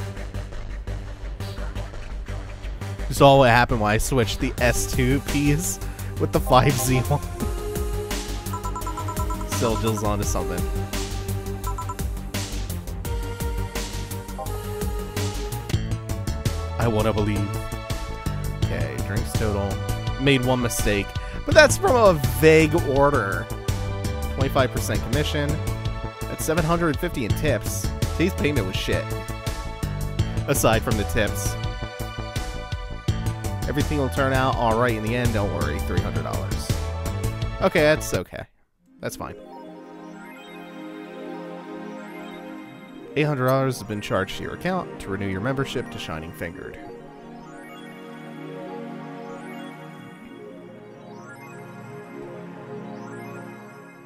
You saw what happened when I switched the S2 piece with the 5Z one. Still Jill's onto something. I want to believe. Okay, drinks total. Made one mistake. But that's from a vague order. 25% commission. That's $750 in tips. Today's payment was shit. Aside from the tips. Everything will turn out alright in the end, don't worry. $300. Okay, that's okay. That's fine. $800 has been charged to your account to renew your membership to Shining Fingered.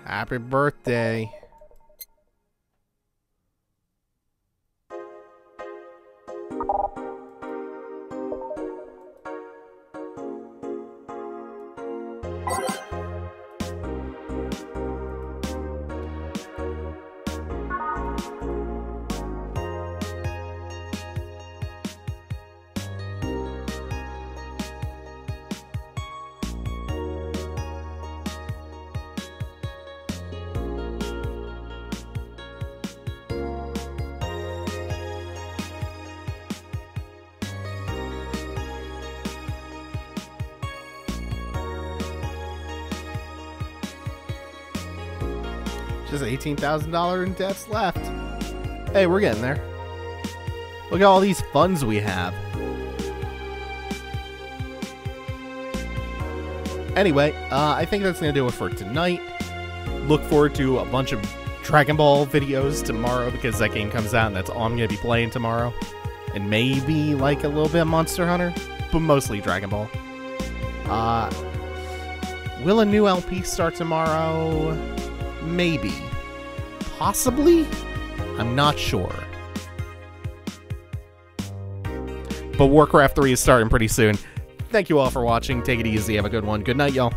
Happy birthday. Just $18,000 in debts left. Hey, we're getting there. Look at all these funds we have. Anyway, I think that's going to do it for tonight. Look forward to a bunch of Dragon Ball videos tomorrow because that game comes out and that's all I'm going to be playing tomorrow. And maybe like a little bit of Monster Hunter, but mostly Dragon Ball. Will a new LP start tomorrow? Maybe. Possibly? I'm not sure. But Warcraft 3 is starting pretty soon. Thank you all for watching. Take it easy. Have a good one. Good night, y'all.